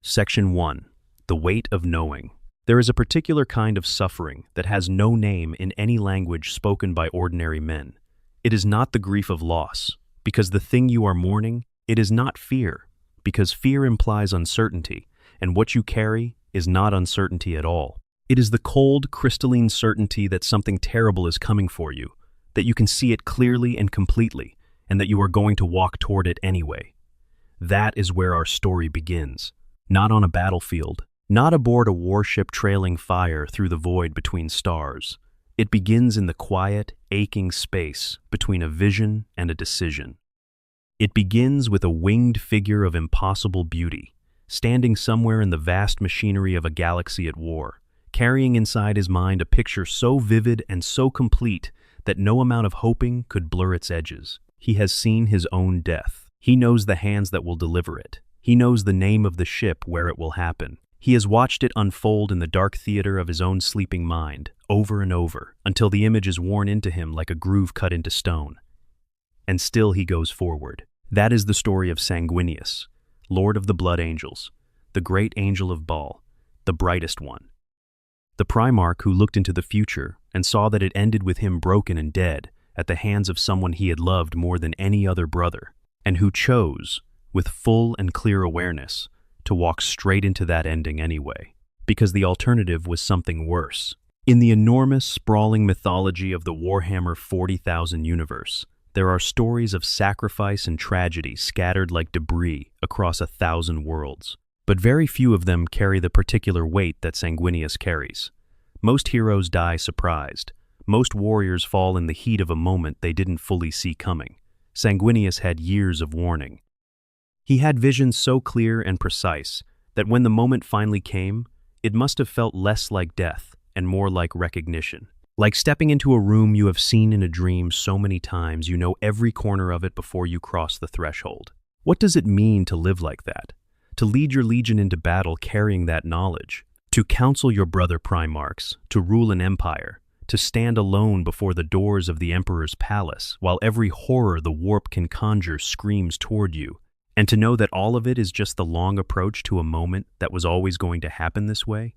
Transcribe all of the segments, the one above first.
Section 1. The Weight of Knowing. There is a particular kind of suffering that has no name in any language spoken by ordinary men. It is not the grief of loss, because the thing you are mourning. It is not fear, because fear implies uncertainty, and what you carry is not uncertainty at all. It is the cold, crystalline certainty that something terrible is coming for you, that you can see it clearly and completely, and that you are going to walk toward it anyway. That is where our story begins. Not on a battlefield, not aboard a warship trailing fire through the void between stars. It begins in the quiet, aching space between a vision and a decision. It begins with a winged figure of impossible beauty, standing somewhere in the vast machinery of a galaxy at war, carrying inside his mind a picture so vivid and so complete that no amount of hoping could blur its edges. He has seen his own death. He knows the hands that will deliver it. He knows the name of the ship where it will happen. He has watched it unfold in the dark theater of his own sleeping mind, over and over, until the image is worn into him like a groove cut into stone. And still he goes forward. That is the story of Sanguinius, Lord of the Blood Angels, the great angel of Baal, the brightest one. The Primarch who looked into the future and saw that it ended with him broken and dead at the hands of someone he had loved more than any other brother, and who chose, with full and clear awareness, to walk straight into that ending anyway, because the alternative was something worse. In the enormous, sprawling mythology of the Warhammer 40,000 universe, there are stories of sacrifice and tragedy scattered like debris across 1,000 worlds, but very few of them carry the particular weight that Sanguinius carries. Most heroes die surprised. Most warriors fall in the heat of a moment they didn't fully see coming. Sanguinius had years of warning. He had visions so clear and precise that when the moment finally came, it must have felt less like death and more like recognition. Like stepping into a room you have seen in a dream so many times you know every corner of it before you cross the threshold. What does it mean to live like that? To lead your legion into battle carrying that knowledge? To counsel your brother Primarchs? To rule an empire? To stand alone before the doors of the Emperor's palace while every horror the warp can conjure screams toward you? And to know that all of it is just the long approach to a moment that was always going to happen this way?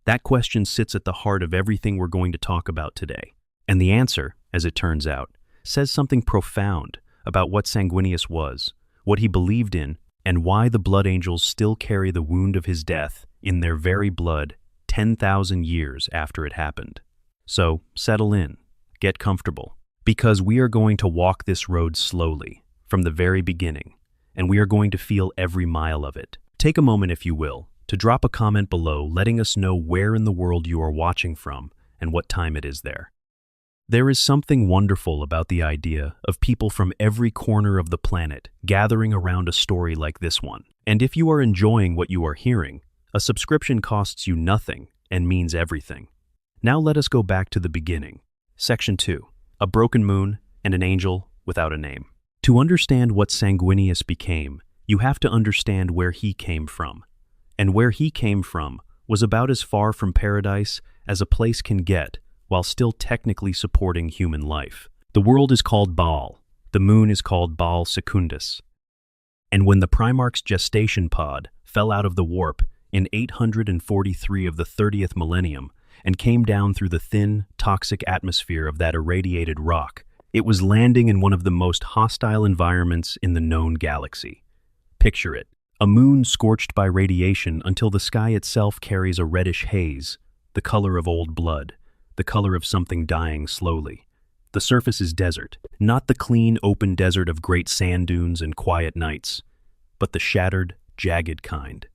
That question sits at the heart of everything we're going to talk about today. And the answer, as it turns out, says something profound about what Sanguinius was, what he believed in, and why the Blood Angels still carry the wound of his death in their very blood 10,000 years after it happened. So, settle in, get comfortable, because we are going to walk this road slowly, from the very beginning, and we are going to feel every mile of it. Take a moment, if you will, to drop a comment below letting us know where in the world you are watching from and what time it is there. There is something wonderful about the idea of people from every corner of the planet gathering around a story like this one. And if you are enjoying what you are hearing, a subscription costs you nothing and means everything. Now let us go back to the beginning. Section 2. A broken moon and an angel without a name. To understand what Sanguinius became, you have to understand where he came from. And where he came from was about as far from paradise as a place can get while still technically supporting human life. The world is called Baal. The moon is called Baal Secundus. And when the Primarch's gestation pod fell out of the warp in 843 of the 30th millennium and came down through the thin, toxic atmosphere of that irradiated rock, it was landing in one of the most hostile environments in the known galaxy. Picture it. A moon scorched by radiation until the sky itself carries a reddish haze, the color of old blood, the color of something dying slowly. The surface is desert, not the clean, open desert of great sand dunes and quiet nights, but the shattered, jagged kind.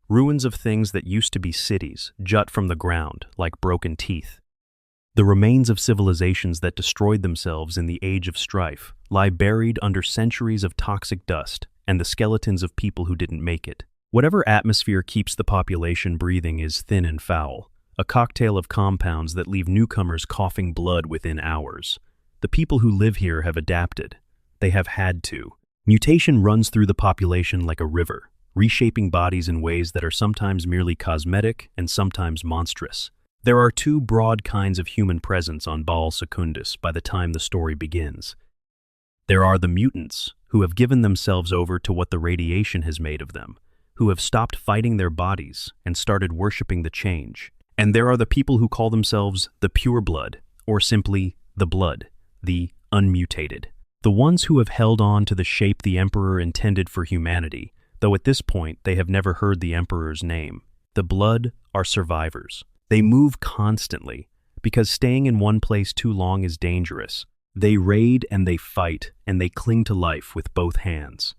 Ruins of things that used to be cities jut from the ground like broken teeth. The remains of civilizations that destroyed themselves in the age of strife lie buried under centuries of toxic dust and the skeletons of people who didn't make it. Whatever atmosphere keeps the population breathing is thin and foul, a cocktail of compounds that leave newcomers coughing blood within hours. The people who live here have adapted. They have had to. Mutation runs through the population like a river, reshaping bodies in ways that are sometimes merely cosmetic and sometimes monstrous. There are two broad kinds of human presence on Baal Secundus by the time the story begins. There are the mutants, who have given themselves over to what the radiation has made of them, who have stopped fighting their bodies and started worshipping the change. And there are the people who call themselves the pure blood, or simply the blood, the unmutated. The ones who have held on to the shape the Emperor intended for humanity, though at this point they have never heard the Emperor's name. The blood are survivors. They move constantly, because staying in one place too long is dangerous. They raid and they fight, and they cling to life with both hands.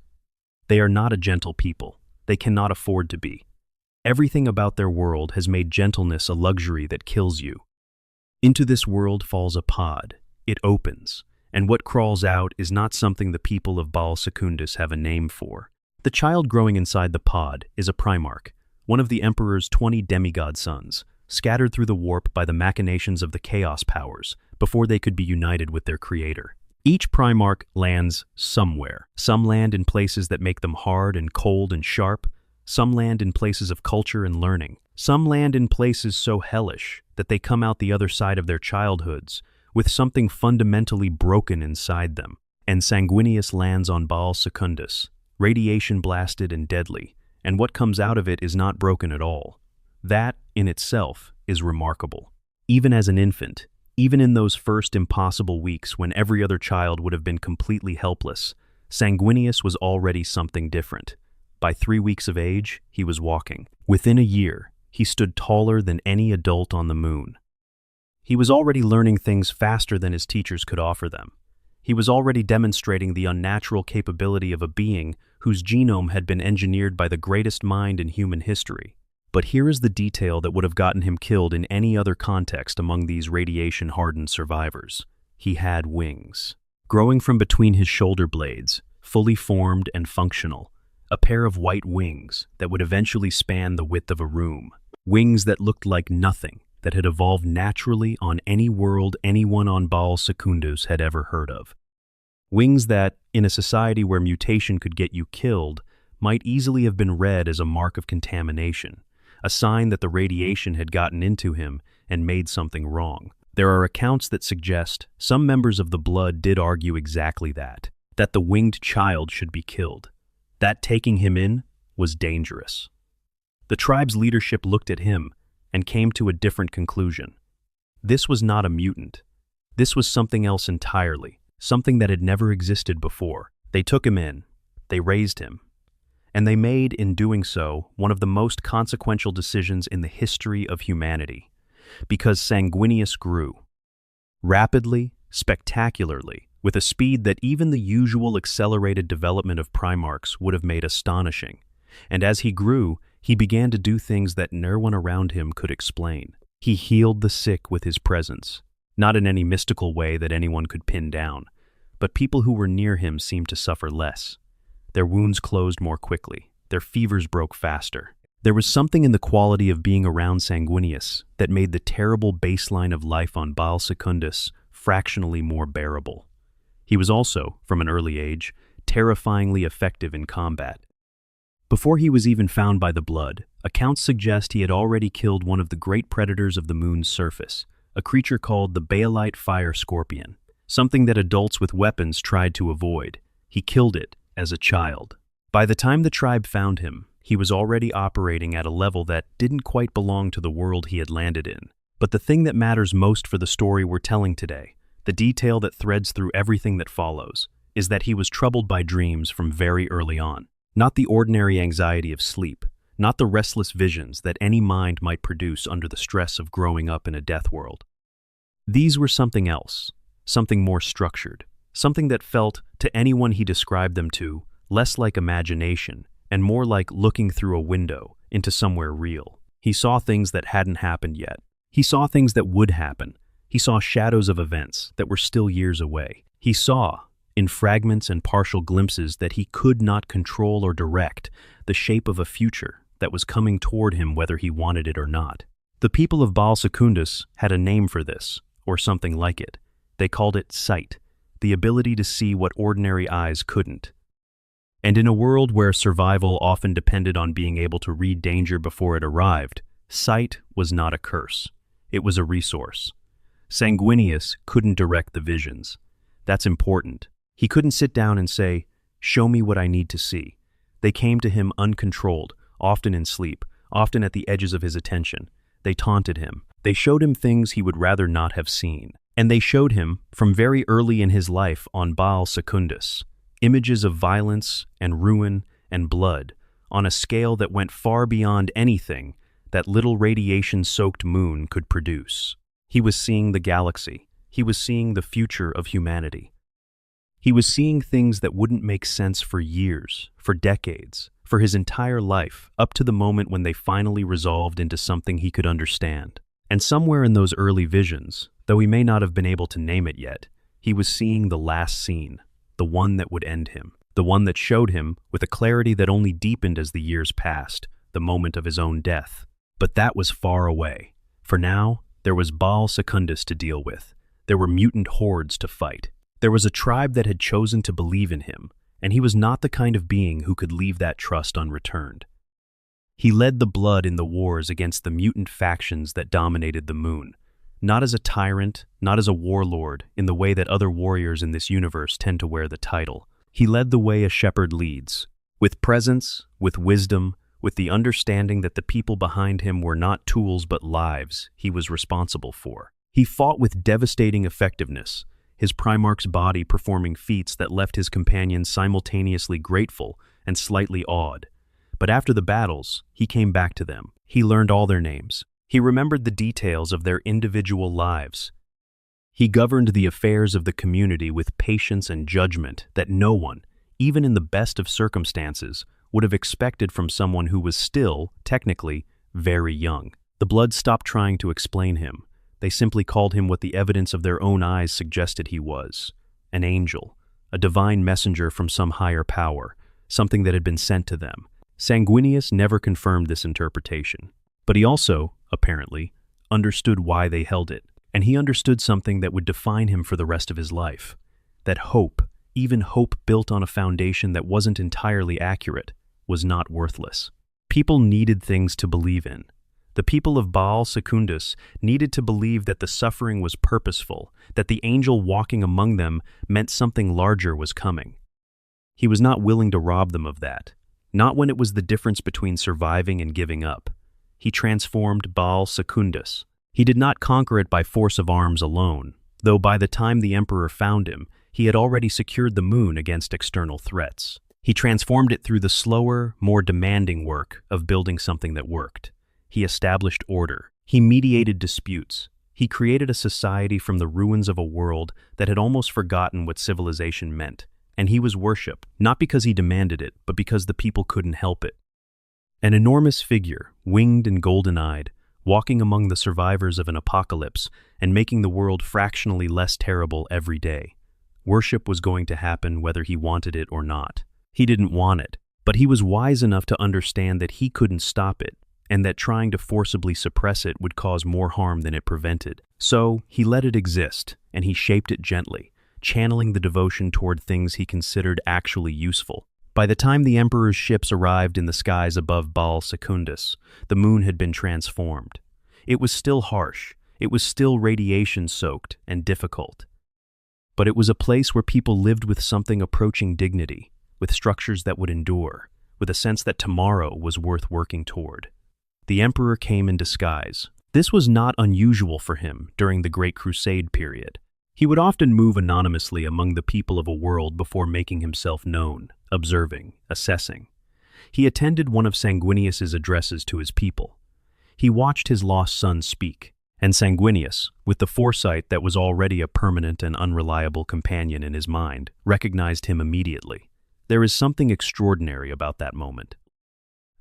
They are not a gentle people. They cannot afford to be. Everything about their world has made gentleness a luxury that kills you. Into this world falls a pod. It opens, and what crawls out is not something the people of Baal Secundus have a name for. The child growing inside the pod is a Primarch, one of the Emperor's 20 demigod sons, scattered through the warp by the machinations of the Chaos powers before they could be united with their creator. Each Primarch lands somewhere. Some land in places that make them hard and cold and sharp. Some land in places of culture and learning. Some land in places so hellish that they come out the other side of their childhoods with something fundamentally broken inside them. And Sanguinius lands on Baal Secundus, radiation blasted and deadly, and what comes out of it is not broken at all. That, in itself, is remarkable. Even as an infant, even in those first impossible weeks when every other child would have been completely helpless, Sanguinius was already something different. By 3 weeks of age, he was walking. Within a year, he stood taller than any adult on the moon. He was already learning things faster than his teachers could offer them. He was already demonstrating the unnatural capability of a being whose genome had been engineered by the greatest mind in human history. But here is the detail that would have gotten him killed in any other context among these radiation-hardened survivors. He had wings. Growing from between his shoulder blades, fully formed and functional, a pair of white wings that would eventually span the width of a room. Wings that looked like nothing that had evolved naturally on any world anyone on Baal Secundus had ever heard of. Wings that, in a society where mutation could get you killed, might easily have been read as a mark of contamination, a sign that the radiation had gotten into him and made something wrong. There are accounts that suggest some members of the blood did argue exactly that the winged child should be killed, that taking him in was dangerous. The tribe's leadership looked at him and came to a different conclusion. This was not a mutant. This was something else entirely, something that had never existed before. They took him in, they raised him, and they made, in doing so, one of the most consequential decisions in the history of humanity, because Sanguinius grew. Rapidly, spectacularly, with a speed that even the usual accelerated development of Primarchs would have made astonishing. And as he grew, he began to do things that no one around him could explain. He healed the sick with his presence, not in any mystical way that anyone could pin down, but people who were near him seemed to suffer less. Their wounds closed more quickly, their fevers broke faster. There was something in the quality of being around Sanguinius that made the terrible baseline of life on Baal Secundus fractionally more bearable. He was also, from an early age, terrifyingly effective in combat. Before he was even found by the blood, accounts suggest he had already killed one of the great predators of the moon's surface, a creature called the Baalite fire scorpion, something that adults with weapons tried to avoid. He killed it as a child. By the time the tribe found him, he was already operating at a level that didn't quite belong to the world he had landed in. But the thing that matters most for the story we're telling today, the detail that threads through everything that follows, is that he was troubled by dreams from very early on. Not the ordinary anxiety of sleep, not the restless visions that any mind might produce under the stress of growing up in a death world. These were something else, something more structured, something that felt, to anyone he described them to, less like imagination and more like looking through a window into somewhere real. He saw things that hadn't happened yet. He saw things that would happen. He saw shadows of events that were still years away. He saw, in fragments and partial glimpses that he could not control or direct, the shape of a future that was coming toward him whether he wanted it or not. The people of Baal Secundus had a name for this, or something like it. They called it sight, the ability to see what ordinary eyes couldn't. And in a world where survival often depended on being able to read danger before it arrived, sight was not a curse. It was a resource. Sanguinius couldn't direct the visions. That's important. He couldn't sit down and say, "Show me what I need to see." They came to him uncontrolled, often in sleep, often at the edges of his attention. They taunted him. They showed him things he would rather not have seen. And they showed him, from very early in his life on Baal Secundus, images of violence and ruin and blood on a scale that went far beyond anything that little radiation-soaked moon could produce. He was seeing the galaxy. He was seeing the future of humanity. He was seeing things that wouldn't make sense for years, for decades, for his entire life, up to the moment when they finally resolved into something he could understand. And somewhere in those early visions, though he may not have been able to name it yet, he was seeing the last scene, the one that would end him, the one that showed him, with a clarity that only deepened as the years passed, the moment of his own death. But that was far away. For now, there was Baal Secundus to deal with. There were mutant hordes to fight. There was a tribe that had chosen to believe in him, and he was not the kind of being who could leave that trust unreturned. He led the blood in the wars against the mutant factions that dominated the moon, not as a tyrant, not as a warlord, in the way that other warriors in this universe tend to wear the title. He led the way a shepherd leads, with presence, with wisdom, with the understanding that the people behind him were not tools but lives he was responsible for. He fought with devastating effectiveness, his Primarch's body performing feats that left his companions simultaneously grateful and slightly awed. But after the battles, he came back to them. He learned all their names. He remembered the details of their individual lives. He governed the affairs of the community with patience and judgment that no one, even in the best of circumstances, would have expected from someone who was still, technically, very young. The blood stopped trying to explain him. They simply called him what the evidence of their own eyes suggested he was: an angel, a divine messenger from some higher power, something that had been sent to them. Sanguinius never confirmed this interpretation, but he also, apparently, understood why they held it, and he understood something that would define him for the rest of his life: that hope, even hope built on a foundation that wasn't entirely accurate, was not worthless. People needed things to believe in. The people of Baal Secundus needed to believe that the suffering was purposeful, that the angel walking among them meant something larger was coming. He was not willing to rob them of that, not when it was the difference between surviving and giving up. He transformed Baal Secundus. He did not conquer it by force of arms alone, though by the time the Emperor found him, he had already secured the moon against external threats. He transformed it through the slower, more demanding work of building something that worked. He established order. He mediated disputes. He created a society from the ruins of a world that had almost forgotten what civilization meant. And he was worshipped, not because he demanded it, but because the people couldn't help it. An enormous figure, winged and golden-eyed, walking among the survivors of an apocalypse and making the world fractionally less terrible every day. Worship was going to happen whether he wanted it or not. He didn't want it, but he was wise enough to understand that he couldn't stop it, and that trying to forcibly suppress it would cause more harm than it prevented. So he let it exist, and he shaped it gently, channeling the devotion toward things he considered actually useful. By the time the Emperor's ships arrived in the skies above Baal Secundus, the moon had been transformed. It was still harsh, it was still radiation-soaked and difficult. But it was a place where people lived with something approaching dignity, with structures that would endure, with a sense that tomorrow was worth working toward. The Emperor came in disguise. This was not unusual for him during the Great Crusade period. He would often move anonymously among the people of a world before making himself known, observing, assessing. He attended one of Sanguinius's addresses to his people. He watched his lost son speak, and Sanguinius, with the foresight that was already a permanent and unreliable companion in his mind, recognized him immediately. There is something extraordinary about that moment.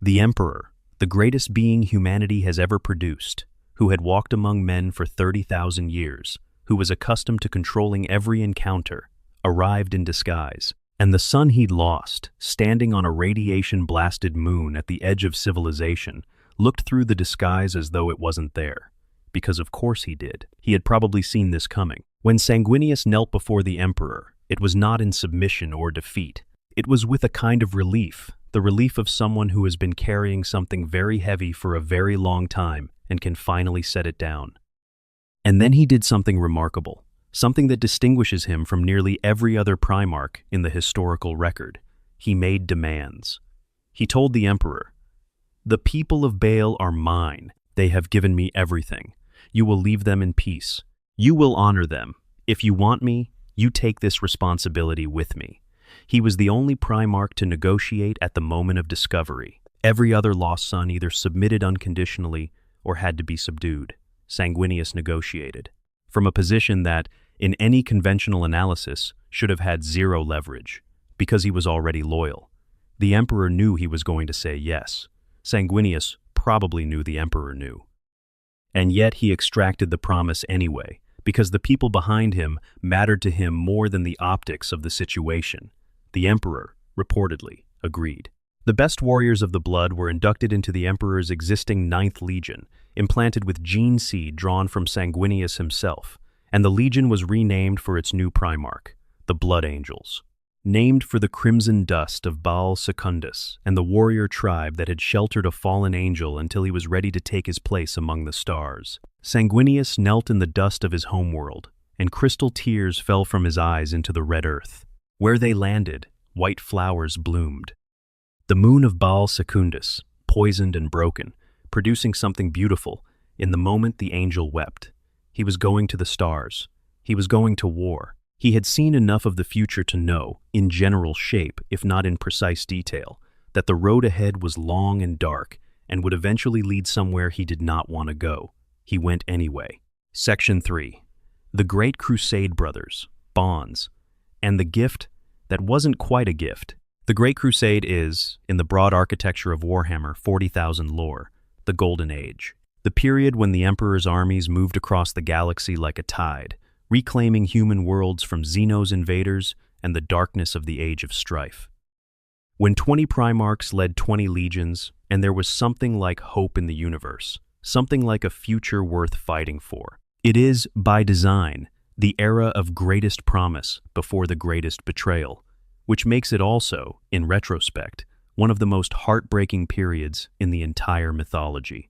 The Emperor, the greatest being humanity has ever produced, who had walked among men for 30,000 years, who was accustomed to controlling every encounter, arrived in disguise. And the son he'd lost, standing on a radiation-blasted moon at the edge of civilization, looked through the disguise as though it wasn't there. Because of course he did. He had probably seen this coming. When Sanguinius knelt before the Emperor, it was not in submission or defeat. It was with a kind of relief, the relief of someone who has been carrying something very heavy for a very long time and can finally set it down. And then he did something remarkable, something that distinguishes him from nearly every other Primarch in the historical record. He made demands. He told the Emperor, "The people of Baal are mine. They have given me everything. You will leave them in peace. You will honor them. If you want me, you take this responsibility with me." He was the only Primarch to negotiate at the moment of discovery. Every other lost son either submitted unconditionally or had to be subdued. Sanguinius negotiated from a position that, in any conventional analysis, should have had zero leverage, because he was already loyal. The Emperor knew he was going to say yes. Sanguinius probably knew the Emperor knew. And yet he extracted the promise anyway, because the people behind him mattered to him more than the optics of the situation. The Emperor, reportedly, agreed. The best warriors of the blood were inducted into the Emperor's existing 9th Legion, implanted with gene seed drawn from Sanguinius himself, and the Legion was renamed for its new Primarch, the Blood Angels. Named for the crimson dust of Baal Secundus and the warrior tribe that had sheltered a fallen angel until he was ready to take his place among the stars. Sanguinius knelt in the dust of his homeworld, and crystal tears fell from his eyes into the red earth. Where they landed, white flowers bloomed. The moon of Baal Secundus, poisoned and broken, producing something beautiful, in the moment the angel wept. He was going to the stars. He was going to war. He had seen enough of the future to know, in general shape, if not in precise detail, that the road ahead was long and dark and would eventually lead somewhere he did not want to go. He went anyway. Section 3. The Great Crusade Brothers, Bonds, and the gift that wasn't quite a gift. The Great Crusade is, in the broad architecture of Warhammer 40,000 lore, the Golden Age, the period when the Emperor's armies moved across the galaxy like a tide, reclaiming human worlds from Xenos invaders and the darkness of the Age of Strife. When 20 Primarchs led 20 legions, and there was something like hope in the universe, something like a future worth fighting for. It is, by design, the era of greatest promise before the greatest betrayal, which makes it also, in retrospect, one of the most heartbreaking periods in the entire mythology.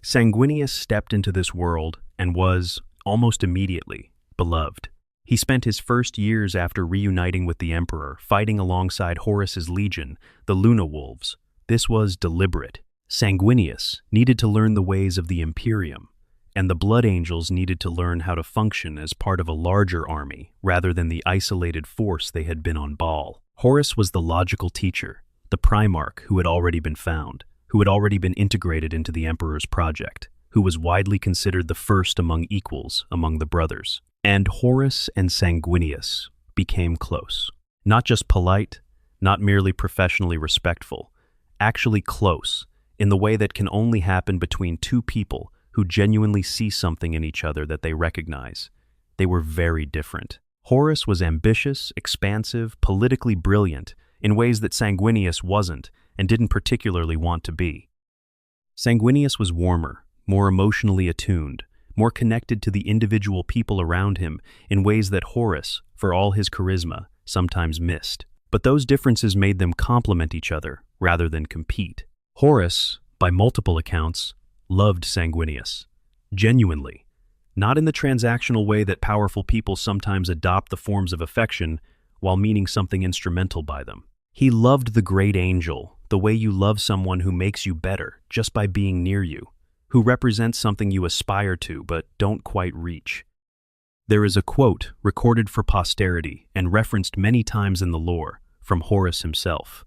Sanguinius stepped into this world and was, almost immediately, beloved. He spent his first years after reuniting with the Emperor fighting alongside Horus's legion, the Luna Wolves. This was deliberate. Sanguinius needed to learn the ways of the Imperium, and the Blood Angels needed to learn how to function as part of a larger army rather than the isolated force they had been on Baal. Horus was the logical teacher, the Primarch who had already been found, who had already been integrated into the Emperor's project, who was widely considered the first among equals among the brothers. And Horus and Sanguinius became close. Not just polite, not merely professionally respectful, actually close, in the way that can only happen between two people who genuinely see something in each other that they recognize. They were very different. Horus was ambitious, expansive, politically brilliant, in ways that Sanguinius wasn't and didn't particularly want to be. Sanguinius was warmer, more emotionally attuned, more connected to the individual people around him in ways that Horus, for all his charisma, sometimes missed. But those differences made them complement each other rather than compete. Horus, by multiple accounts, loved Sanguinius. Genuinely. Not in the transactional way that powerful people sometimes adopt the forms of affection while meaning something instrumental by them. He loved the great angel, the way you love someone who makes you better just by being near you, who represents something you aspire to but don't quite reach. There is a quote recorded for posterity and referenced many times in the lore from Horus himself.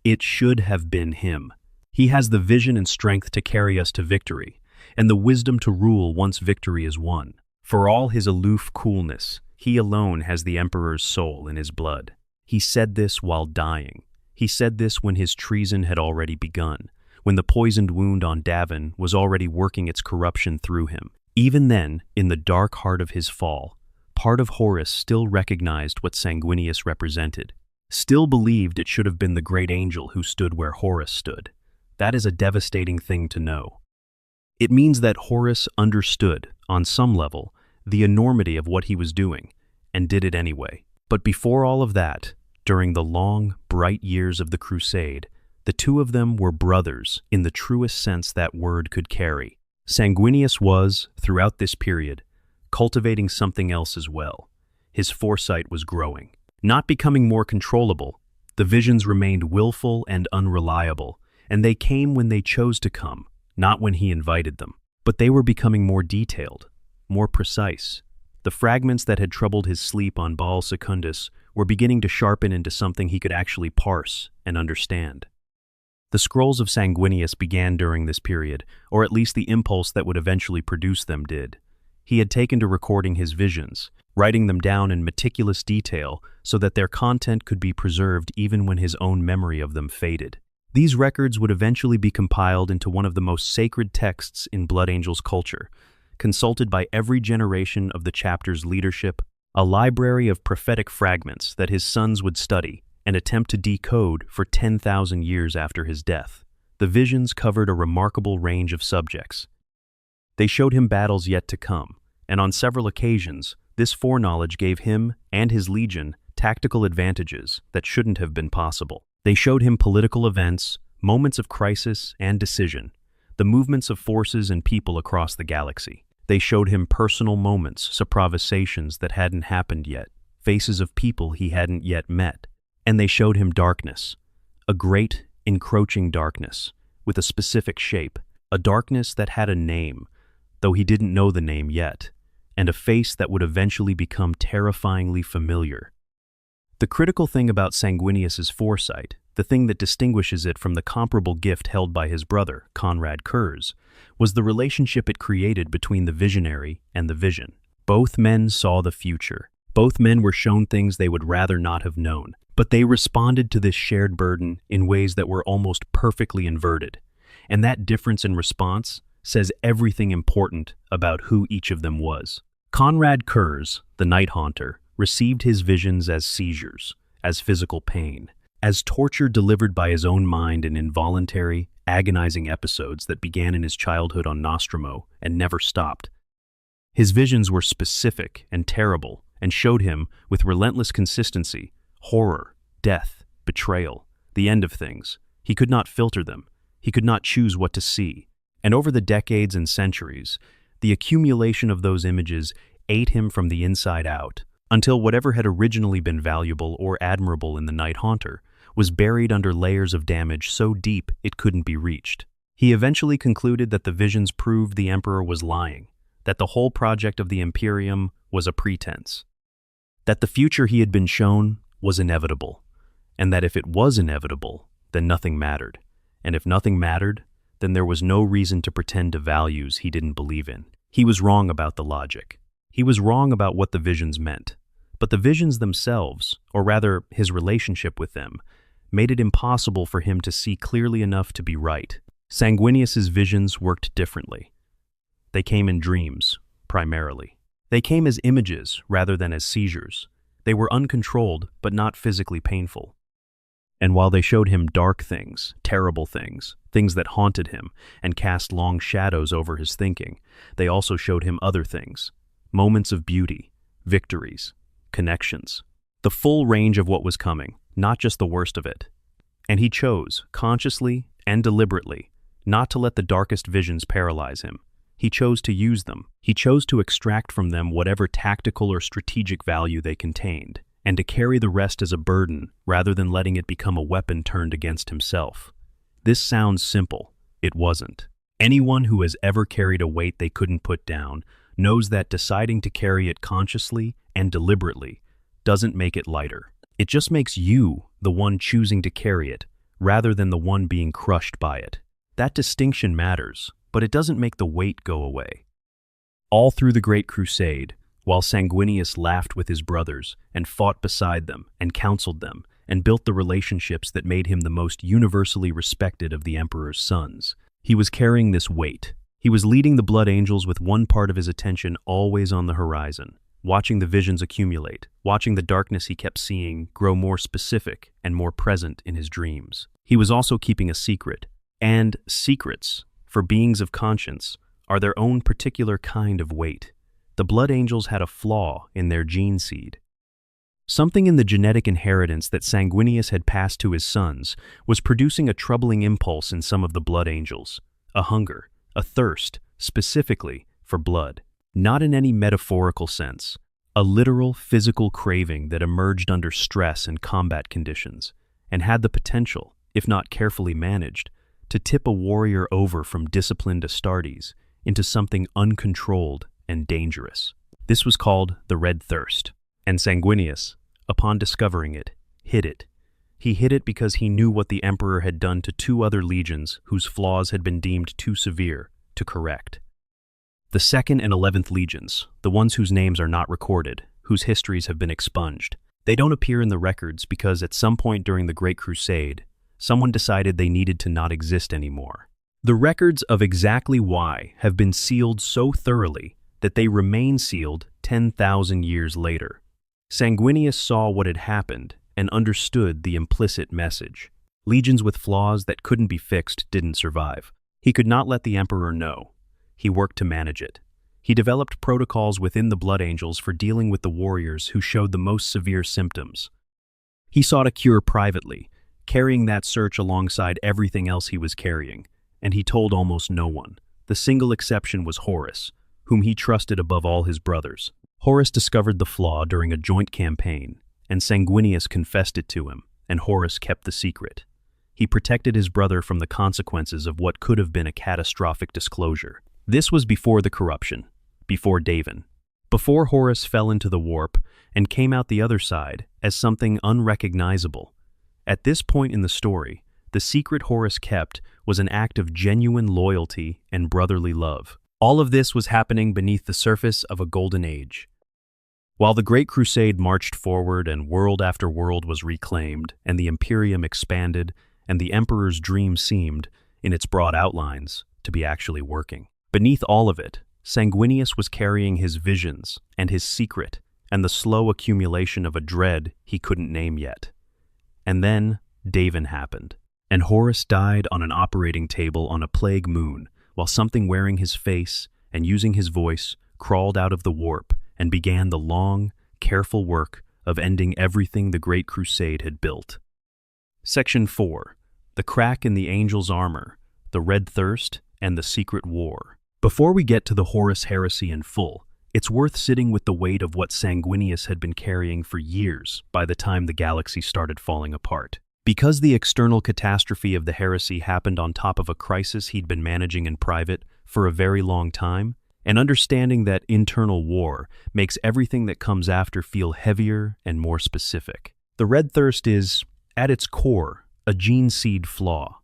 It should have been him. He has the vision and strength to carry us to victory, and the wisdom to rule once victory is won. For all his aloof coolness, he alone has the Emperor's soul in his blood. He said this while dying. He said this when his treason had already begun, when the poisoned wound on Davin was already working its corruption through him. Even then, in the dark heart of his fall, part of Horus still recognized what Sanguinius represented, still believed it should have been the great angel who stood where Horus stood. That is a devastating thing to know. It means that Horus understood, on some level, the enormity of what he was doing, and did it anyway. But before all of that, during the long, bright years of the Crusade, the two of them were brothers in the truest sense that word could carry. Sanguinius was, throughout this period, cultivating something else as well. His foresight was growing. Not becoming more controllable, the visions remained willful and unreliable, and they came when they chose to come, not when he invited them. But they were becoming more detailed, more precise. The fragments that had troubled his sleep on Baal Secundus were beginning to sharpen into something he could actually parse and understand. The scrolls of Sanguinius began during this period, or at least the impulse that would eventually produce them did. He had taken to recording his visions, writing them down in meticulous detail so that their content could be preserved even when his own memory of them faded. These records would eventually be compiled into one of the most sacred texts in Blood Angels culture, consulted by every generation of the chapter's leadership, a library of prophetic fragments that his sons would study and attempt to decode for 10,000 years after his death. The visions covered a remarkable range of subjects. They showed him battles yet to come, and on several occasions, this foreknowledge gave him and his legion tactical advantages that shouldn't have been possible. They showed him political events, moments of crisis and decision, the movements of forces and people across the galaxy. They showed him personal moments, improvisations that hadn't happened yet, faces of people he hadn't yet met. And they showed him darkness, a great, encroaching darkness, with a specific shape, a darkness that had a name, though he didn't know the name yet, and a face that would eventually become terrifyingly familiar. The critical thing about Sanguinius's foresight, the thing that distinguishes it from the comparable gift held by his brother, Conrad Kurz, was the relationship it created between the visionary and the vision. Both men saw the future. Both men were shown things they would rather not have known, but they responded to this shared burden in ways that were almost perfectly inverted. And that difference in response says everything important about who each of them was. Conrad Kurz, the Night Haunter, received his visions as seizures, as physical pain, as torture delivered by his own mind in involuntary, agonizing episodes that began in his childhood on Nostromo and never stopped. His visions were specific and terrible and showed him, with relentless consistency, horror, death, betrayal, the end of things. He could not filter them. He could not choose what to see. And over the decades and centuries, the accumulation of those images ate him from the inside out, until whatever had originally been valuable or admirable in the Night Haunter was buried under layers of damage so deep it couldn't be reached. He eventually concluded that the visions proved the Emperor was lying, that the whole project of the Imperium was a pretense, that the future he had been shown was inevitable, and that if it was inevitable, then nothing mattered. And if nothing mattered, then there was no reason to pretend to values he didn't believe in. He was wrong about the logic. He was wrong about what the visions meant. But the visions themselves, or rather his relationship with them, made it impossible for him to see clearly enough to be right. Sanguinius's visions worked differently. They came in dreams, primarily. They came as images rather than as seizures. They were uncontrolled, but not physically painful. And while they showed him dark things, terrible things, things that haunted him and cast long shadows over his thinking, they also showed him other things, moments of beauty, victories, connections, the full range of what was coming, not just the worst of it. And he chose, consciously and deliberately, not to let the darkest visions paralyze him. He chose to use them. He chose to extract from them whatever tactical or strategic value they contained, and to carry the rest as a burden rather than letting it become a weapon turned against himself. This sounds simple. It wasn't. Anyone who has ever carried a weight they couldn't put down knows that deciding to carry it consciously and deliberately doesn't make it lighter. It just makes you the one choosing to carry it, rather than the one being crushed by it. That distinction matters, but it doesn't make the weight go away. All through the Great Crusade, while Sanguinius laughed with his brothers and fought beside them and counseled them and built the relationships that made him the most universally respected of the Emperor's sons, he was carrying this weight. He was leading the Blood Angels with one part of his attention always on the horizon, watching the visions accumulate, watching the darkness he kept seeing grow more specific and more present in his dreams. He was also keeping a secret, and secrets, for beings of conscience, are their own particular kind of weight. The Blood Angels had a flaw in their gene seed. Something in the genetic inheritance that Sanguinius had passed to his sons was producing a troubling impulse in some of the Blood Angels, a hunger, a thirst, specifically for blood. Not in any metaphorical sense, a literal physical craving that emerged under stress and combat conditions, and had the potential, if not carefully managed, to tip a warrior over from disciplined Astartes into something uncontrolled and dangerous. This was called the Red Thirst, and Sanguinius, upon discovering it, hid it. He hid it because he knew what the Emperor had done to two other legions whose flaws had been deemed too severe to correct. The 2nd and 11th legions, the ones whose names are not recorded, whose histories have been expunged. They don't appear in the records because at some point during the Great Crusade, someone decided they needed to not exist anymore. The records of exactly why have been sealed so thoroughly that they remain sealed 10,000 years later. Sanguinius saw what had happened and understood the implicit message. Legions with flaws that couldn't be fixed didn't survive. He could not let the Emperor know. He worked to manage it. He developed protocols within the Blood Angels for dealing with the warriors who showed the most severe symptoms. He sought a cure privately, carrying that search alongside everything else he was carrying, and he told almost no one. The single exception was Horus, whom he trusted above all his brothers. Horus discovered the flaw during a joint campaign, and Sanguinius confessed it to him, and Horus kept the secret. He protected his brother from the consequences of what could have been a catastrophic disclosure. This was before the corruption, before Davin, before Horus fell into the warp and came out the other side as something unrecognizable. At this point in the story, the secret Horus kept was an act of genuine loyalty and brotherly love. All of this was happening beneath the surface of a golden age. While the Great Crusade marched forward and world after world was reclaimed, and the Imperium expanded, and the Emperor's dream seemed, in its broad outlines, to be actually working. Beneath all of it, Sanguinius was carrying his visions and his secret and the slow accumulation of a dread he couldn't name yet. And then Davin happened, and Horus died on an operating table on a plague moon, while something wearing his face and using his voice crawled out of the warp and began the long, careful work of ending everything the Great Crusade had built. Section 4. The Crack in the Angel's Armor, the Red Thirst, and the Secret War. Before we get to the Horus heresy in full, it's worth sitting with the weight of what Sanguinius had been carrying for years by the time the galaxy started falling apart. Because the external catastrophe of the heresy happened on top of a crisis he'd been managing in private for a very long time, and understanding that internal war makes everything that comes after feel heavier and more specific. The Red Thirst is, at its core, a gene seed flaw.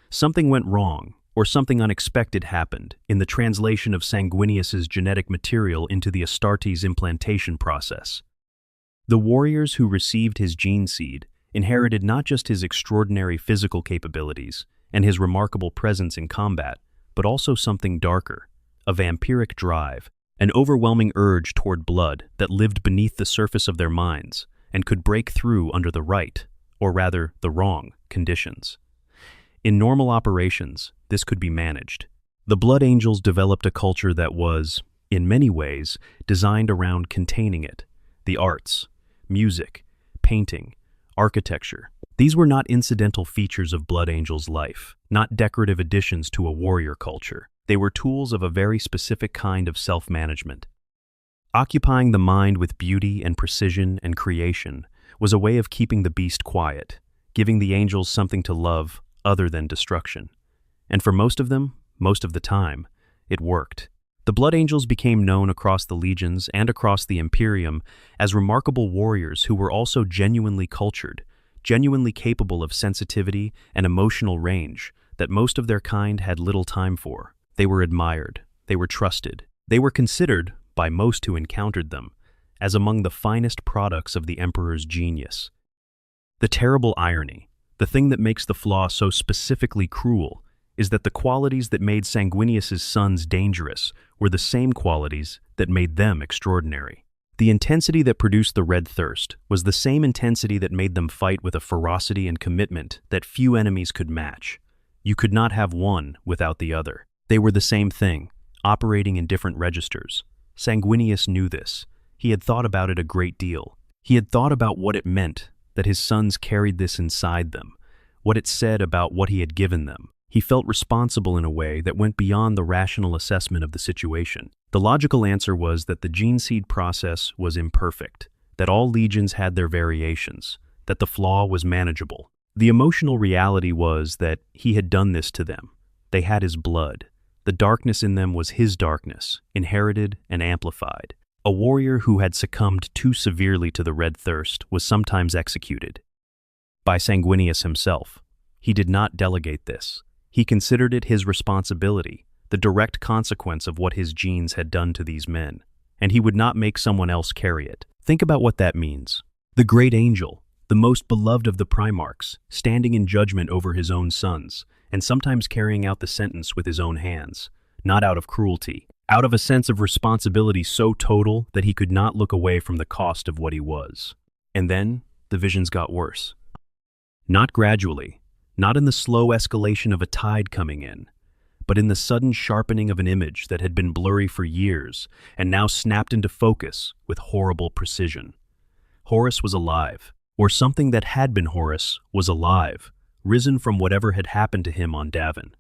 Something went wrong, or something unexpected happened in the translation of Sanguinius's genetic material into the Astartes implantation process. The warriors who received his gene seed inherited not just his extraordinary physical capabilities and his remarkable presence in combat, but also something darker, a vampiric drive, an overwhelming urge toward blood that lived beneath the surface of their minds and could break through under the right, or rather the wrong, conditions. In normal operations, this could be managed. The Blood Angels developed a culture that was, in many ways, designed around containing it. The arts, music, painting, architecture. These were not incidental features of Blood Angels' life, not decorative additions to a warrior culture. They were tools of a very specific kind of self-management. Occupying the mind with beauty and precision and creation was a way of keeping the beast quiet, giving the angels something to love other than destruction. And for most of them, most of the time, it worked. The Blood Angels became known across the legions and across the Imperium as remarkable warriors who were also genuinely cultured, genuinely capable of sensitivity and emotional range that most of their kind had little time for. They were admired, they were trusted, they were considered, by most who encountered them, as among the finest products of the Emperor's genius. The terrible irony, the thing that makes the flaw so specifically cruel, is that the qualities that made Sanguinius's sons dangerous were the same qualities that made them extraordinary. The intensity that produced the Red Thirst was the same intensity that made them fight with a ferocity and commitment that few enemies could match. You could not have one without the other. They were the same thing, operating in different registers. Sanguinius knew this. He had thought about it a great deal. He had thought about what it meant that his sons carried this inside them, what it said about what he had given them. He felt responsible in a way that went beyond the rational assessment of the situation. The logical answer was that the gene seed process was imperfect, that all legions had their variations, that the flaw was manageable. The emotional reality was that he had done this to them. They had his blood. The darkness in them was his darkness, inherited and amplified. A warrior who had succumbed too severely to the red thirst was sometimes executed. By Sanguinius himself. He did not delegate this. He considered it his responsibility, the direct consequence of what his genes had done to these men, and he would not make someone else carry it. Think about what that means. The great angel, the most beloved of the Primarchs, standing in judgment over his own sons, and sometimes carrying out the sentence with his own hands, not out of cruelty, out of a sense of responsibility so total that he could not look away from the cost of what he was. And then the visions got worse. Not gradually, not in the slow escalation of a tide coming in, but in the sudden sharpening of an image that had been blurry for years and now snapped into focus with horrible precision. Horus was alive, or something that had been Horus was alive, risen from whatever had happened to him on Davin.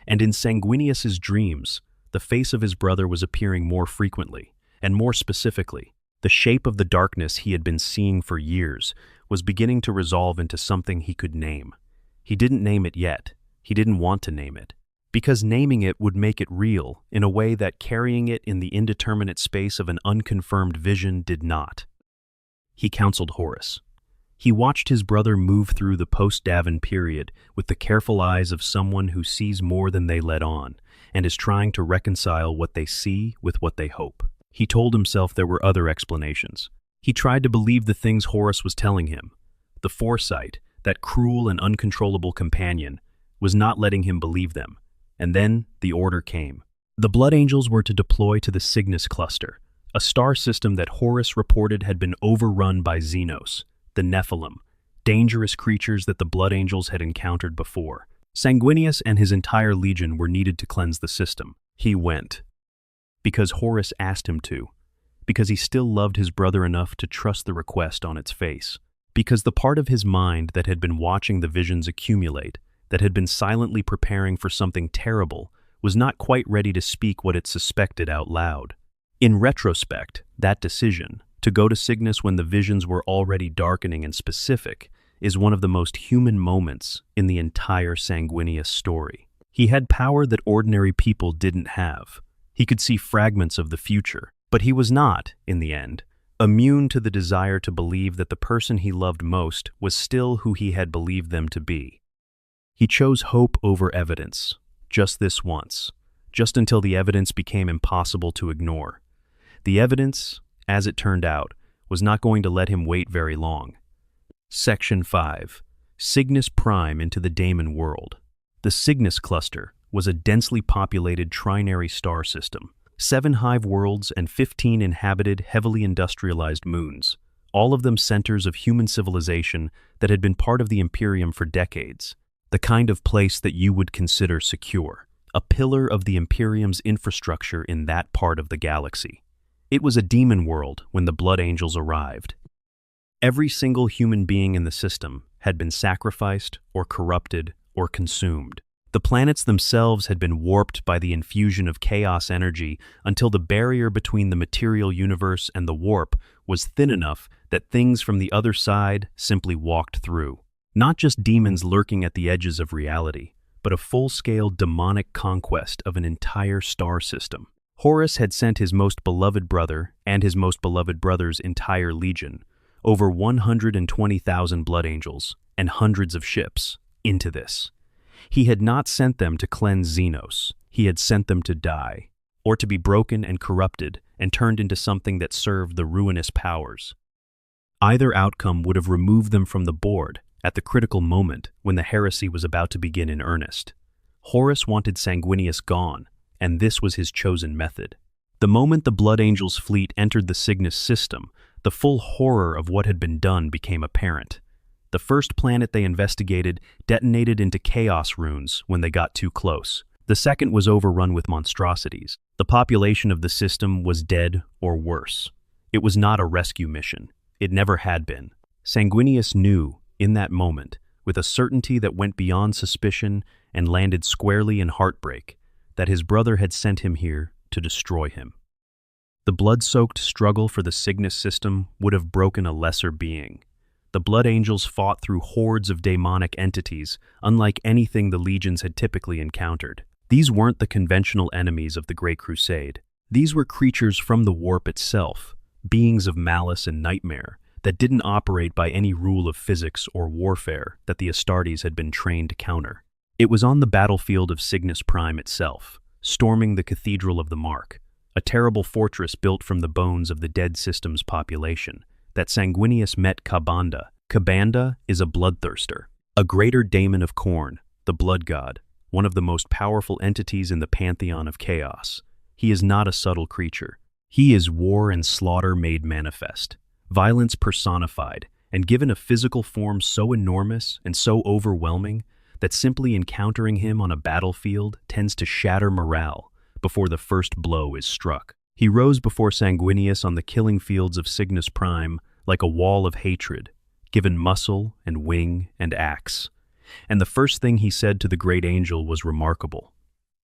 And in Sanguinius's dreams, the face of his brother was appearing more frequently, and more specifically. The shape of the darkness he had been seeing for years was beginning to resolve into something he could name. He didn't name it yet. He didn't want to name it, because naming it would make it real in a way that carrying it in the indeterminate space of an unconfirmed vision did not. He counseled Horus. He watched his brother move through the post-Davin period with the careful eyes of someone who sees more than they let on and is trying to reconcile what they see with what they hope. He told himself there were other explanations. He tried to believe the things Horus was telling him. The foresight, that cruel and uncontrollable companion, was not letting him believe them. And then the order came. The Blood Angels were to deploy to the Cygnus cluster, a star system that Horus reported had been overrun by Xenos, the Nephilim, dangerous creatures that the Blood Angels had encountered before. Sanguinius and his entire legion were needed to cleanse the system. He went. Because Horus asked him to. Because he still loved his brother enough to trust the request on its face. Because the part of his mind that had been watching the visions accumulate, that had been silently preparing for something terrible, was not quite ready to speak what it suspected out loud. In retrospect, that decision, to go to Cygnus when the visions were already darkening and specific, is one of the most human moments in the entire Sanguinius story. He had power that ordinary people didn't have. He could see fragments of the future, but he was not, in the end, immune to the desire to believe that the person he loved most was still who he had believed them to be. He chose hope over evidence, just this once, just until the evidence became impossible to ignore. The evidence, as it turned out, was not going to let him wait very long. Section 5. Cygnus Prime into the Daemon World. The Cygnus Cluster was a densely populated trinary star system, 7 hive worlds and 15 inhabited, heavily industrialized moons, all of them centers of human civilization that had been part of the Imperium for decades, the kind of place that you would consider secure, a pillar of the Imperium's infrastructure in that part of the galaxy. It was a demon world when the Blood Angels arrived. Every single human being in the system had been sacrificed or corrupted or consumed. The planets themselves had been warped by the infusion of chaos energy until the barrier between the material universe and the warp was thin enough that things from the other side simply walked through. Not just demons lurking at the edges of reality, but a full-scale demonic conquest of an entire star system. Horus had sent his most beloved brother and his most beloved brother's entire legion, over 120,000 Blood Angels and hundreds of ships, into this. He had not sent them to cleanse Xenos. He had sent them to die, or to be broken and corrupted and turned into something that served the ruinous powers. Either outcome would have removed them from the board at the critical moment when the heresy was about to begin in earnest. Horus wanted Sanguinius gone, and this was his chosen method. The moment the Blood Angels' fleet entered the Cygnus system, the full horror of what had been done became apparent. The first planet they investigated detonated into chaos runes when they got too close. The second was overrun with monstrosities. The population of the system was dead or worse. It was not a rescue mission. It never had been. Sanguinius knew, in that moment, with a certainty that went beyond suspicion and landed squarely in heartbreak, that his brother had sent him here to destroy him. The blood-soaked struggle for the Cygnus system would have broken a lesser being, the Blood Angels fought through hordes of demonic entities, unlike anything the legions had typically encountered. These weren't the conventional enemies of the Great Crusade. These were creatures from the warp itself, beings of malice and nightmare, that didn't operate by any rule of physics or warfare that the Astartes had been trained to counter. It was on the battlefield of Cygnus Prime itself, storming the Cathedral of the Mark, a terrible fortress built from the bones of the dead system's population, that Sanguinius met Kabanda. Kabanda is a bloodthirster, a greater daemon of Khorne, the blood god, one of the most powerful entities in the pantheon of chaos. He is not a subtle creature. He is war and slaughter made manifest, violence personified, and given a physical form so enormous and so overwhelming that simply encountering him on a battlefield tends to shatter morale before the first blow is struck. He rose before Sanguinius on the killing fields of Cygnus Prime like a wall of hatred, given muscle and wing and axe. And the first thing he said to the great angel was remarkable.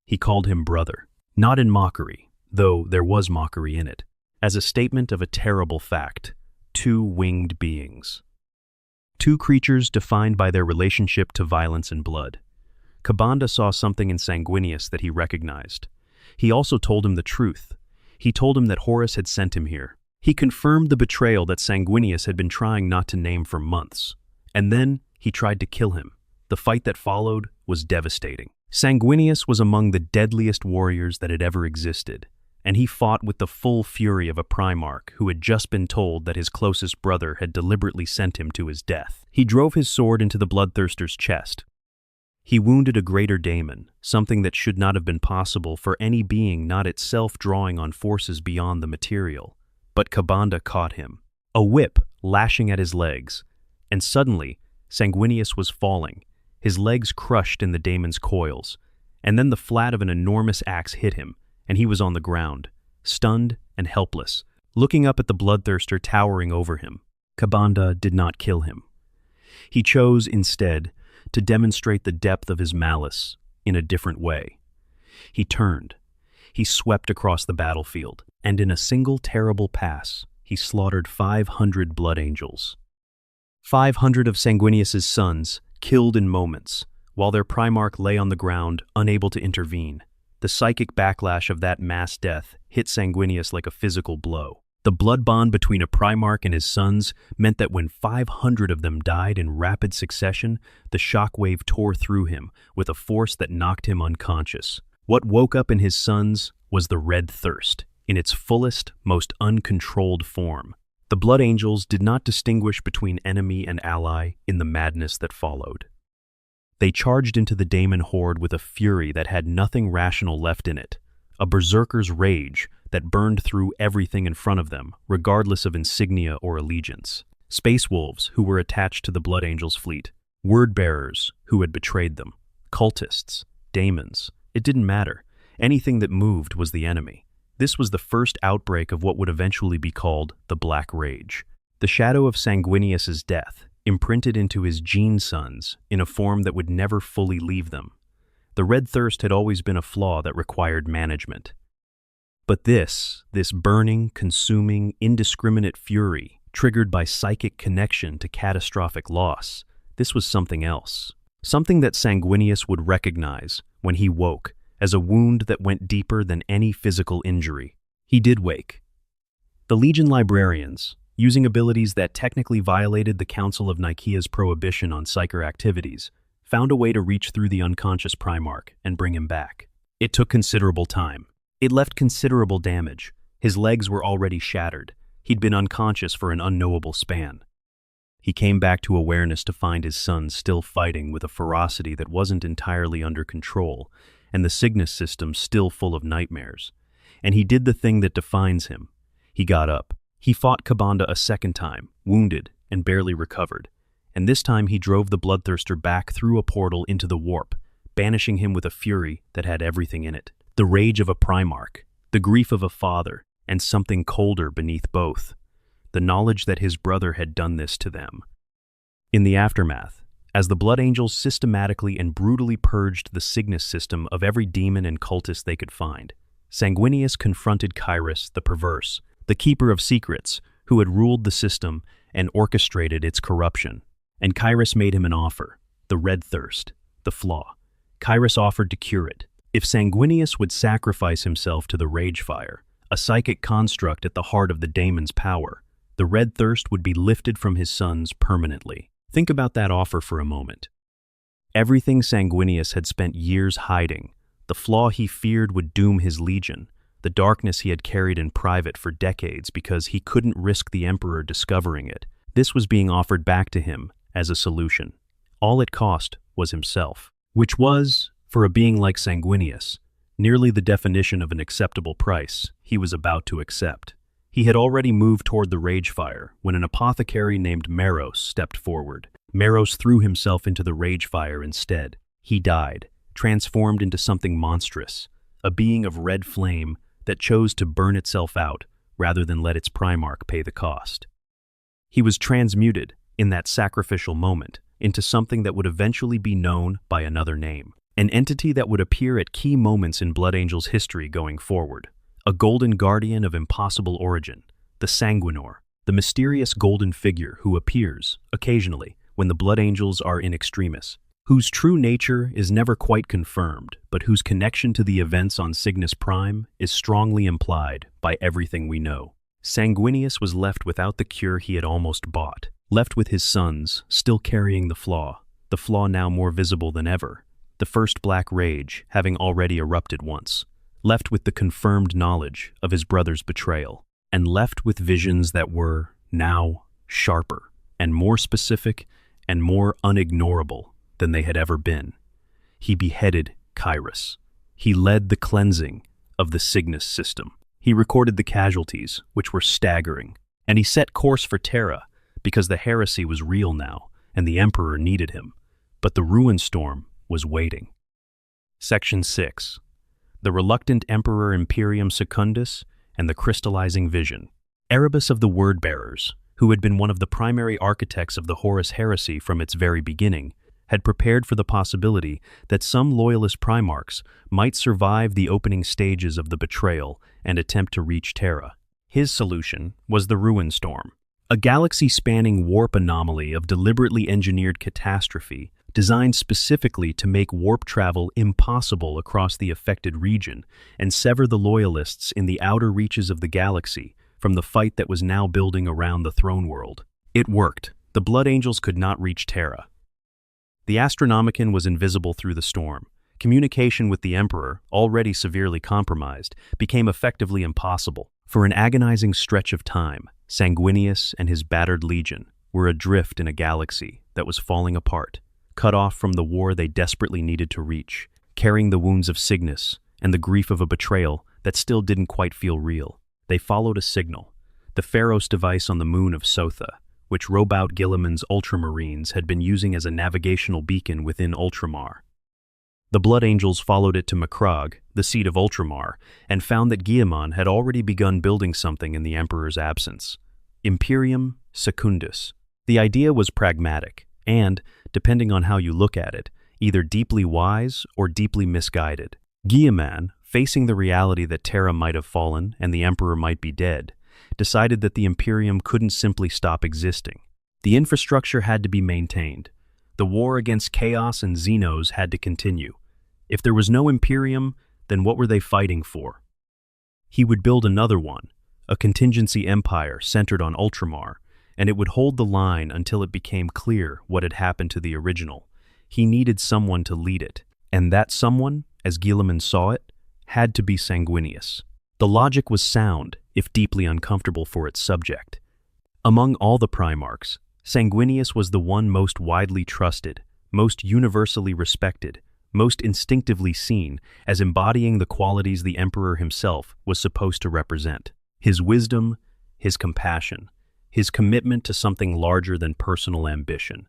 He called him brother, not in mockery, though there was mockery in it, as a statement of a terrible fact: two winged beings. Two creatures defined by their relationship to violence and blood. Kabanda saw something in Sanguinius that he recognized. He also told him the truth. He told him that Horus had sent him here. He confirmed the betrayal that Sanguinius had been trying not to name for months. And then he tried to kill him. The fight that followed was devastating. Sanguinius was among the deadliest warriors that had ever existed, and he fought with the full fury of a Primarch who had just been told that his closest brother had deliberately sent him to his death. He drove his sword into the bloodthirster's chest. He wounded a greater daemon, something that should not have been possible for any being not itself drawing on forces beyond the material. But Kabanda caught him, a whip lashing at his legs, and suddenly Sanguinius was falling, his legs crushed in the daemon's coils, and then the flat of an enormous axe hit him, and he was on the ground, stunned and helpless, looking up at the bloodthirster towering over him. Kabanda did not kill him. He chose, instead, to demonstrate the depth of his malice in a different way. He turned. He swept across the battlefield, and in a single terrible pass, he slaughtered 500 Blood Angels. 500 of Sanguinius's sons, killed in moments, while their Primarch lay on the ground, unable to intervene. The psychic backlash of that mass death hit Sanguinius like a physical blow. The blood bond between a Primarch and his sons meant that when 500 of them died in rapid succession, the shockwave tore through him with a force that knocked him unconscious. What woke up in his sons was the red thirst, in its fullest, most uncontrolled form. The Blood Angels did not distinguish between enemy and ally in the madness that followed. They charged into the daemon horde with a fury that had nothing rational left in it, a berserker's rage that burned through everything in front of them, regardless of insignia or allegiance. Space wolves who were attached to the Blood Angels' fleet, word-bearers who had betrayed them, cultists, daemons. It didn't matter. Anything that moved was the enemy. This was the first outbreak of what would eventually be called the Black Rage. The shadow of Sanguinius's death imprinted into his gene sons in a form that would never fully leave them. The red thirst had always been a flaw that required management. But this burning, consuming, indiscriminate fury, triggered by psychic connection to catastrophic loss, this was something else. Something that Sanguinius would recognize when he woke as a wound that went deeper than any physical injury. He did wake. The Legion librarians, using abilities that technically violated the Council of Nicaea's prohibition on psyker activities, found a way to reach through the unconscious Primarch and bring him back. It took considerable time. It left considerable damage. His legs were already shattered. He'd been unconscious for an unknowable span. He came back to awareness to find his sons still fighting with a ferocity that wasn't entirely under control, and the Cygnus system still full of nightmares. And he did the thing that defines him. He got up. He fought Kabanda a second time, wounded and barely recovered. And this time he drove the bloodthirster back through a portal into the warp, banishing him with a fury that had everything in it. The rage of a Primarch, the grief of a father, and something colder beneath both. The knowledge that his brother had done this to them. In the aftermath, as the Blood Angels systematically and brutally purged the Cygnus system of every demon and cultist they could find, Sanguinius confronted Kairos, the perverse, the keeper of secrets, who had ruled the system and orchestrated its corruption. And Kyrus made him an offer, the red thirst, the flaw. Kyrus offered to cure it. If Sanguinius would sacrifice himself to the rage fire, a psychic construct at the heart of the daemon's power, the red thirst would be lifted from his sons permanently. Think about that offer for a moment. Everything Sanguinius had spent years hiding, the flaw he feared would doom his legion, the darkness he had carried in private for decades because he couldn't risk the Emperor discovering it, this was being offered back to him as a solution. All it cost was himself, which was, for a being like Sanguinius, nearly the definition of an acceptable price he was about to accept. He had already moved toward the rage fire when an apothecary named Meros stepped forward. Meros threw himself into the rage fire instead. He died, transformed into something monstrous, a being of red flame that chose to burn itself out rather than let its Primarch pay the cost. He was transmuted, in that sacrificial moment, into something that would eventually be known by another name, an entity that would appear at key moments in Blood Angel's history going forward, a golden guardian of impossible origin, the Sanguinor, the mysterious golden figure who appears, occasionally, when the Blood Angels are in extremis, whose true nature is never quite confirmed, but whose connection to the events on Cygnus Prime is strongly implied by everything we know. Sanguinius was left without the cure he had almost bought, left with his sons, still carrying the flaw now more visible than ever, the first black rage having already erupted once, left with the confirmed knowledge of his brother's betrayal, and left with visions that were, now, sharper, and more specific, and more unignorable than they had ever been. He beheaded Kyrus. He led the cleansing of the Cygnus system. He recorded the casualties, which were staggering, and he set course for Terra, because the heresy was real now, and the Emperor needed him. But the ruin storm was waiting. Section 6. The Reluctant Emperor Imperium Secundus and the Crystallizing Vision. Erebus of the Word-Bearers, who had been one of the primary architects of the Horus heresy from its very beginning, had prepared for the possibility that some loyalist Primarchs might survive the opening stages of the betrayal and attempt to reach Terra. His solution was the Ruin Storm, a galaxy-spanning warp anomaly of deliberately engineered catastrophe designed specifically to make warp travel impossible across the affected region and sever the loyalists in the outer reaches of the galaxy from the fight that was now building around the throne world. It worked. The Blood Angels could not reach Terra. The Astronomicon was invisible through the storm. Communication with the Emperor, already severely compromised, became effectively impossible. For an agonizing stretch of time, Sanguinius and his battered legion were adrift in a galaxy that was falling apart, cut off from the war they desperately needed to reach, carrying the wounds of Cygnus and the grief of a betrayal that still didn't quite feel real. They followed a signal, the Pharos device on the moon of Sotha, which Robout Guilliman's Ultramarines had been using as a navigational beacon within Ultramar. The Blood Angels followed it to Macragge, the seat of Ultramar, and found that Guilliman had already begun building something in the Emperor's absence. Imperium Secundus. The idea was pragmatic, and, depending on how you look at it, either deeply wise or deeply misguided. Guilliman, facing the reality that Terra might have fallen and the Emperor might be dead, decided that the Imperium couldn't simply stop existing. The infrastructure had to be maintained. The war against Chaos and Xenos had to continue. If there was no Imperium, then what were they fighting for? He would build another one, a contingency empire centered on Ultramar, and it would hold the line until it became clear what had happened to the original. He needed someone to lead it, and that someone, as Guilliman saw it, had to be Sanguinius. The logic was sound, if deeply uncomfortable for its subject. Among all the Primarchs, Sanguinius was the one most widely trusted, most universally respected, most instinctively seen as embodying the qualities the Emperor himself was supposed to represent. His wisdom, his compassion, his commitment to something larger than personal ambition.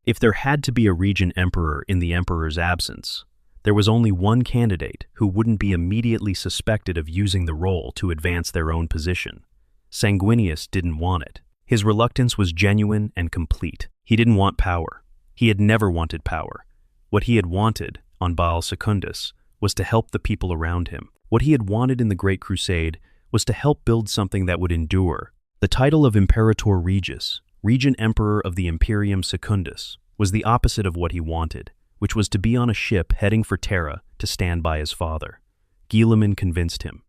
If there had to be a Regent Emperor in the Emperor's absence, there was only one candidate who wouldn't be immediately suspected of using the role to advance their own position. Sanguinius didn't want it. His reluctance was genuine and complete. He didn't want power. He had never wanted power. What he had wanted, on Baal Secundus, was to help the people around him. What he had wanted in the Great Crusade was to help build something that would endure. The title of Imperator Regus, Regent Emperor of the Imperium Secundus, was the opposite of what he wanted, which was to be on a ship heading for Terra to stand by his father. Guilliman convinced him.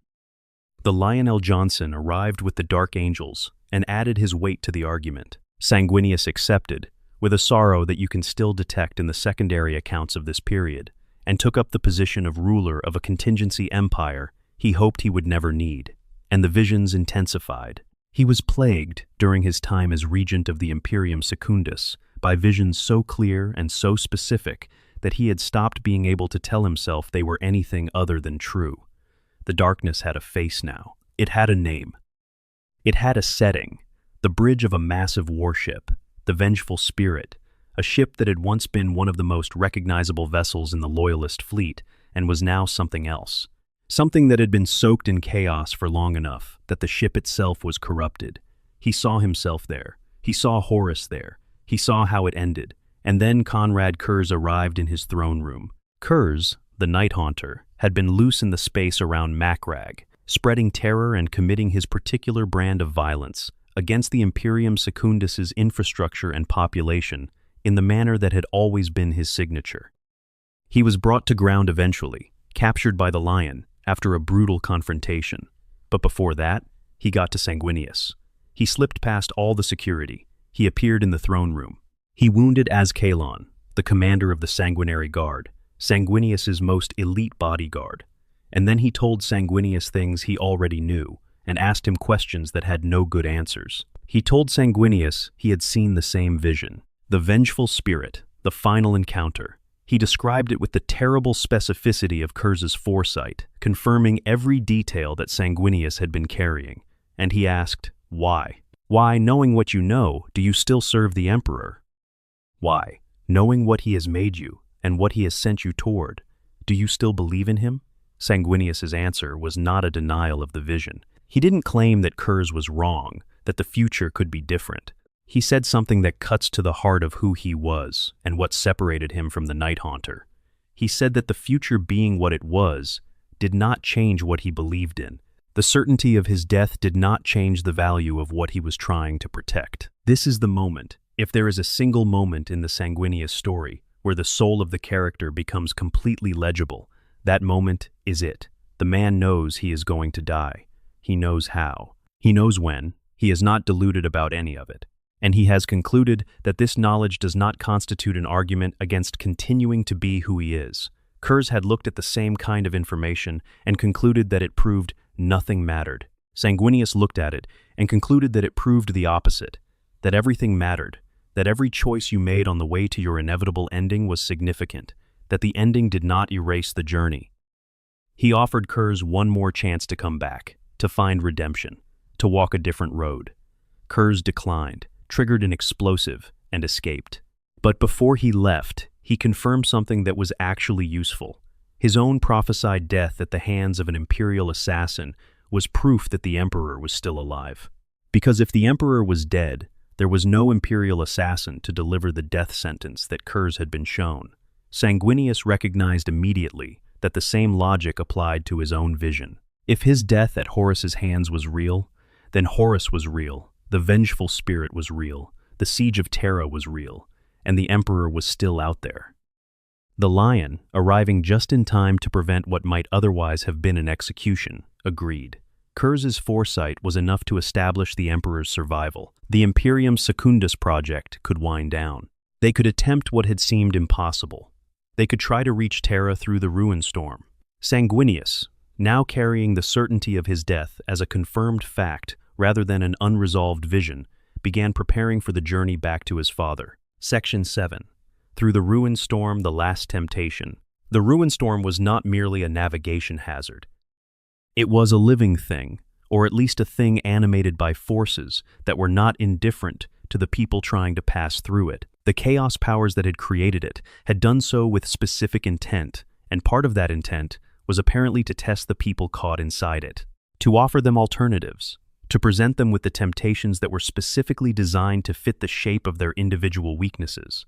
The Lionel Johnson arrived with the Dark Angels and added his weight to the argument. Sanguinius accepted, with a sorrow that you can still detect in the secondary accounts of this period, and took up the position of ruler of a contingency empire he hoped he would never need, and the visions intensified. He was plagued, during his time as regent of the Imperium Secundus, by visions so clear and so specific that he had stopped being able to tell himself they were anything other than true. The darkness had a face now. It had a name. It had a setting, the bridge of a massive warship, the Vengeful Spirit, a ship that had once been one of the most recognizable vessels in the Loyalist fleet and was now something else. Something that had been soaked in chaos for long enough that the ship itself was corrupted. He saw himself there. He saw Horus there. He saw how it ended. And then Conrad Kurz arrived in his throne room. Kurz, the Night Haunter, had been loose in the space around Macragge, spreading terror and committing his particular brand of violence against the Imperium Secundus's infrastructure and population in the manner that had always been his signature. He was brought to ground eventually, captured by the Lion after a brutal confrontation. But before that, he got to Sanguinius. He slipped past all the security. He appeared in the throne room. He wounded Azkalon, the commander of the Sanguinary Guard, Sanguinius's most elite bodyguard. And then he told Sanguinius things he already knew and asked him questions that had no good answers. He told Sanguinius he had seen the same vision, the Vengeful Spirit, the final encounter. He described it with the terrible specificity of Kurz's foresight, confirming every detail that Sanguinius had been carrying. And he asked, why? Why, knowing what you know, do you still serve the Emperor? Why, knowing what he has made you and what he has sent you toward, do you still believe in him? Sanguinius's answer was not a denial of the vision. He didn't claim that Kurz was wrong, that the future could be different. He said something that cuts to the heart of who he was and what separated him from the Night Haunter. He said that the future being what it was did not change what he believed in. The certainty of his death did not change the value of what he was trying to protect. This is the moment. If there is a single moment in the Sanguinius story where the soul of the character becomes completely legible, that moment is it. The man knows he is going to die. He knows how. He knows when. He is not deluded about any of it. And he has concluded that this knowledge does not constitute an argument against continuing to be who he is. Kurz had looked at the same kind of information and concluded that it proved nothing mattered. Sanguinius looked at it and concluded that it proved the opposite, that everything mattered, that every choice you made on the way to your inevitable ending was significant, that the ending did not erase the journey. He offered Kurz one more chance to come back, to find redemption, to walk a different road. Kurz declined, triggered an explosive, and escaped. But before he left, he confirmed something that was actually useful. His own prophesied death at the hands of an imperial assassin was proof that the Emperor was still alive. Because if the Emperor was dead, there was no imperial assassin to deliver the death sentence that Kurz had been shown. Sanguinius recognized immediately that the same logic applied to his own vision. If his death at Horus's hands was real, then Horus was real, the Vengeful Spirit was real, the Siege of Terra was real, and the Emperor was still out there. The Lion, arriving just in time to prevent what might otherwise have been an execution, agreed. Kurz's foresight was enough to establish the Emperor's survival. The Imperium Secundus project could wind down. They could attempt what had seemed impossible. They could try to reach Terra through the ruin storm. Sanguinius, now carrying the certainty of his death as a confirmed fact rather than an unresolved vision, began preparing for the journey back to his father. Section 7. Through the ruin storm, the last temptation. The ruin storm was not merely a navigation hazard. It was a living thing, or at least a thing animated by forces that were not indifferent to the people trying to pass through it. The chaos powers that had created it had done so with specific intent, and part of that intent was apparently to test the people caught inside it, to offer them alternatives, to present them with the temptations that were specifically designed to fit the shape of their individual weaknesses.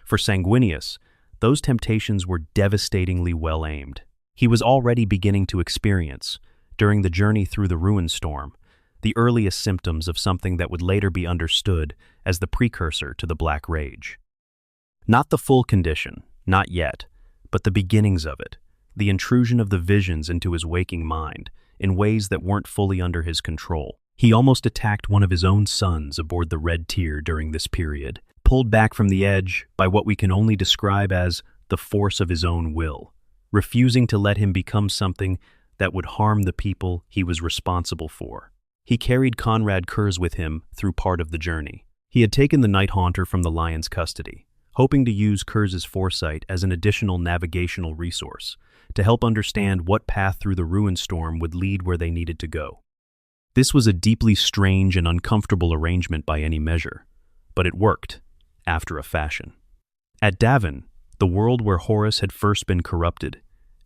For Sanguinius, those temptations were devastatingly well aimed. He was already beginning to experience, during the journey through the ruin storm, the earliest symptoms of something that would later be understood as the precursor to the Black Rage. Not the full condition, not yet, but the beginnings of it, the intrusion of the visions into his waking mind in ways that weren't fully under his control. He almost attacked one of his own sons aboard the Red Tier during this period, pulled back from the edge by what we can only describe as the force of his own will, refusing to let him become something that would harm the people he was responsible for. He carried Conrad Kurz with him through part of the journey. He had taken the Night Haunter from the Lion's custody, hoping to use Kurz's foresight as an additional navigational resource to help understand what path through the ruin storm would lead where they needed to go. This was a deeply strange and uncomfortable arrangement by any measure, but it worked, after a fashion. At Davin, the world where Horus had first been corrupted,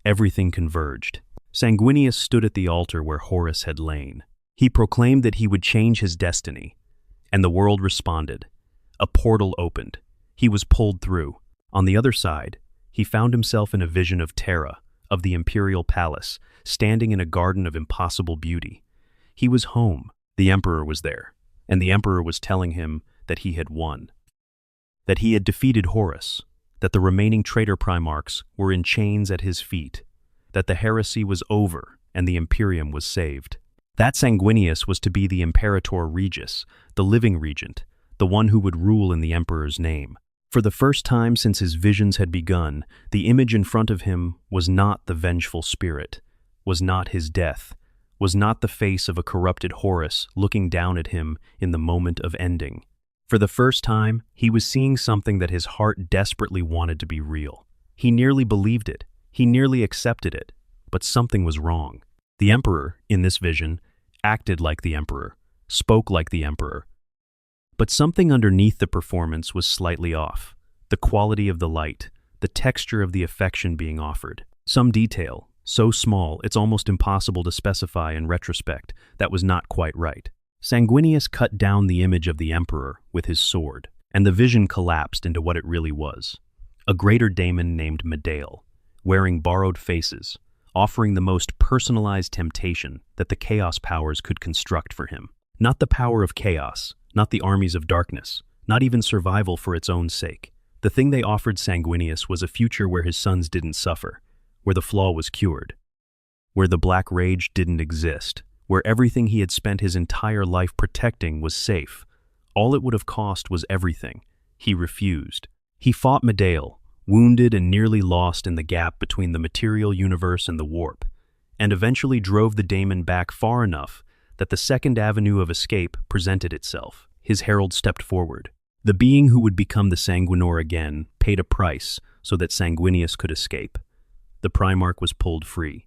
everything converged. Sanguinius stood at the altar where Horus had lain. He proclaimed that he would change his destiny, and the world responded. A portal opened. He was pulled through. On the other side, he found himself in a vision of Terra, of the Imperial Palace, standing in a garden of impossible beauty. He was home. The Emperor was there, and the Emperor was telling him that he had won, that he had defeated Horus, that the remaining traitor Primarchs were in chains at his feet, that the heresy was over and the Imperium was saved. That Sanguinius was to be the Imperator Regis, the living regent, the one who would rule in the Emperor's name. For the first time since his visions had begun, the image in front of him was not the vengeful spirit, was not his death, was not the face of a corrupted Horus looking down at him in the moment of ending. For the first time, he was seeing something that his heart desperately wanted to be real. He nearly believed it, he nearly accepted it, but something was wrong. The Emperor, in this vision, acted like the Emperor, spoke like the Emperor. But something underneath the performance was slightly off. The quality of the light, the texture of the affection being offered. Some detail, so small it's almost impossible to specify in retrospect, that was not quite right. Sanguinius cut down the image of the Emperor with his sword, and the vision collapsed into what it really was. A greater daemon named Medael, wearing borrowed faces, offering the most personalized temptation that the Chaos powers could construct for him. Not the power of chaos, not the armies of darkness, not even survival for its own sake. The thing they offered Sanguinius was a future where his sons didn't suffer, where the flaw was cured, where the Black Rage didn't exist, where everything he had spent his entire life protecting was safe. All it would have cost was everything. He refused. He fought Medael, wounded and nearly lost in the gap between the material universe and the warp, and eventually drove the daemon back far enough that the second avenue of escape presented itself. His herald stepped forward. The being who would become the Sanguinor again paid a price so that Sanguinius could escape. The Primarch was pulled free.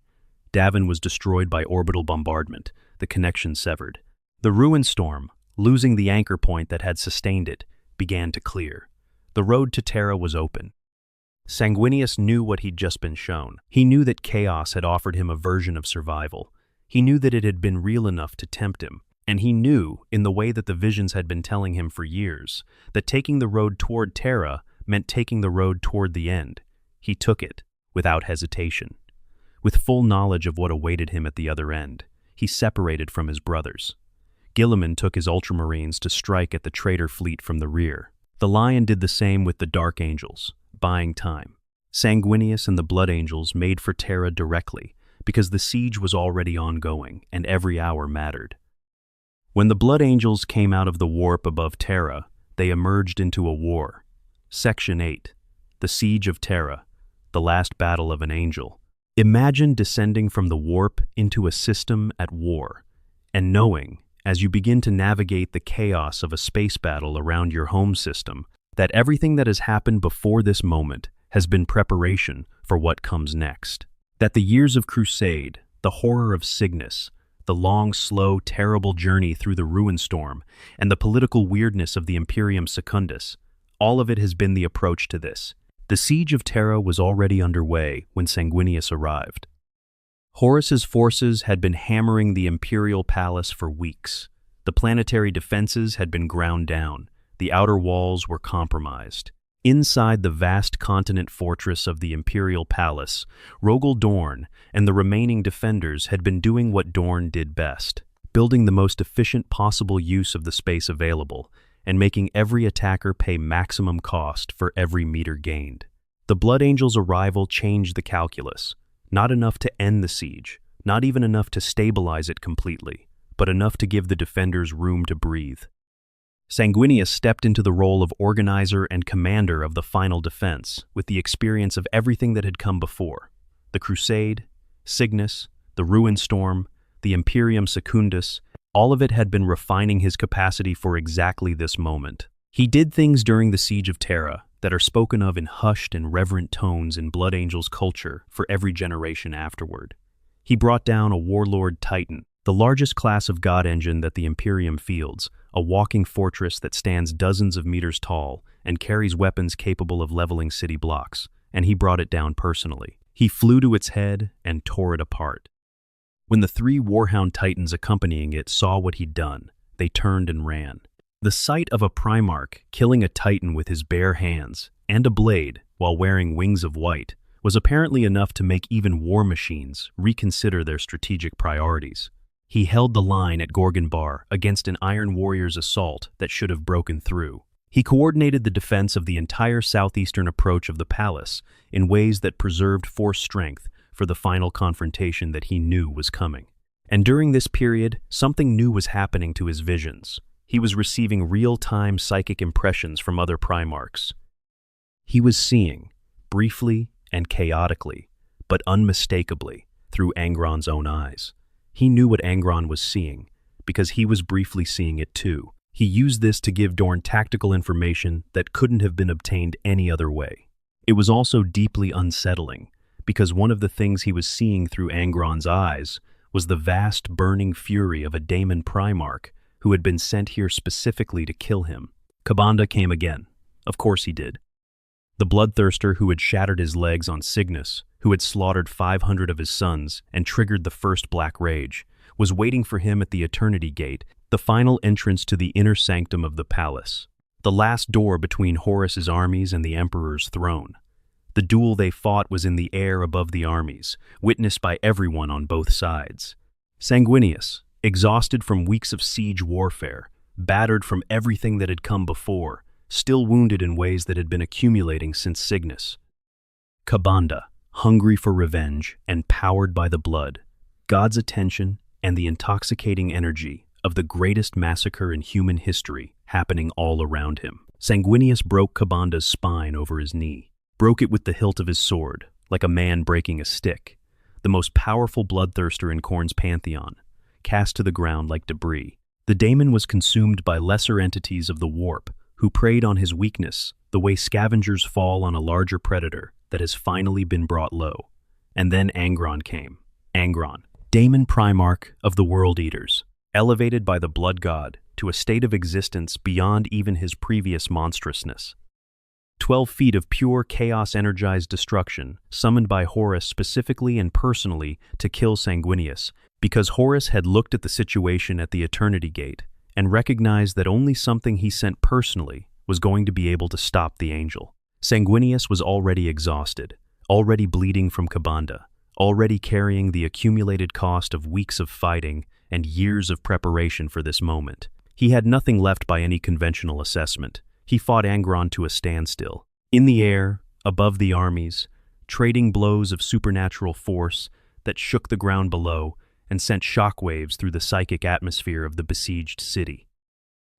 Davin was destroyed by orbital bombardment, the connection severed. The ruin storm, losing the anchor point that had sustained it, began to clear. The road to Terra was open. Sanguinius knew what he'd just been shown. He knew that chaos had offered him a version of survival. He knew that it had been real enough to tempt him, and he knew, in the way that the visions had been telling him for years, that taking the road toward Terra meant taking the road toward the end. He took it, without hesitation. With full knowledge of what awaited him at the other end, he separated from his brothers. Guilliman took his Ultramarines to strike at the traitor fleet from the rear. The Lion did the same with the Dark Angels, buying time. Sanguinius and the Blood Angels made for Terra directly, because the siege was already ongoing, and every hour mattered. When the Blood Angels came out of the warp above Terra, they emerged into a war. Section 8. The Siege of Terra. The Last Battle of an Angel. Imagine descending from the warp into a system at war, and knowing, as you begin to navigate the chaos of a space battle around your home system, that everything that has happened before this moment has been preparation for what comes next. That the years of crusade, the horror of Cygnus, the long, slow, terrible journey through the ruin storm, and the political weirdness of the Imperium Secundus, all of it has been the approach to this. The siege of Terra was already underway when Sanguinius arrived. Horus's forces had been hammering the Imperial Palace for weeks. The planetary defenses had been ground down. The outer walls were compromised. Inside the vast continent fortress of the Imperial Palace, Rogel Dorn and the remaining defenders had been doing what Dorn did best, building the most efficient possible use of the space available, and making every attacker pay maximum cost for every meter gained. The Blood Angel's arrival changed the calculus. Not enough to end the siege, not even enough to stabilize it completely, but enough to give the defenders room to breathe. Sanguinius stepped into the role of organizer and commander of the final defense, with the experience of everything that had come before: the Crusade, Cygnus, the Ruin Storm, the Imperium Secundus. All of it had been refining his capacity for exactly this moment. He did things during the Siege of Terra that are spoken of in hushed and reverent tones in Blood Angel's culture for every generation afterward. He brought down a warlord titan, the largest class of god engine that the Imperium fields, a walking fortress that stands dozens of meters tall and carries weapons capable of leveling city blocks, and he brought it down personally. He flew to its head and tore it apart. When the 3 Warhound Titans accompanying it saw what he'd done, they turned and ran. The sight of a Primarch killing a Titan with his bare hands and a blade while wearing wings of white was apparently enough to make even war machines reconsider their strategic priorities. He held the line at Gorgon Bar against an Iron Warrior's assault that should have broken through. He coordinated the defense of the entire southeastern approach of the palace in ways that preserved force strength for the final confrontation that he knew was coming. And during this period, something new was happening to his visions. He was receiving real-time psychic impressions from other Primarchs. He was seeing, briefly and chaotically, but unmistakably, through Angron's own eyes. He knew what Angron was seeing, because he was briefly seeing it too. He used this to give Dorn tactical information that couldn't have been obtained any other way. It was also deeply unsettling, because one of the things he was seeing through Angron's eyes was the vast burning fury of a Daemon Primarch who had been sent here specifically to kill him. Kabanda came again. Of course he did. The bloodthirster who had shattered his legs on Cygnus, who had slaughtered 500 of his sons and triggered the first Black Rage, was waiting for him at the Eternity Gate, the final entrance to the inner sanctum of the palace, the last door between Horus's armies and the Emperor's throne. The duel they fought was in the air above the armies, witnessed by everyone on both sides. Sanguinius, exhausted from weeks of siege warfare, battered from everything that had come before, still wounded in ways that had been accumulating since Cygnus. Kabanda, hungry for revenge and powered by the blood, God's attention, and the intoxicating energy of the greatest massacre in human history happening all around him. Sanguinius broke Kabanda's spine over his knee, broke it with the hilt of his sword, like a man breaking a stick. The most powerful bloodthirster in Khorne's pantheon, cast to the ground like debris. The daemon was consumed by lesser entities of the warp, who preyed on his weakness, the way scavengers fall on a larger predator that has finally been brought low. And then Angron came. Angron, Daemon Primarch of the World Eaters, elevated by the blood god to a state of existence beyond even his previous monstrousness. 12 feet of pure chaos-energized destruction, summoned by Horus specifically and personally to kill Sanguinius, because Horus had looked at the situation at the Eternity Gate and recognized that only something he sent personally was going to be able to stop the angel. Sanguinius was already exhausted, already bleeding from Kabanda, already carrying the accumulated cost of weeks of fighting and years of preparation for this moment. He had nothing left by any conventional assessment. He fought Angron to a standstill. In the air, above the armies, trading blows of supernatural force that shook the ground below and sent shockwaves through the psychic atmosphere of the besieged city.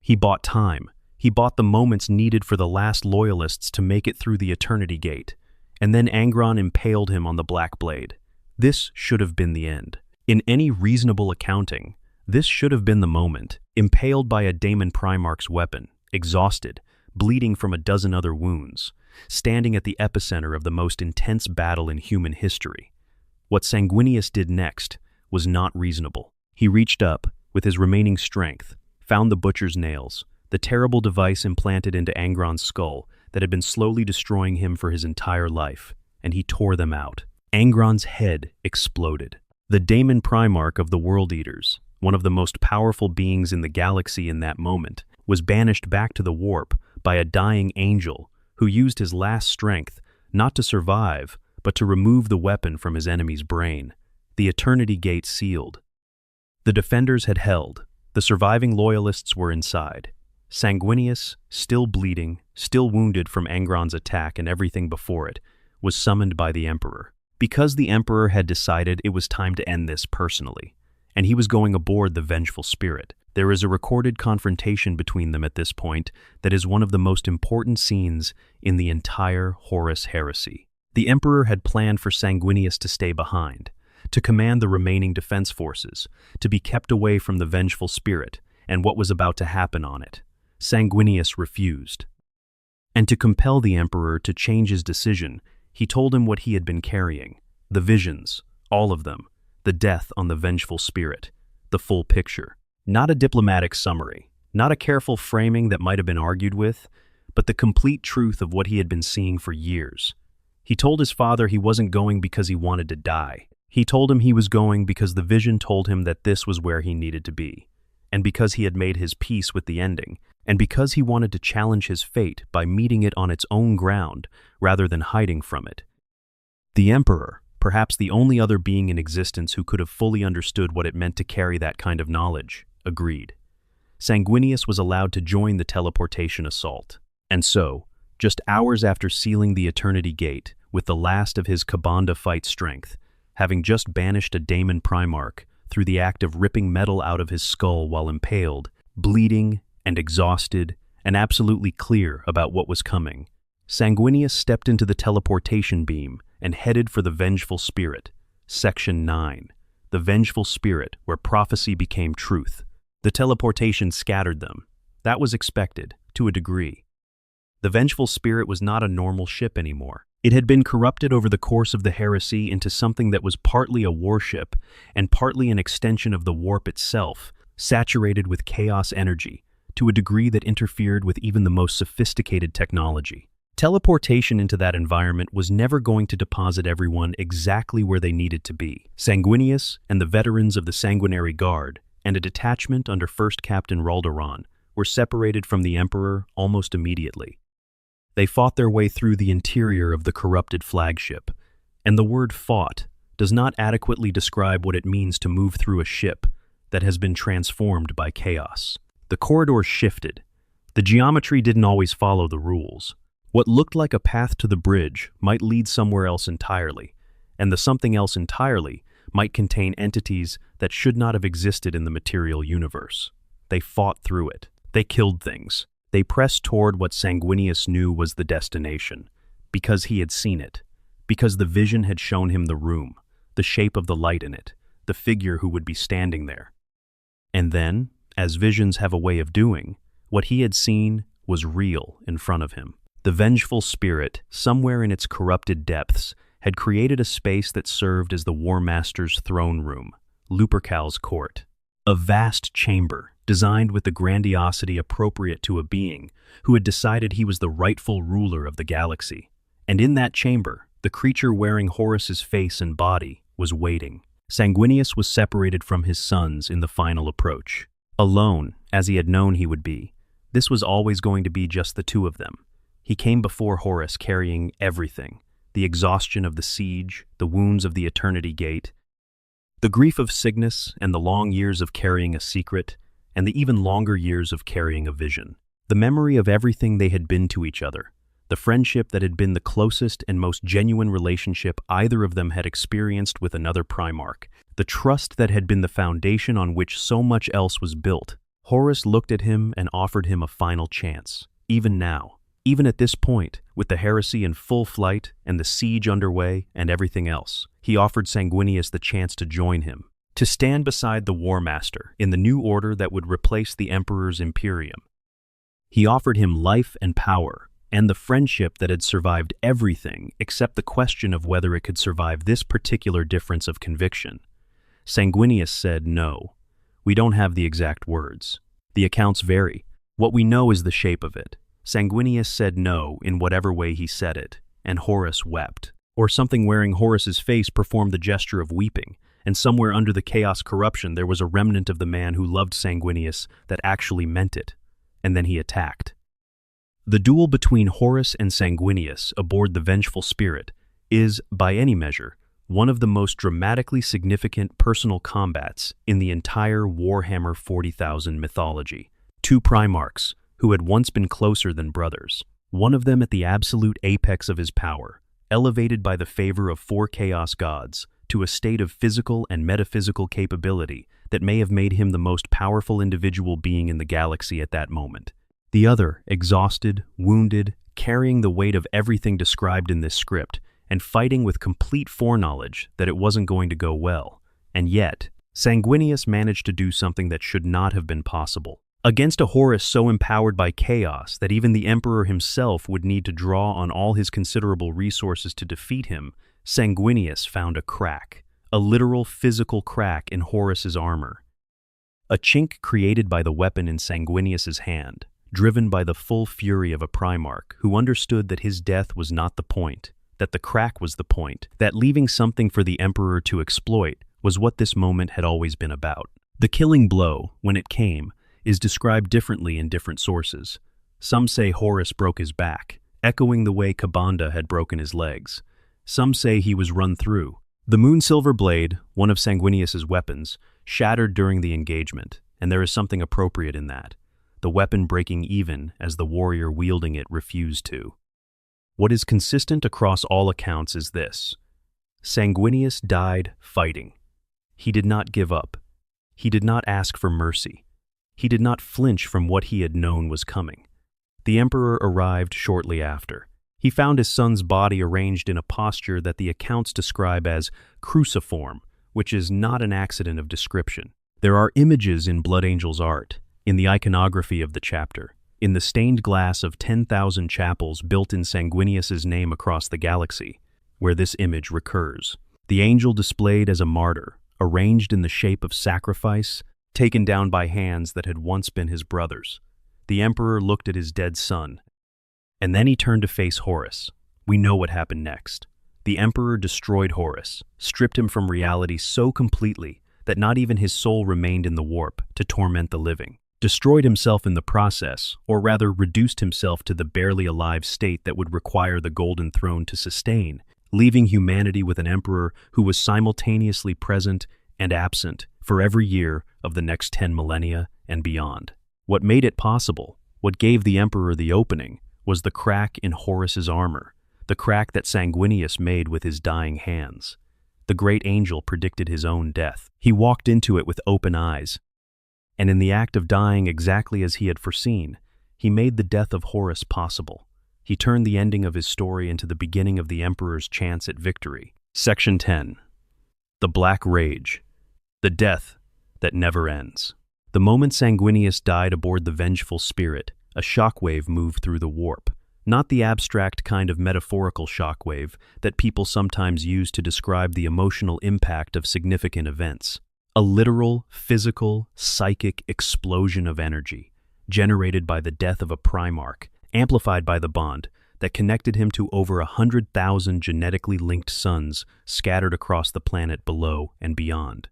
He bought time. He bought the moments needed for the last loyalists to make it through the Eternity Gate, and then Angron impaled him on the Black Blade. This should have been the end. In any reasonable accounting, this should have been the moment. Impaled by a Daemon Primarch's weapon, exhausted, bleeding from a dozen other wounds, standing at the epicenter of the most intense battle in human history. What Sanguinius did next was not reasonable. He reached up, with his remaining strength, found the butcher's nails, the terrible device implanted into Angron's skull that had been slowly destroying him for his entire life, and he tore them out. Angron's head exploded. The Daemon Primarch of the World Eaters, one of the most powerful beings in the galaxy in that moment, was banished back to the warp by a dying angel who used his last strength not to survive, but to remove the weapon from his enemy's brain. The Eternity Gate sealed. The defenders had held. The surviving loyalists were inside. Sanguinius, still bleeding, still wounded from Angron's attack and everything before it, was summoned by the Emperor. Because the Emperor had decided it was time to end this personally, and he was going aboard the Vengeful Spirit. There is a recorded confrontation between them at this point that is one of the most important scenes in the entire Horus heresy. The Emperor had planned for Sanguinius to stay behind, to command the remaining defense forces, to be kept away from the Vengeful Spirit and what was about to happen on it. Sanguinius refused. And to compel the Emperor to change his decision, he told him what he had been carrying, the visions, all of them, the death on the Vengeful Spirit, the full picture. Not a diplomatic summary, not a careful framing that might have been argued with, but the complete truth of what he had been seeing for years. He told his father he wasn't going because he wanted to die. He told him he was going because the vision told him that this was where he needed to be, and because he had made his peace with the ending, and because he wanted to challenge his fate by meeting it on its own ground rather than hiding from it. The Emperor, perhaps the only other being in existence who could have fully understood what it meant to carry that kind of knowledge, agreed. Sanguinius was allowed to join the teleportation assault. And so, just hours after sealing the Eternity Gate with the last of his Kabanda fight strength, having just banished a Daemon Primarch through the act of ripping metal out of his skull while impaled, bleeding and exhausted and absolutely clear about what was coming, Sanguinius stepped into the teleportation beam and headed for the Vengeful Spirit, Section 9, the Vengeful Spirit where prophecy became truth. The teleportation scattered them. That was expected, to a degree. The Vengeful Spirit was not a normal ship anymore. It had been corrupted over the course of the heresy into something that was partly a warship and partly an extension of the warp itself, saturated with chaos energy, to a degree that interfered with even the most sophisticated technology. Teleportation into that environment was never going to deposit everyone exactly where they needed to be. Sanguinius and the veterans of the Sanguinary Guard and a detachment under First Captain Ralderon were separated from the Emperor almost immediately. They fought their way through the interior of the corrupted flagship, and the word fought does not adequately describe what it means to move through a ship that has been transformed by chaos. The corridors shifted. The geometry didn't always follow the rules. What looked like a path to the bridge might lead somewhere else entirely, and the something else entirely might contain entities that should not have existed in the material universe. They fought through it. They killed things. They pressed toward what Sanguinius knew was the destination, because he had seen it, because the vision had shown him the room, the shape of the light in it, the figure who would be standing there. And then, as visions have a way of doing, what he had seen was real in front of him. The Vengeful Spirit, somewhere in its corrupted depths, had created a space that served as the War Master's throne room, Lupercal's court. A vast chamber, designed with the grandiosity appropriate to a being who had decided he was the rightful ruler of the galaxy. And in that chamber, the creature wearing Horus's face and body was waiting. Sanguinius was separated from his sons in the final approach. Alone, as he had known he would be, this was always going to be just the two of them. He came before Horus carrying everything, the exhaustion of the siege, the wounds of the Eternity Gate, the grief of Cygnus and the long years of carrying a secret, and the even longer years of carrying a vision. The memory of everything they had been to each other, the friendship that had been the closest and most genuine relationship either of them had experienced with another Primarch, the trust that had been the foundation on which so much else was built. Horus looked at him and offered him a final chance, even now. Even at this point, with the heresy in full flight and the siege underway and everything else, he offered Sanguinius the chance to join him, to stand beside the War Master in the new order that would replace the Emperor's Imperium. He offered him life and power, and the friendship that had survived everything except the question of whether it could survive this particular difference of conviction. Sanguinius said, "No, we don't have the exact words. The accounts vary. What we know is the shape of it." Sanguinius said no in whatever way he said it, and Horus wept. Or something wearing Horus's face performed the gesture of weeping, and somewhere under the chaos corruption there was a remnant of the man who loved Sanguinius that actually meant it, and then he attacked. The duel between Horus and Sanguinius aboard the Vengeful Spirit is, by any measure, one of the most dramatically significant personal combats in the entire Warhammer 40,000 mythology. Two Primarchs, who had once been closer than brothers, one of them at the absolute apex of his power, elevated by the favor of 4 Chaos gods to a state of physical and metaphysical capability that may have made him the most powerful individual being in the galaxy at that moment. The other, exhausted, wounded, carrying the weight of everything described in this script, and fighting with complete foreknowledge that it wasn't going to go well. And yet, Sanguinius managed to do something that should not have been possible. Against a Horus so empowered by chaos that even the Emperor himself would need to draw on all his considerable resources to defeat him, Sanguinius found a crack, a literal physical crack in Horus's armor. A chink created by the weapon in Sanguinius's hand, driven by the full fury of a Primarch who understood that his death was not the point, that the crack was the point, that leaving something for the Emperor to exploit was what this moment had always been about. The killing blow, when it came, is described differently in different sources. Some say Horus broke his back, echoing the way Kabanda had broken his legs. Some say he was run through. The Moonsilver Blade, one of Sanguinius's weapons, shattered during the engagement, and there is something appropriate in that, the weapon breaking even as the warrior wielding it refused to. What is consistent across all accounts is this: Sanguinius died fighting. He did not give up. He did not ask for mercy. He did not flinch from what he had known was coming. The Emperor arrived shortly after. He found his son's body arranged in a posture that the accounts describe as cruciform, which is not an accident of description. There are images in Blood Angel's art, in the iconography of the chapter, in the stained glass of 10,000 chapels built in Sanguinius's name across the galaxy, where this image recurs. The angel displayed as a martyr, arranged in the shape of sacrifice, taken down by hands that had once been his brothers. The Emperor looked at his dead son, and then he turned to face Horus. We know what happened next. The Emperor destroyed Horus, stripped him from reality so completely that not even his soul remained in the warp to torment the living. Destroyed himself in the process, or rather reduced himself to the barely alive state that would require the Golden Throne to sustain, leaving humanity with an emperor who was simultaneously present and absent for every year of the next 10 millennia and beyond. What made it possible, what gave the emperor the opening, was the crack in Horus's armor, the crack that Sanguinius made with his dying hands. The great angel predicted his own death. He walked into it with open eyes, and in the act of dying exactly as he had foreseen, he made the death of Horus possible. He turned the ending of his story into the beginning of the Emperor's chance at victory. Section 10. The Black Rage. The death that never ends. The moment Sanguinius died aboard the Vengeful Spirit, a shockwave moved through the warp. Not the abstract kind of metaphorical shockwave that people sometimes use to describe the emotional impact of significant events. A literal, physical, psychic explosion of energy, generated by the death of a Primarch, amplified by the bond that connected him to over 100,000 genetically linked sons scattered across the planet below and beyond.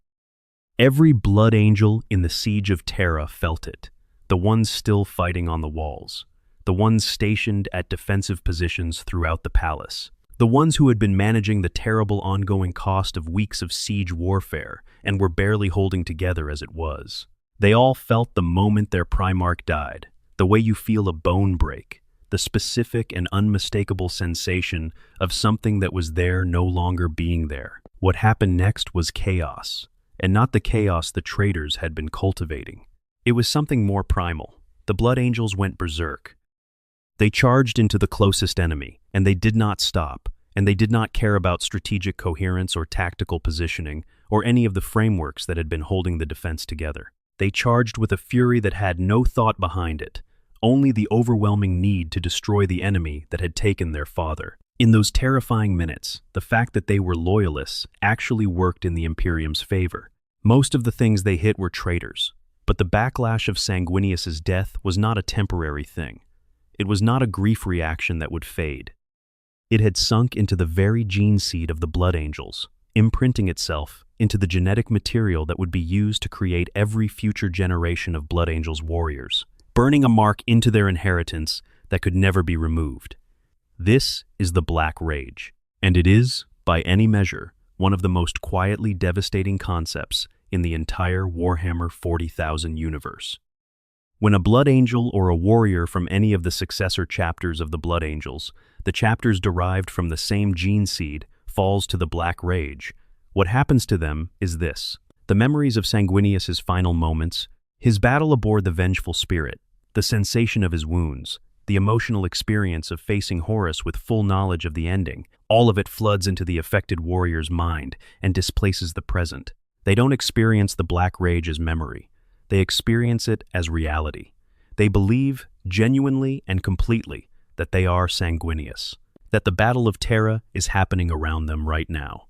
Every blood angel in the siege of Terra felt it, the ones still fighting on the walls, the ones stationed at defensive positions throughout the palace, the ones who had been managing the terrible ongoing cost of weeks of siege warfare and were barely holding together as it was. They all felt the moment their Primarch died, the way you feel a bone break, the specific and unmistakable sensation of something that was there no longer being there. What happened next was chaos, and not the chaos the traitors had been cultivating. It was something more primal. The Blood Angels went berserk. They charged into the closest enemy, and they did not stop, and they did not care about strategic coherence or tactical positioning, or any of the frameworks that had been holding the defense together. They charged with a fury that had no thought behind it, only the overwhelming need to destroy the enemy that had taken their father. In those terrifying minutes, the fact that they were loyalists actually worked in the Imperium's favor. Most of the things they hit were traitors, but the backlash of Sanguinius's death was not a temporary thing. It was not a grief reaction that would fade. It had sunk into the very gene seed of the Blood Angels, imprinting itself into the genetic material that would be used to create every future generation of Blood Angels warriors, burning a mark into their inheritance that could never be removed. This is the Black Rage, and it is, by any measure, one of the most quietly devastating concepts in the entire Warhammer 40,000 universe. When a Blood Angel or a warrior from any of the successor chapters of the Blood Angels, the chapters derived from the same gene seed, falls to the Black Rage, what happens to them is this. The memories of Sanguinius's final moments, his battle aboard the Vengeful Spirit, the sensation of his wounds, the emotional experience of facing Horus with full knowledge of the ending, all of it floods into the affected warrior's mind and displaces the present. They don't experience the Black Rage as memory. They experience it as reality. They believe, genuinely and completely, that they are Sanguinius, that the Battle of Terra is happening around them right now,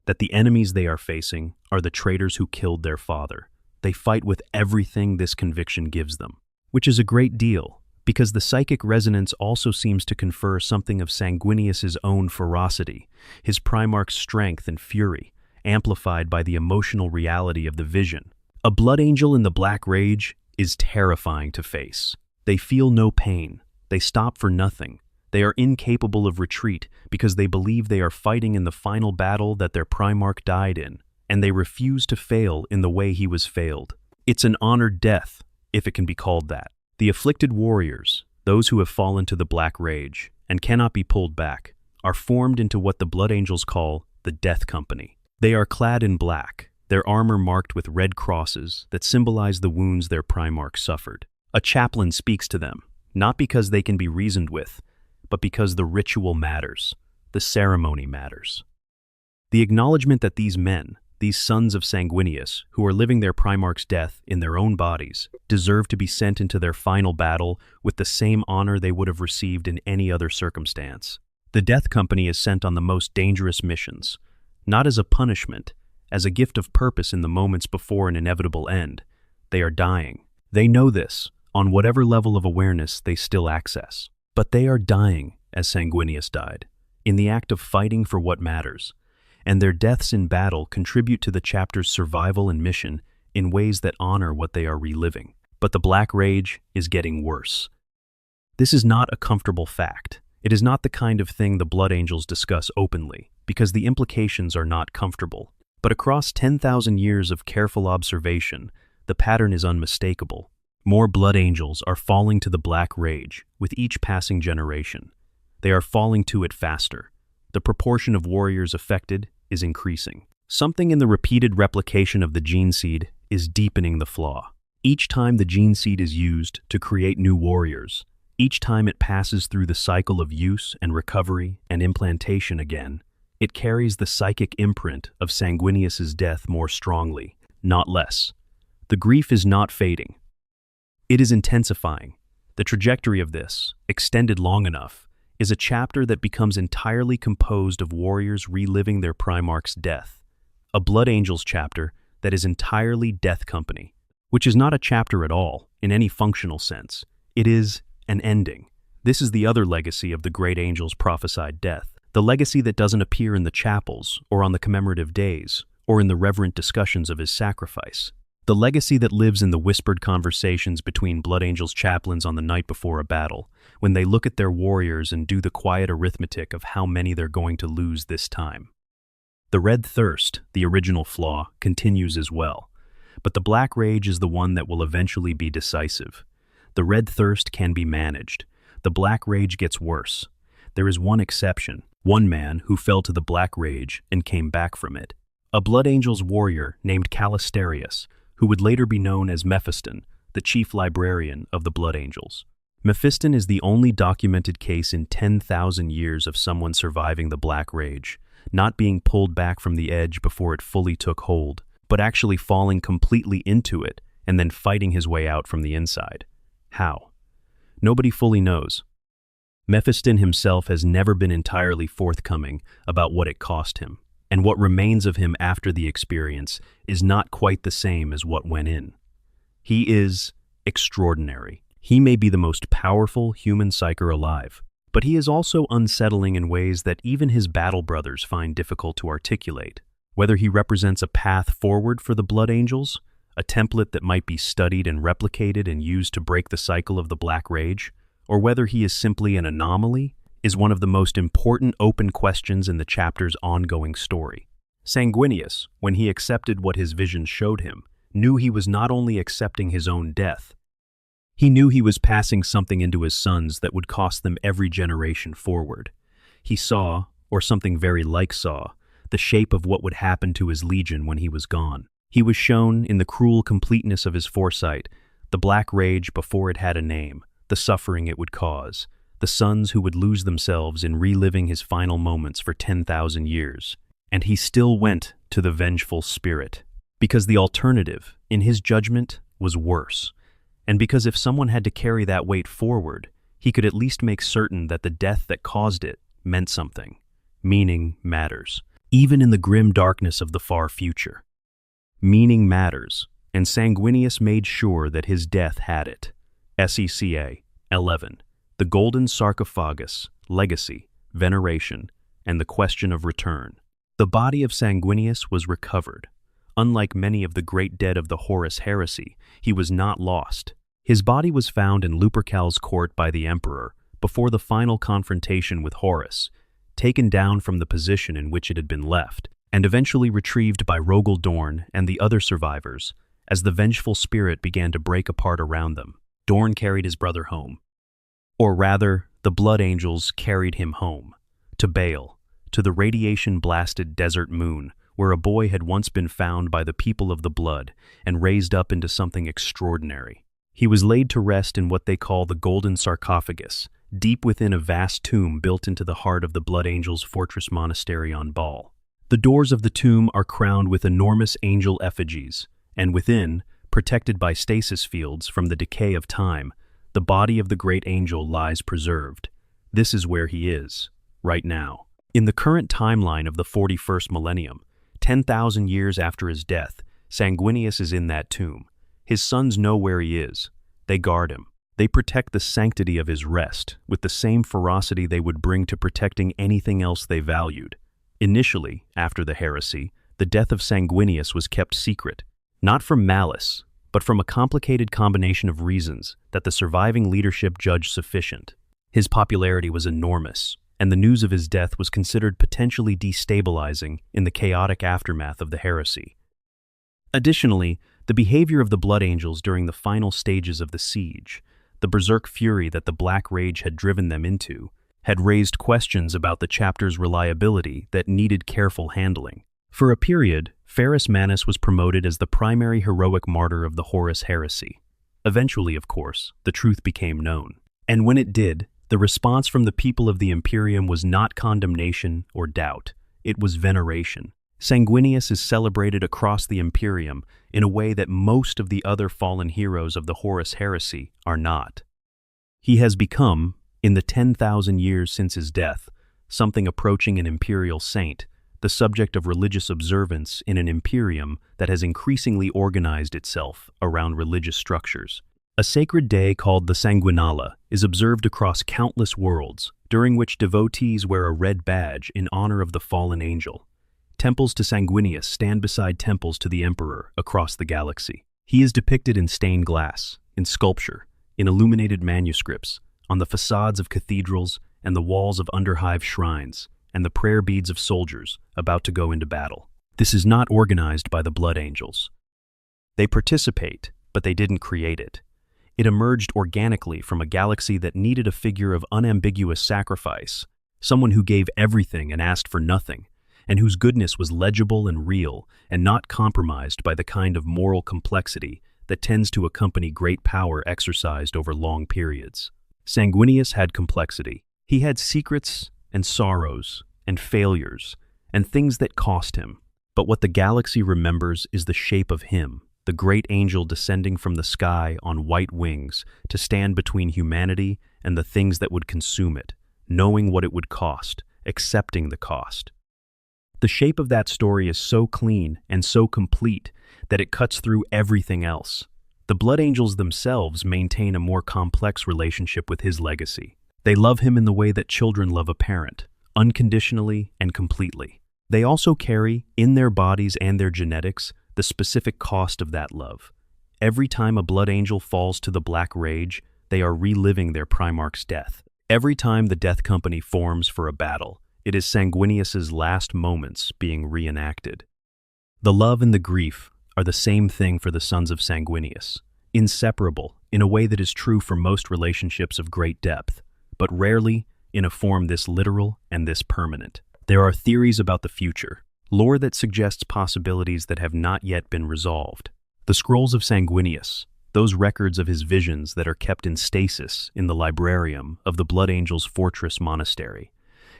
that the enemies they are facing are the traitors who killed their father. They fight with everything this conviction gives them, which is a great deal, because the psychic resonance also seems to confer something of Sanguinius's own ferocity, his Primarch's strength and fury, amplified by the emotional reality of the vision. A Blood Angel in the Black Rage is terrifying to face. They feel no pain. They stop for nothing. They are incapable of retreat because they believe they are fighting in the final battle that their Primarch died in, and they refuse to fail in the way he was failed. It's an honored death, if it can be called that. The afflicted warriors, those who have fallen to the Black Rage and cannot be pulled back, are formed into what the Blood Angels call the Death Company. They are clad in black, their armor marked with red crosses that symbolize the wounds their Primarch suffered. A chaplain speaks to them, not because they can be reasoned with, but because the ritual matters, the ceremony matters. The acknowledgement that these men, these sons of Sanguinius, who are living their Primarch's death in their own bodies, deserve to be sent into their final battle with the same honor they would have received in any other circumstance. The Death Company is sent on the most dangerous missions, not as a punishment, as a gift of purpose in the moments before an inevitable end. They are dying. They know this, on whatever level of awareness they still access. But they are dying as Sanguinius died, in the act of fighting for what matters, and their deaths in battle contribute to the chapter's survival and mission in ways that honor what they are reliving. But the Black Rage is getting worse. This is not a comfortable fact. It is not the kind of thing the Blood Angels discuss openly, because the implications are not comfortable. But across 10,000 years of careful observation, the pattern is unmistakable. More Blood Angels are falling to the Black Rage with each passing generation. They are falling to it faster. The proportion of warriors affected is increasing. Something in the repeated replication of the gene seed is deepening the flaw. Each time the gene seed is used to create new warriors, each time it passes through the cycle of use and recovery and implantation again, it carries the psychic imprint of Sanguinius's death more strongly, not less. The grief is not fading. It is intensifying. The trajectory of this, extended long enough, is a chapter that becomes entirely composed of warriors reliving their Primarch's death. A Blood Angels chapter that is entirely Death Company, which is not a chapter at all, in any functional sense. It is an ending. This is the other legacy of the Great Angel's prophesied death, the legacy that doesn't appear in the chapels, or on the commemorative days, or in the reverent discussions of his sacrifice. The legacy that lives in the whispered conversations between Blood Angels chaplains on the night before a battle, when they look at their warriors and do the quiet arithmetic of how many they're going to lose this time. The red thirst, the original flaw, continues as well, but the Black Rage is the one that will eventually be decisive. The red thirst can be managed. The Black Rage gets worse. There is one exception, one man who fell to the Black Rage and came back from it. A Blood Angels warrior named Callisterius, who would later be known as Mephiston, the chief librarian of the Blood Angels. Mephiston is the only documented case in 10,000 years of someone surviving the Black Rage, not being pulled back from the edge before it fully took hold, but actually falling completely into it and then fighting his way out from the inside. How? Nobody fully knows. Mephiston himself has never been entirely forthcoming about what it cost him, and what remains of him after the experience is not quite the same as what went in. He is extraordinary. He may be the most powerful human psyker alive, but he is also unsettling in ways that even his battle brothers find difficult to articulate. Whether he represents a path forward for the Blood Angels, a template that might be studied and replicated and used to break the cycle of the Black Rage, or whether he is simply an anomaly, is one of the most important open questions in the chapter's ongoing story. Sanguinius, when he accepted what his visions showed him, knew he was not only accepting his own death, he knew he was passing something into his sons that would cost them every generation forward. He saw, or something very like saw, the shape of what would happen to his legion when he was gone. He was shown, in the cruel completeness of his foresight, the black rage before it had a name, the suffering it would cause, the sons who would lose themselves in reliving his final moments for 10,000 years. And he still went to the vengeful spirit, because the alternative, in his judgment, was worse. And because if someone had to carry that weight forward, he could at least make certain that the death that caused it meant something. Meaning matters, even in the grim darkness of the far future. Meaning matters, and Sanguinius made sure that his death had it. SECA 11. The Golden Sarcophagus, Legacy, Veneration, and the Question of Return. The body of Sanguinius was recovered. Unlike many of the great dead of the Horus heresy, he was not lost. His body was found in Lupercal's court by the emperor before the final confrontation with Horus, taken down from the position in which it had been left, and eventually retrieved by Rogel Dorn and the other survivors as the vengeful spirit began to break apart around them. Dorn carried his brother home. Or rather, the Blood Angels carried him home, to Baal, to the radiation-blasted desert moon, where a boy had once been found by the people of the blood and raised up into something extraordinary. He was laid to rest in what they call the Golden Sarcophagus, deep within a vast tomb built into the heart of the Blood Angels' fortress monastery on Baal. The doors of the tomb are crowned with enormous angel effigies, and within, protected by stasis fields from the decay of time, the body of the great angel lies preserved. This is where he is, right now. In the current timeline of the 41st millennium, 10,000 years after his death, Sanguinius is in that tomb. His sons know where he is. They guard him. They protect the sanctity of his rest with the same ferocity they would bring to protecting anything else they valued. Initially, after the heresy, the death of Sanguinius was kept secret, not from malice, but from a complicated combination of reasons that the surviving leadership judged sufficient. His popularity was enormous, and the news of his death was considered potentially destabilizing in the chaotic aftermath of the heresy. Additionally, the behavior of the Blood Angels during the final stages of the siege, the berserk fury that the Black Rage had driven them into, had raised questions about the chapter's reliability that needed careful handling. For a period, Ferrus Manus was promoted as the primary heroic martyr of the Horus heresy. Eventually, of course, the truth became known. And when it did, the response from the people of the Imperium was not condemnation or doubt, it was veneration. Sanguinius is celebrated across the Imperium in a way that most of the other fallen heroes of the Horus heresy are not. He has become, in the 10,000 years since his death, something approaching an imperial saint, the subject of religious observance in an Imperium that has increasingly organized itself around religious structures. A sacred day called the Sanguinala is observed across countless worlds, during which devotees wear a red badge in honor of the fallen angel. Temples to Sanguinius stand beside temples to the Emperor across the galaxy. He is depicted in stained glass, in sculpture, in illuminated manuscripts, on the facades of cathedrals and the walls of underhive shrines, and the prayer beads of soldiers about to go into battle. This is not organized by the Blood Angels. They participate, but they didn't create it. It emerged organically from a galaxy that needed a figure of unambiguous sacrifice, someone who gave everything and asked for nothing, and whose goodness was legible and real and not compromised by the kind of moral complexity that tends to accompany great power exercised over long periods. Sanguinius had complexity. He had secrets and sorrows and failures and things that cost him. But what the galaxy remembers is the shape of him, the great angel descending from the sky on white wings to stand between humanity and the things that would consume it, knowing what it would cost, accepting the cost. The shape of that story is so clean and so complete that it cuts through everything else. The Blood Angels themselves maintain a more complex relationship with his legacy. They love him in the way that children love a parent, unconditionally and completely. They also carry, in their bodies and their genetics, the specific cost of that love. Every time a Blood Angel falls to the Black Rage, they are reliving their Primarch's death. Every time the Death Company forms for a battle, It is Sanguinius's last moments being reenacted. The love and the grief are the same thing for the sons of Sanguinius, inseparable in a way that is true for most relationships of great depth, but rarely in a form this literal and this permanent. There are theories about the future, lore that suggests possibilities that have not yet been resolved. The scrolls of Sanguinius, those records of his visions that are kept in stasis in the librarium of the Blood Angel's Fortress Monastery,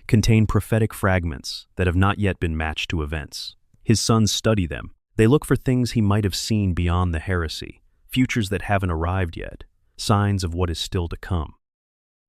contain prophetic fragments that have not yet been matched to events. His sons study them. They look for things he might have seen beyond the heresy, futures that haven't arrived yet, signs of what is still to come.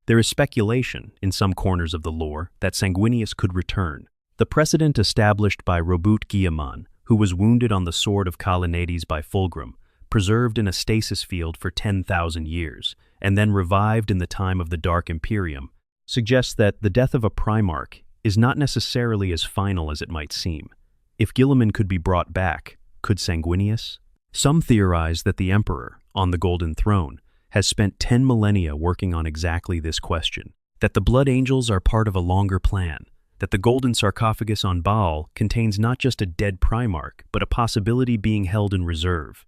There is speculation, in some corners of the lore, that Sanguinius could return. The precedent established by Robert Guillemot, who was wounded on the sword of Colonnades by Fulgrim, preserved in a stasis field for 10,000 years, and then revived in the time of the Dark Imperium, suggests that the death of a Primarch is not necessarily as final as it might seem. If Guillemot could be brought back, could Sanguinius? Some theorize that the Emperor, on the Golden Throne, has spent 10 millennia working on exactly this question, that the Blood Angels are part of a longer plan, that the golden sarcophagus on Baal contains not just a dead Primarch, but a possibility being held in reserve.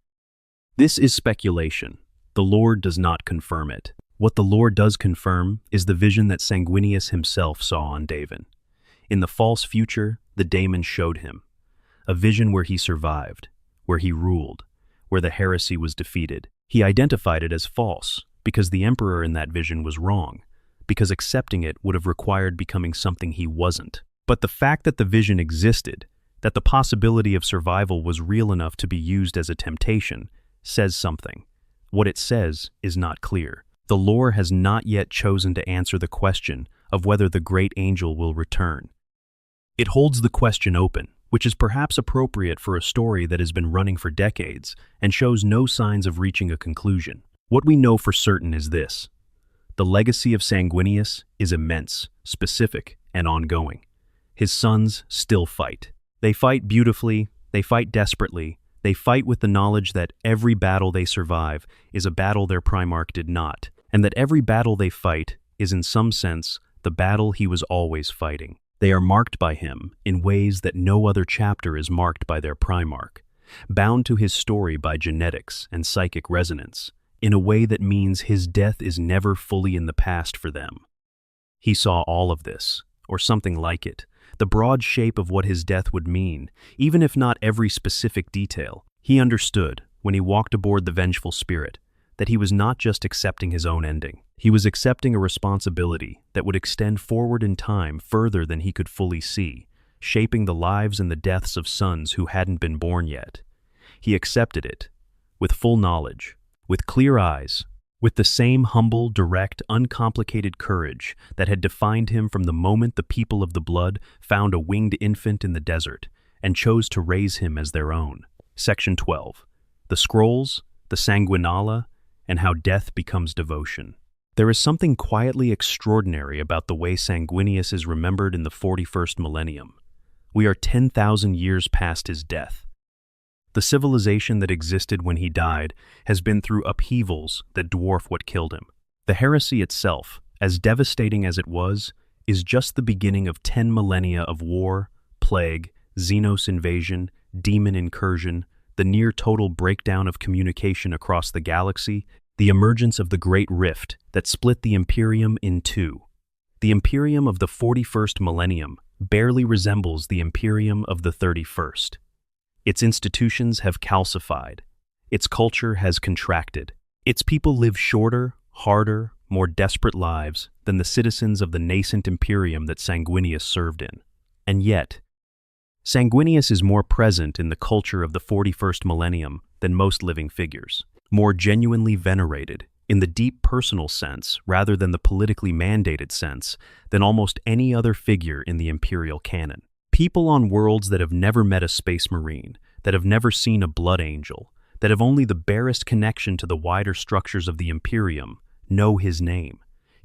This is speculation. The lore does not confirm it. What the lore does confirm is the vision that Sanguinius himself saw on Davin. In the false future, the daemon showed him. A vision where he survived, where he ruled, where the heresy was defeated. He identified it as false because the Emperor in that vision was wrong, because accepting it would have required becoming something he wasn't. But the fact that the vision existed, that the possibility of survival was real enough to be used as a temptation, says something. What it says is not clear. The lore has not yet chosen to answer the question of whether the great angel will return. It holds the question open, which is perhaps appropriate for a story that has been running for decades and shows no signs of reaching a conclusion. What we know for certain is this: the legacy of Sanguinius is immense, specific, and ongoing. His sons still fight. They fight beautifully, they fight desperately, they fight with the knowledge that every battle they survive is a battle their Primarch did not, and that every battle they fight is in some sense the battle he was always fighting. They are marked by him in ways that no other chapter is marked by their Primarch, bound to his story by genetics and psychic resonance, in a way that means his death is never fully in the past for them. He saw all of this, or something like it, the broad shape of what his death would mean, even if not every specific detail. He understood, when he walked aboard the Vengeful Spirit, that he was not just accepting his own ending. He was accepting a responsibility that would extend forward in time further than he could fully see, shaping the lives and the deaths of sons who hadn't been born yet. He accepted it, with full knowledge, with clear eyes, with the same humble, direct, uncomplicated courage that had defined him from the moment the people of the blood found a winged infant in the desert and chose to raise him as their own. Section 12. The Scrolls, the Sanguinala, and how death becomes devotion. There is something quietly extraordinary about the way Sanguinius is remembered in the 41st millennium. We are 10,000 years past his death. The civilization that existed when he died has been through upheavals that dwarf what killed him. The heresy itself, as devastating as it was, is just the beginning of 10 millennia of war, plague, Xenos invasion, demon incursion, the near-total breakdown of communication across the galaxy, the emergence of the Great Rift that split the Imperium in two. The Imperium of the 41st millennium barely resembles the Imperium of the 31st. Its institutions have calcified. Its culture has contracted. Its people live shorter, harder, more desperate lives than the citizens of the nascent Imperium that Sanguinius served in. And yet, Sanguinius is more present in the culture of the 41st millennium than most living figures, more genuinely venerated, in the deep personal sense rather than the politically mandated sense, than almost any other figure in the Imperial canon. People on worlds that have never met a space marine, that have never seen a blood angel, that have only the barest connection to the wider structures of the Imperium, know his name,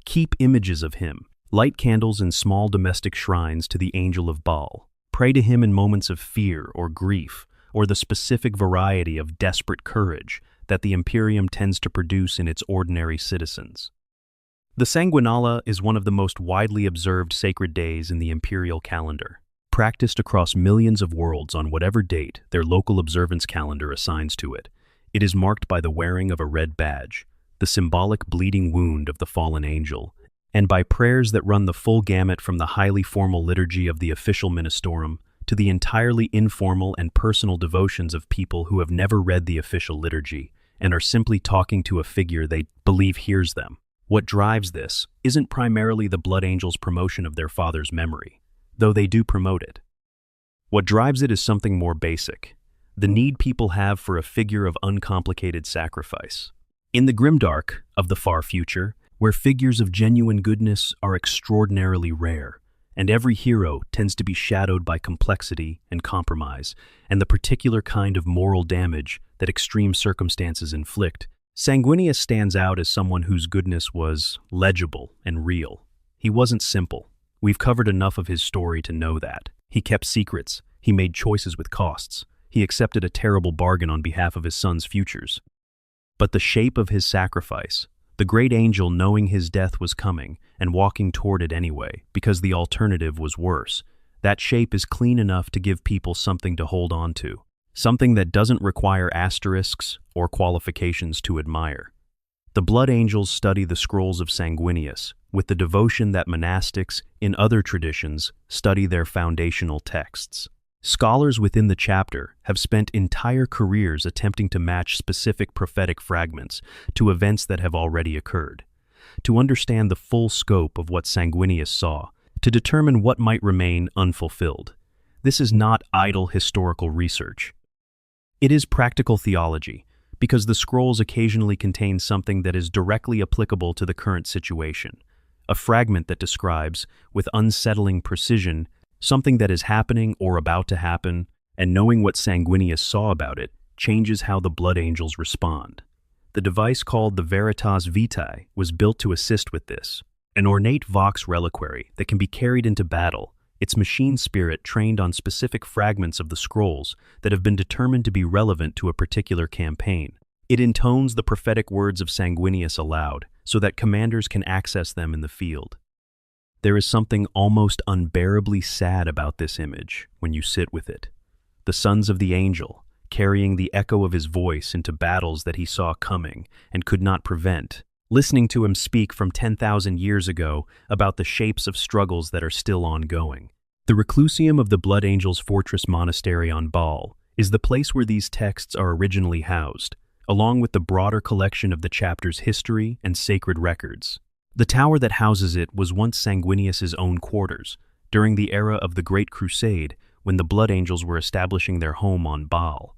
keep images of him, light candles in small domestic shrines to the Angel of Baal, pray to him in moments of fear or grief, or the specific variety of desperate courage that the Imperium tends to produce in its ordinary citizens. The Sanguinala is one of the most widely observed sacred days in the imperial calendar, practiced across millions of worlds on whatever date their local observance calendar assigns to it. It is marked by the wearing of a red badge, the symbolic bleeding wound of the fallen angel, and by prayers that run the full gamut from the highly formal liturgy of the official ministorum to the entirely informal and personal devotions of people who have never read the official liturgy and are simply talking to a figure they believe hears them. What drives this isn't primarily the Blood Angels' promotion of their father's memory, though they do promote it. What drives it is something more basic, the need people have for a figure of uncomplicated sacrifice. In the grimdark of the far future, where figures of genuine goodness are extraordinarily rare, and every hero tends to be shadowed by complexity and compromise, and the particular kind of moral damage that extreme circumstances inflict, Sanguinius stands out as someone whose goodness was legible and real. He wasn't simple. We've covered enough of his story to know that. He kept secrets. He made choices with costs. He accepted a terrible bargain on behalf of his son's futures. But the shape of his sacrifice, the great angel knowing his death was coming and walking toward it anyway, because the alternative was worse, that shape is clean enough to give people something to hold on to, something that doesn't require asterisks or qualifications to admire. The Blood Angels study the scrolls of Sanguinius with the devotion that monastics in other traditions study their foundational texts. Scholars within the chapter have spent entire careers attempting to match specific prophetic fragments to events that have already occurred, to understand the full scope of what Sanguinius saw, to determine what might remain unfulfilled. This is not idle historical research. It is practical theology, because the scrolls occasionally contain something that is directly applicable to the current situation, a fragment that describes, with unsettling precision, something that is happening or about to happen, and knowing what Sanguinius saw about it changes how the Blood Angels respond. The device called the Veritas Vitae was built to assist with this, an ornate vox reliquary that can be carried into battle, its machine spirit trained on specific fragments of the scrolls that have been determined to be relevant to a particular campaign. It intones the prophetic words of Sanguinius aloud so that commanders can access them in the field. There is something almost unbearably sad about this image when you sit with it. The sons of the angel, carrying the echo of his voice into battles that he saw coming and could not prevent, listening to him speak from 10,000 years ago about the shapes of struggles that are still ongoing. The Reclusium of the Blood Angels' Fortress Monastery on Baal is the place where these texts are originally housed, along with the broader collection of the chapter's history and sacred records. The tower that houses it was once Sanguinius's own quarters, during the era of the Great Crusade, when the Blood Angels were establishing their home on Baal.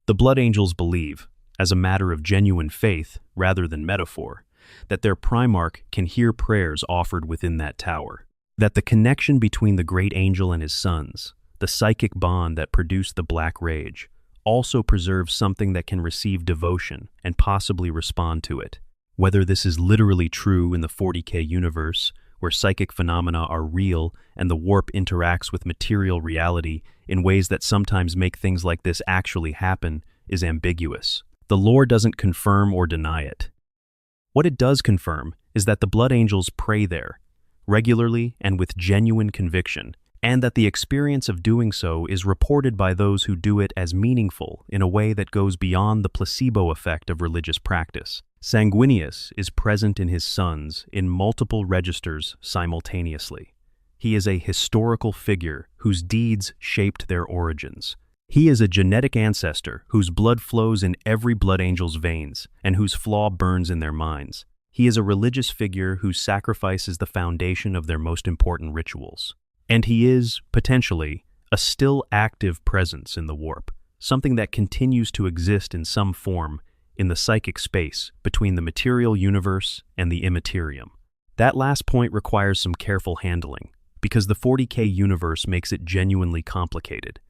The Blood Angels believe, as a matter of genuine faith rather than metaphor, that their Primarch can hear prayers offered within that tower, that the connection between the great angel and his sons, the psychic bond that produced the Black Rage, also preserves something that can receive devotion and possibly respond to it. Whether this is literally true in the 40K universe, where psychic phenomena are real and the warp interacts with material reality in ways that sometimes make things like this actually happen, is ambiguous. The lore doesn't confirm or deny it. What it does confirm is that the Blood Angels pray there, regularly and with genuine conviction, and that the experience of doing so is reported by those who do it as meaningful in a way that goes beyond the placebo effect of religious practice. Sanguinius is present in his sons in multiple registers simultaneously. He is a historical figure whose deeds shaped their origins. He is a genetic ancestor whose blood flows in every Blood Angel's veins and whose flaw burns in their minds. He is a religious figure whose sacrifice is the foundation of their most important rituals. And he is, potentially, a still active presence in the warp, something that continues to exist in some form in the psychic space between the material universe and the immaterium. That last point requires some careful handling, because the 40K universe makes it genuinely complicated.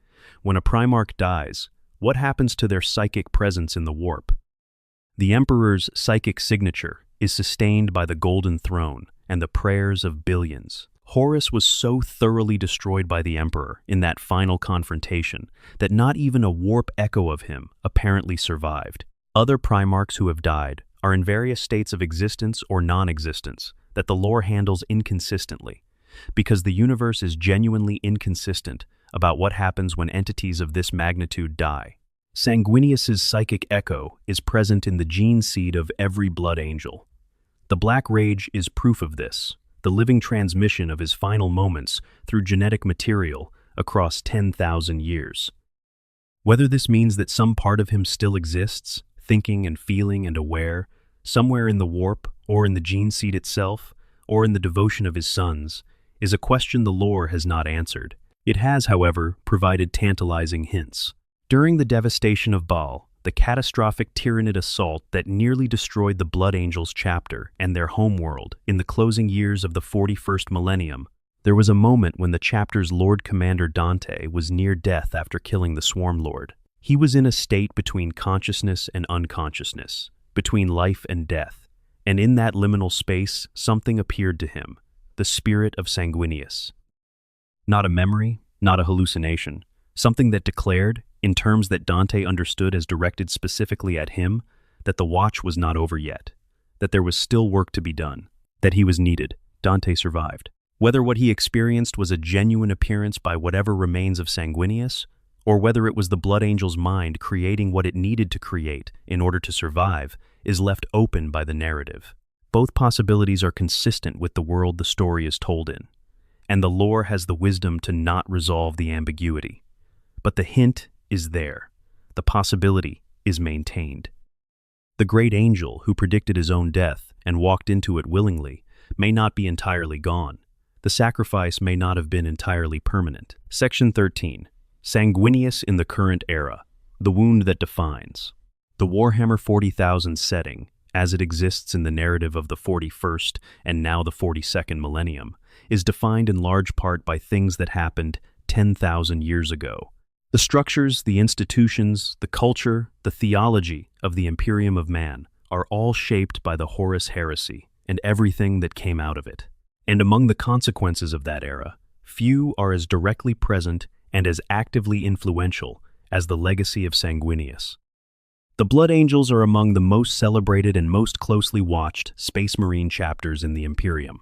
When a Primarch dies, what happens to their psychic presence in the warp? The Emperor's psychic signature is sustained by the Golden Throne and the prayers of billions. Horus was so thoroughly destroyed by the Emperor in that final confrontation that not even a warp echo of him apparently survived. Other Primarchs who have died are in various states of existence or non-existence that the lore handles inconsistently, because the universe is genuinely inconsistent about what happens when entities of this magnitude die. Sanguinius's psychic echo is present in the gene seed of every blood angel. The Black Rage is proof of this, the living transmission of his final moments through genetic material across 10,000 years. Whether this means that some part of him still exists, thinking and feeling and aware, somewhere in the warp, or in the gene seed itself, or in the devotion of his sons, is a question the lore has not answered. It has, however, provided tantalizing hints. During the devastation of Baal, the catastrophic Tyrannid assault that nearly destroyed the Blood Angels chapter and their homeworld in the closing years of the 41st millennium, there was a moment when the chapter's Lord Commander Dante was near death after killing the Swarm Lord. He was in a state between consciousness and unconsciousness, between life and death, and in that liminal space something appeared to him, the spirit of Sanguinius. Not a memory, not a hallucination, something that declared, in terms that Dante understood as directed specifically at him, that the watch was not over yet, that there was still work to be done, that he was needed. Dante survived. Whether what he experienced was a genuine appearance by whatever remains of Sanguinius, or whether it was the Blood Angel's mind creating what it needed to create in order to survive, is left open by the narrative. Both possibilities are consistent with the world the story is told in, and the lore has the wisdom to not resolve the ambiguity. But the hint is there. The possibility is maintained. The great angel who predicted his own death and walked into it willingly may not be entirely gone. The sacrifice may not have been entirely permanent. Section 13. Sanguinius in the current era. The wound that defines. The Warhammer 40,000 setting, as it exists in the narrative of the 41st and now the 42nd millennium, is defined in large part by things that happened 10,000 years ago. The structures, the institutions, the culture, the theology of the Imperium of Man are all shaped by the Horus heresy and everything that came out of it. And among the consequences of that era, few are as directly present and as actively influential as the legacy of Sanguinius. The Blood Angels are among the most celebrated and most closely watched Space Marine chapters in the Imperium.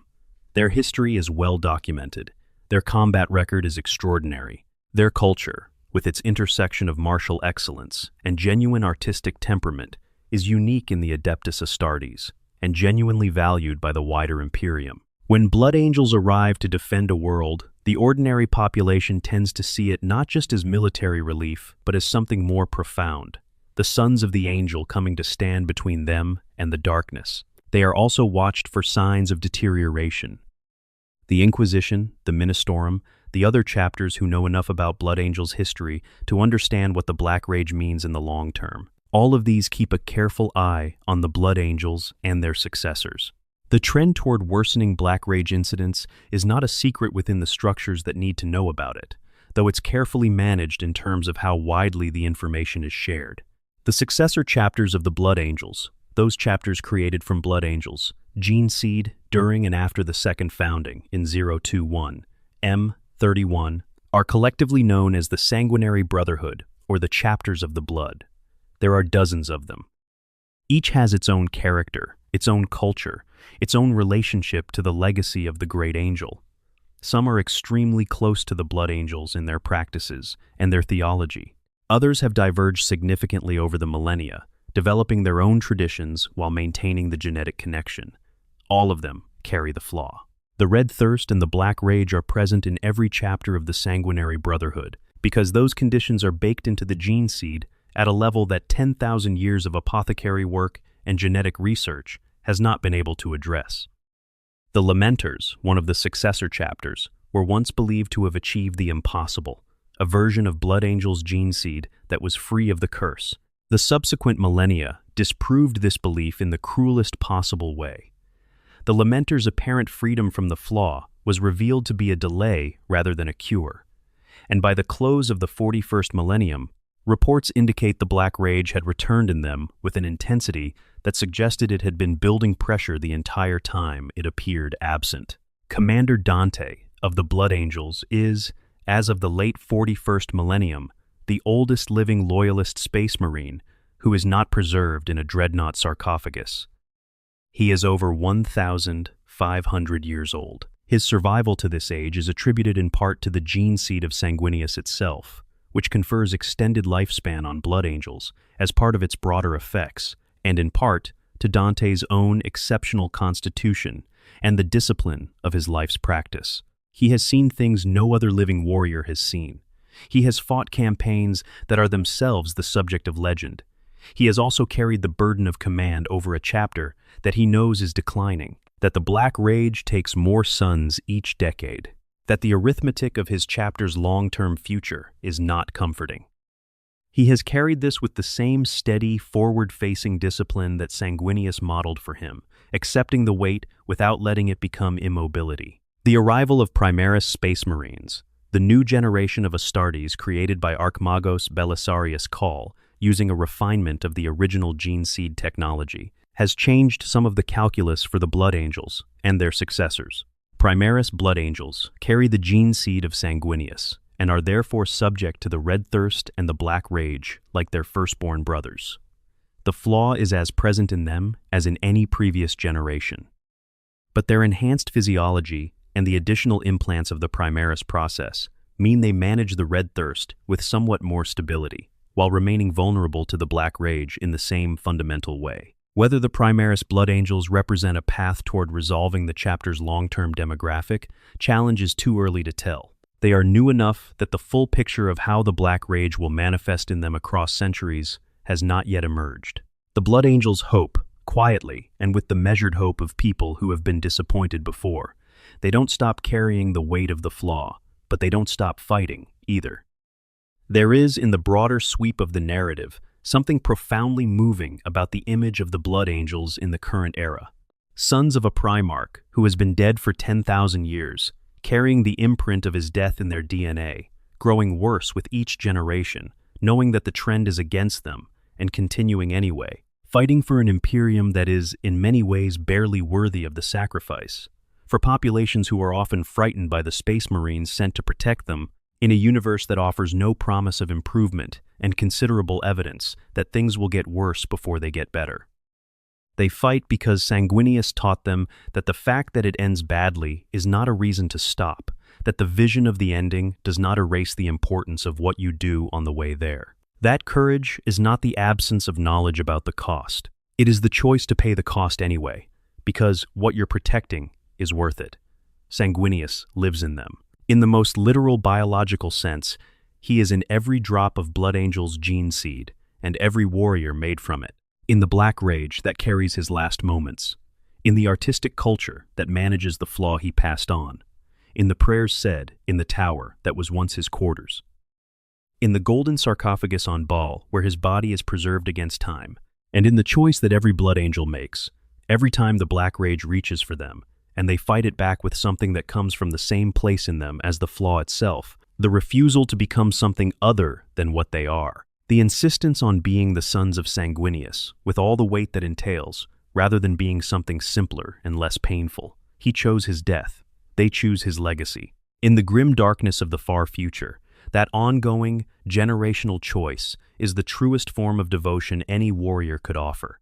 Their history is well documented. Their combat record is extraordinary. Their culture, with its intersection of martial excellence and genuine artistic temperament, is unique in the Adeptus Astartes and genuinely valued by the wider Imperium. When Blood Angels arrive to defend a world, the ordinary population tends to see it not just as military relief, but as something more profound. The sons of the angel coming to stand between them and the darkness. They are also watched for signs of deterioration. The Inquisition, the Ministorum, the other chapters who know enough about Blood Angels' history to understand what the Black Rage means in the long term. All of these keep a careful eye on the Blood Angels and their successors. The trend toward worsening Black Rage incidents is not a secret within the structures that need to know about it, though it's carefully managed in terms of how widely the information is shared. The successor chapters of the Blood Angels, those chapters created from Blood Angels, Gene Seed during and after the second founding in 021, M31, are collectively known as the Sanguinary Brotherhood, or the Chapters of the Blood. There are dozens of them. Each has its own character, its own culture, its own relationship to the legacy of the Great Angel. Some are extremely close to the Blood Angels in their practices and their theology. Others have diverged significantly over the millennia, developing their own traditions while maintaining the genetic connection. All of them carry the flaw. The Red Thirst and the Black Rage are present in every chapter of the Sanguinary Brotherhood, because those conditions are baked into the gene seed at a level that 10,000 years of apothecary work and genetic research has not been able to address. The Lamenters, one of the successor chapters, were once believed to have achieved the impossible, a version of Blood Angel's gene seed that was free of the curse. The subsequent millennia disproved this belief in the cruelest possible way. The Lamenters' apparent freedom from the flaw was revealed to be a delay rather than a cure, and by the close of the 41st millennium, reports indicate the Black Rage had returned in them with an intensity that suggested it had been building pressure the entire time it appeared absent. Commander Dante of the Blood Angels is, as of the late 41st millennium, the oldest living loyalist space marine who is not preserved in a dreadnought sarcophagus. He is over 1,500 years old. His survival to this age is attributed in part to the gene seed of Sanguinius itself, which confers extended lifespan on blood angels as part of its broader effects, and in part to Dante's own exceptional constitution and the discipline of his life's practice. He has seen things no other living warrior has seen. He has fought campaigns that are themselves the subject of legend. He has also carried the burden of command over a chapter that he knows is declining, that the Black Rage takes more suns each decade, that the arithmetic of his chapter's long-term future is not comforting. He has carried this with the same steady, forward-facing discipline that Sanguinius modeled for him, accepting the weight without letting it become immobility. The arrival of Primaris Space Marines, the new generation of Astartes created by Archmagos Belisarius Call, using a refinement of the original gene seed technology, has changed some of the calculus for the Blood Angels and their successors. Primaris Blood Angels carry the gene seed of Sanguinius and are therefore subject to the Red Thirst and the Black Rage like their firstborn brothers. The flaw is as present in them as in any previous generation. But their enhanced physiology and the additional implants of the Primaris process mean they manage the Red Thirst with somewhat more stability, while remaining vulnerable to the Black Rage in the same fundamental way. Whether the Primaris Blood Angels represent a path toward resolving the chapter's long-term demographic challenge is too early to tell. They are new enough that the full picture of how the Black Rage will manifest in them across centuries has not yet emerged. The Blood Angels hope, quietly, and with the measured hope of people who have been disappointed before. They don't stop carrying the weight of the flaw, but they don't stop fighting, either. There is, in the broader sweep of the narrative, something profoundly moving about the image of the Blood Angels in the current era. Sons of a Primarch who has been dead for 10,000 years, carrying the imprint of his death in their DNA, growing worse with each generation, knowing that the trend is against them, and continuing anyway, fighting for an Imperium that is, in many ways, barely worthy of the sacrifice, for populations who are often frightened by the Space Marines sent to protect them, in a universe that offers no promise of improvement and considerable evidence that things will get worse before they get better. They fight because Sanguinius taught them that the fact that it ends badly is not a reason to stop, that the vision of the ending does not erase the importance of what you do on the way there. That courage is not the absence of knowledge about the cost. It is the choice to pay the cost anyway, because what you're protecting is worth it. Sanguinius lives in them. In the most literal biological sense, he is in every drop of Blood Angel's gene seed and every warrior made from it. In the Black Rage that carries his last moments. In the artistic culture that manages the flaw he passed on. In the prayers said in the tower that was once his quarters. In the golden sarcophagus on Baal where his body is preserved against time. And in the choice that every Blood Angel makes, every time the Black Rage reaches for them, and they fight it back with something that comes from the same place in them as the flaw itself, the refusal to become something other than what they are. The insistence on being the sons of Sanguinius, with all the weight that entails, rather than being something simpler and less painful. He chose his death. They choose his legacy. In the grim darkness of the far future, that ongoing, generational choice is the truest form of devotion any warrior could offer.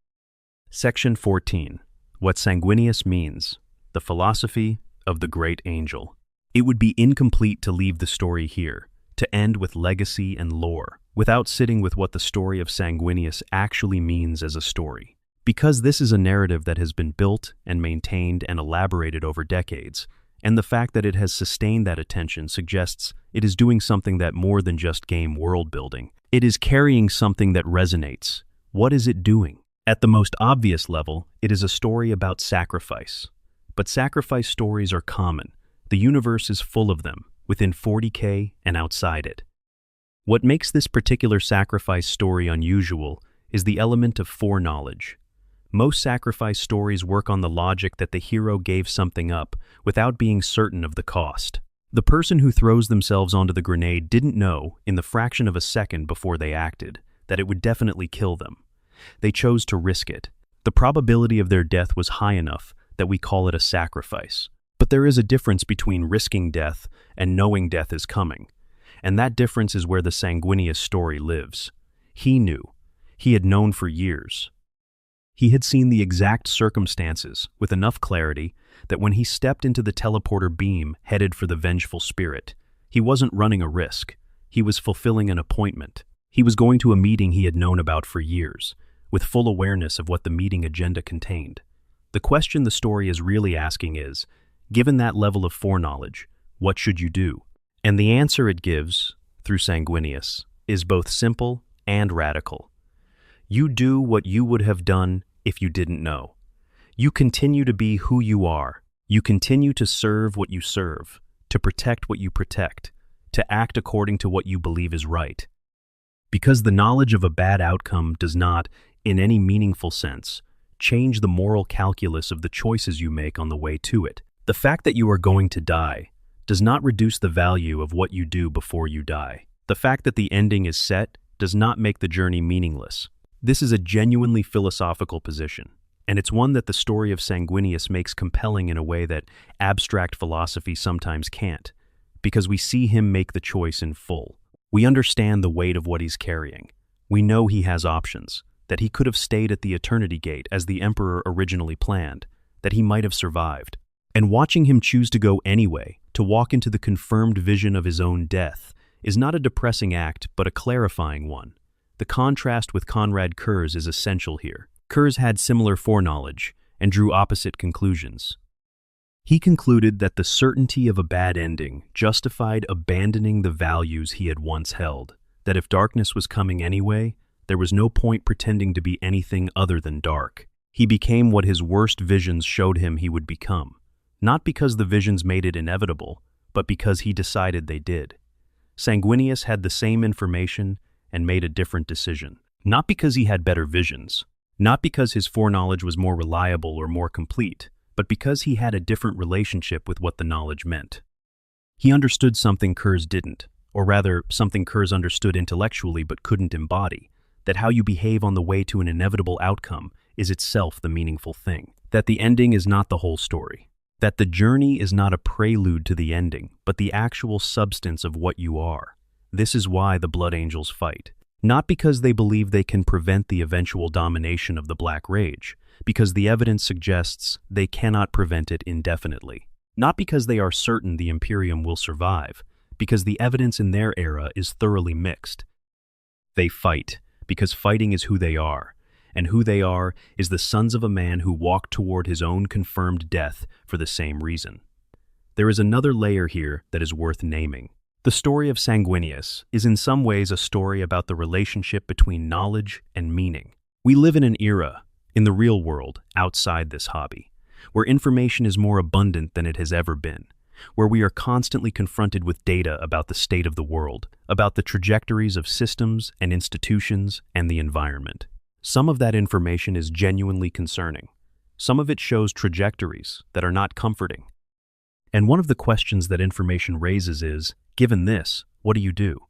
Section 14. What Sanguinius means. The philosophy of the great angel. It would be incomplete to leave the story here, to end with legacy and lore, without sitting with what the story of Sanguinius actually means as a story. Because this is a narrative that has been built and maintained and elaborated over decades, and the fact that it has sustained that attention suggests it is doing something that more than just game world building. It is carrying something that resonates. What is it doing? At the most obvious level, it is a story about sacrifice. But sacrifice stories are common. The universe is full of them, within 40K and outside it. What makes this particular sacrifice story unusual is the element of foreknowledge. Most sacrifice stories work on the logic that the hero gave something up without being certain of the cost. The person who throws themselves onto the grenade didn't know, in the fraction of a second before they acted, that it would definitely kill them. They chose to risk it. The probability of their death was high enough that we call it a sacrifice. But there is a difference between risking death and knowing death is coming. And that difference is where the Sanguinius story lives. He knew. he had known for years. He had seen the exact circumstances with enough clarity that when he stepped into the teleporter beam headed for the vengeful spirit, he wasn't running a risk. He was fulfilling an appointment. He was going to a meeting he had known about for years, with full awareness of what the meeting agenda contained. The question the story is really asking is, given that level of foreknowledge, what should you do? And the answer it gives, through Sanguinius, is both simple and radical. You do what you would have done if you didn't know. You continue to be who you are. You continue to serve what you serve, to protect what you protect, to act according to what you believe is right. Because the knowledge of a bad outcome does not, in any meaningful sense, change the moral calculus of the choices you make on the way to it. The fact that you are going to die does not reduce the value of what you do before you die. The fact that the ending is set does not make the journey meaningless. This is a genuinely philosophical position, and it's one that the story of Sanguinius makes compelling in a way that abstract philosophy sometimes can't, because we see him make the choice in full. We understand the weight of what he's carrying. We know he has options, that he could have stayed at the Eternity Gate as the Emperor originally planned, that he might have survived. And watching him choose to go anyway, to walk into the confirmed vision of his own death, is not a depressing act, but a clarifying one. The contrast with Conrad Kurz is essential here. Kurz had similar foreknowledge and drew opposite conclusions. He concluded that the certainty of a bad ending justified abandoning the values he had once held, that if darkness was coming anyway, there was no point pretending to be anything other than dark. He became what his worst visions showed him he would become, not because the visions made it inevitable, but because he decided they did. Sanguinius had the same information and made a different decision, not because he had better visions, not because his foreknowledge was more reliable or more complete, but because he had a different relationship with what the knowledge meant. He understood something Kurz didn't, or rather, something Kurz understood intellectually but couldn't embody, that how you behave on the way to an inevitable outcome is itself the meaningful thing, that the ending is not the whole story, that the journey is not a prelude to the ending, but the actual substance of what you are. This is why the Blood Angels fight, not because they believe they can prevent the eventual domination of the Black Rage, because the evidence suggests they cannot prevent it indefinitely. Not because they are certain the Imperium will survive, because the evidence in their era is thoroughly mixed. They fight because fighting is who they are, and who they are is the sons of a man who walked toward his own confirmed death for the same reason. There is another layer here that is worth naming. The story of Sanguinius is in some ways a story about the relationship between knowledge and meaning. We live in an era, in the real world, outside this hobby, where information is more abundant than it has ever been, where we are constantly confronted with data about the state of the world, about the trajectories of systems and institutions and the environment. Some of that information is genuinely concerning. Some of it shows trajectories that are not comforting. And one of the questions that information raises is, given this, what do you do?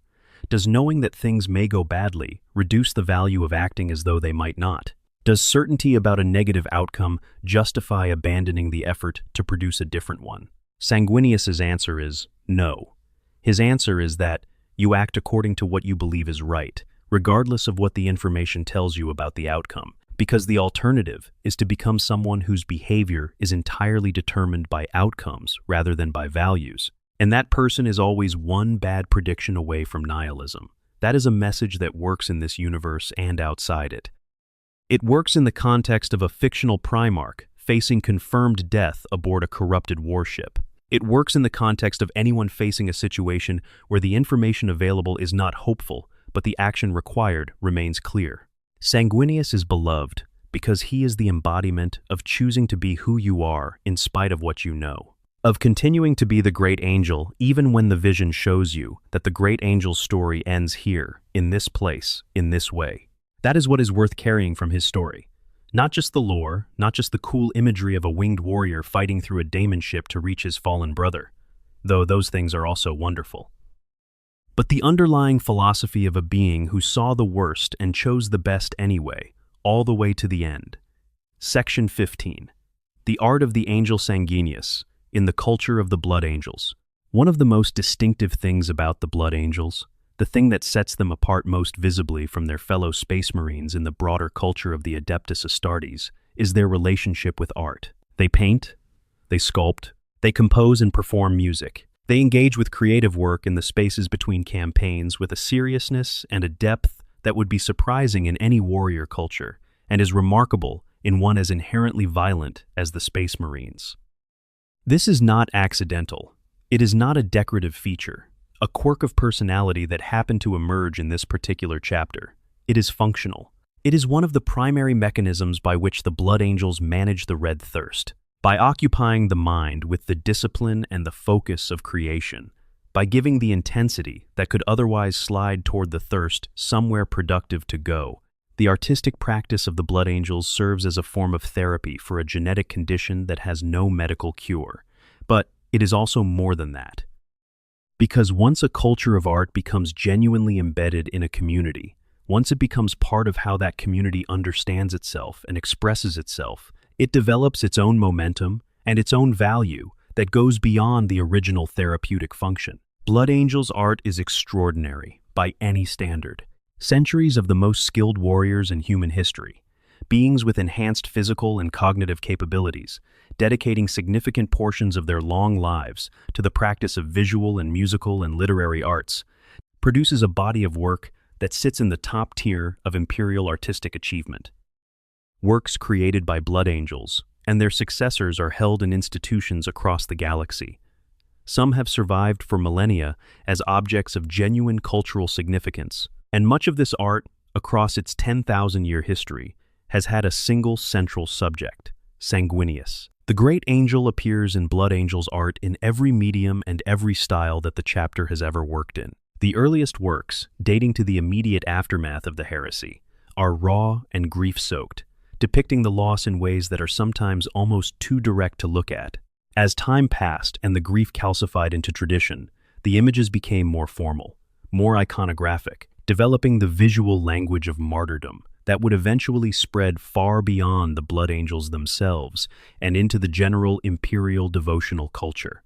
Does knowing that things may go badly reduce the value of acting as though they might not? Does certainty about a negative outcome justify abandoning the effort to produce a different one? Sanguinius's answer is no. His answer is that you act according to what you believe is right, regardless of what the information tells you about the outcome, because the alternative is to become someone whose behavior is entirely determined by outcomes rather than by values. And that person is always one bad prediction away from nihilism. That is a message that works in this universe and outside it. It works in the context of a fictional Primarch facing confirmed death aboard a corrupted warship. It works in the context of anyone facing a situation where the information available is not hopeful, but the action required remains clear. Sanguinius is beloved because he is the embodiment of choosing to be who you are in spite of what you know, of continuing to be the great angel even when the vision shows you that the great angel's story ends here, in this place, in this way. That is what is worth carrying from his story. Not just the lore, not just the cool imagery of a winged warrior fighting through a daemon ship to reach his fallen brother, though those things are also wonderful. But the underlying philosophy of a being who saw the worst and chose the best anyway, all the way to the end. Section 15. The Art of the Angel Sanguinius, in the Culture of the Blood Angels. One of the most distinctive things about the Blood Angels, the thing that sets them apart most visibly from their fellow Space Marines in the broader culture of the Adeptus Astartes is their relationship with art. They paint, they sculpt, they compose and perform music. They engage with creative work in the spaces between campaigns with a seriousness and a depth that would be surprising in any warrior culture, and is remarkable in one as inherently violent as the Space Marines. This is not accidental. It is not a decorative feature, a quirk of personality that happened to emerge in this particular chapter. It is functional. It is one of the primary mechanisms by which the Blood Angels manage the Red Thirst. By occupying the mind with the discipline and the focus of creation, by giving the intensity that could otherwise slide toward the thirst somewhere productive to go, the artistic practice of the Blood Angels serves as a form of therapy for a genetic condition that has no medical cure. But it is also more than that. Because once a culture of art becomes genuinely embedded in a community, once it becomes part of how that community understands itself and expresses itself, it develops its own momentum and its own value that goes beyond the original therapeutic function. Blood Angels' art is extraordinary by any standard. Centuries of the most skilled warriors in human history, beings with enhanced physical and cognitive capabilities, dedicating significant portions of their long lives to the practice of visual and musical and literary arts, produces a body of work that sits in the top tier of imperial artistic achievement. Works created by Blood Angels and their successors are held in institutions across the galaxy. Some have survived for millennia as objects of genuine cultural significance, and much of this art, across its 10,000-year history, has had a single central subject: Sanguinius. The Great Angel appears in Blood Angels' art in every medium and every style that the chapter has ever worked in. The earliest works, dating to the immediate aftermath of the heresy, are raw and grief-soaked, depicting the loss in ways that are sometimes almost too direct to look at. As time passed and the grief calcified into tradition, the images became more formal, more iconographic, developing the visual language of martyrdom that would eventually spread far beyond the Blood Angels themselves and into the general imperial devotional culture.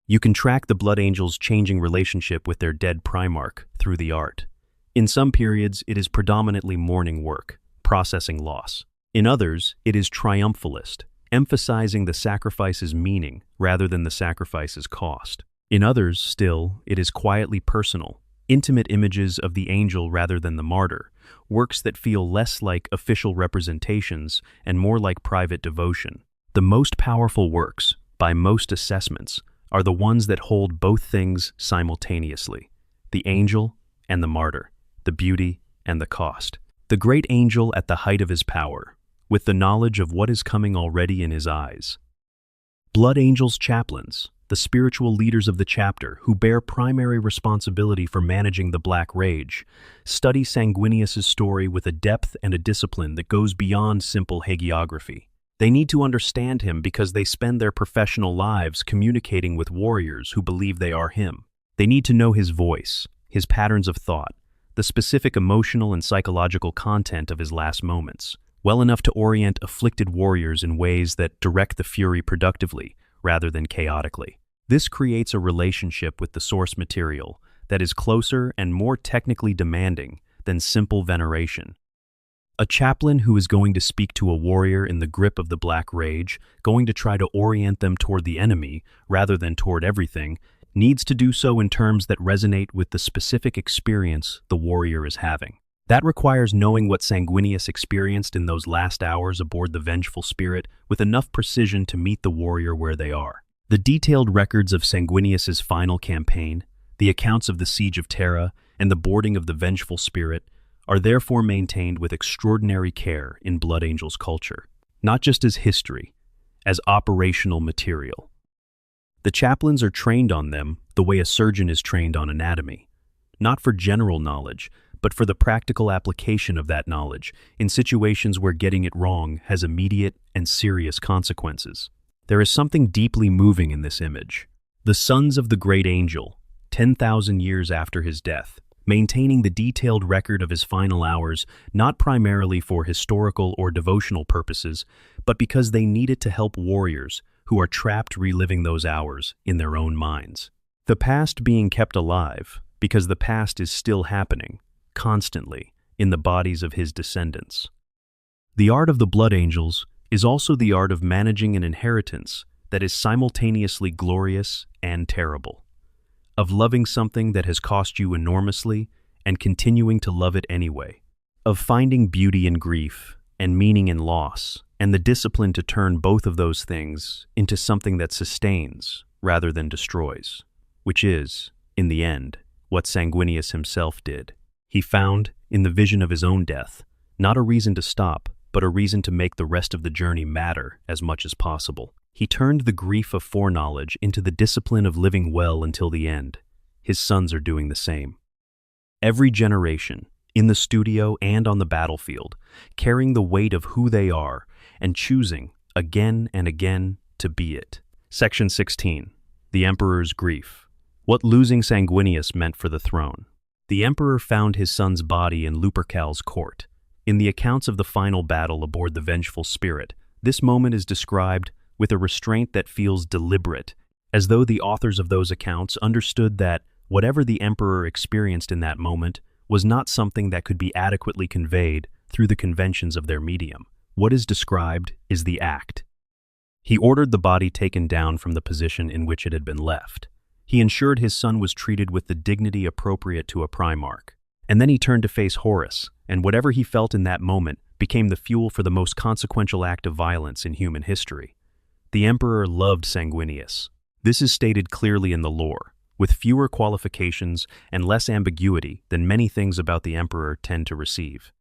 You can track the Blood Angels' changing relationship with their dead Primarch through the art. In some periods, it is predominantly mourning work, processing loss. In others, it is triumphalist, emphasizing the sacrifice's meaning rather than the sacrifice's cost. In others, still, it is quietly personal, intimate images of the angel rather than the martyr, works that feel less like official representations and more like private devotion. The most powerful works, by most assessments, are the ones that hold both things simultaneously: the angel and the martyr, the beauty and the cost. The great angel at the height of his power, with the knowledge of what is coming already in his eyes. Blood Angels' chaplains, the spiritual leaders of the chapter who bear primary responsibility for managing the Black Rage, study Sanguinius' story with a depth and a discipline that goes beyond simple hagiography. They need to understand him because they spend their professional lives communicating with warriors who believe they are him. They need to know his voice, his patterns of thought, the specific emotional and psychological content of his last moments, well enough to orient afflicted warriors in ways that direct the fury productively rather than chaotically. This creates a relationship with the source material that is closer and more technically demanding than simple veneration. A chaplain who is going to speak to a warrior in the grip of the Black Rage, going to try to orient them toward the enemy rather than toward everything, needs to do so in terms that resonate with the specific experience the warrior is having. That requires knowing what Sanguinius experienced in those last hours aboard the Vengeful Spirit with enough precision to meet the warrior where they are. The detailed records of Sanguinius's final campaign, the accounts of the Siege of Terra, and the boarding of the Vengeful Spirit are therefore maintained with extraordinary care in Blood Angels' culture, not just as history, as operational material. The chaplains are trained on them the way a surgeon is trained on anatomy, not for general knowledge, but for the practical application of that knowledge in situations where getting it wrong has immediate and serious consequences. There is something deeply moving in this image. The sons of the Great Angel, 10,000 years after his death, maintaining the detailed record of his final hours, not primarily for historical or devotional purposes, but because they need it to help warriors who are trapped reliving those hours in their own minds. The past being kept alive, because the past is still happening, constantly, in the bodies of his descendants. The art of the Blood Angels is also the art of managing an inheritance that is simultaneously glorious and terrible, of loving something that has cost you enormously and continuing to love it anyway, of finding beauty in grief and meaning in loss, and the discipline to turn both of those things into something that sustains rather than destroys, which is, in the end, what Sanguinius himself did. He found, in the vision of his own death, not a reason to stop, but a reason to make the rest of the journey matter as much as possible. He turned the grief of foreknowledge into the discipline of living well until the end. His sons are doing the same. Every generation, in the studio and on the battlefield, carrying the weight of who they are and choosing, again and again, to be it. Section 16. The Emperor's Grief. What losing Sanguinius meant for the throne. The Emperor found his son's body in Lupercal's court. In the accounts of the final battle aboard the Vengeful Spirit, this moment is described with a restraint that feels deliberate, as though the authors of those accounts understood that whatever the Emperor experienced in that moment was not something that could be adequately conveyed through the conventions of their medium. What is described is the act. He ordered the body taken down from the position in which it had been left. He ensured his son was treated with the dignity appropriate to a Primarch. And then he turned to face Horus, and whatever he felt in that moment became the fuel for the most consequential act of violence in human history. The Emperor loved Sanguinius. This is stated clearly in the lore, with fewer qualifications and less ambiguity than many things about the Emperor tend to receive.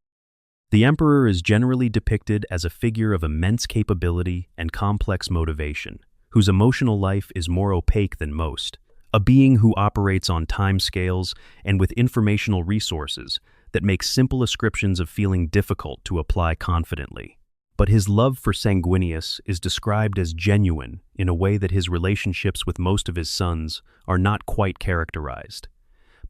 The Emperor is generally depicted as a figure of immense capability and complex motivation, whose emotional life is more opaque than most, a being who operates on timescales and with informational resources that make simple ascriptions of feeling difficult to apply confidently. But his love for Sanguinius is described as genuine in a way that his relationships with most of his sons are not quite characterized.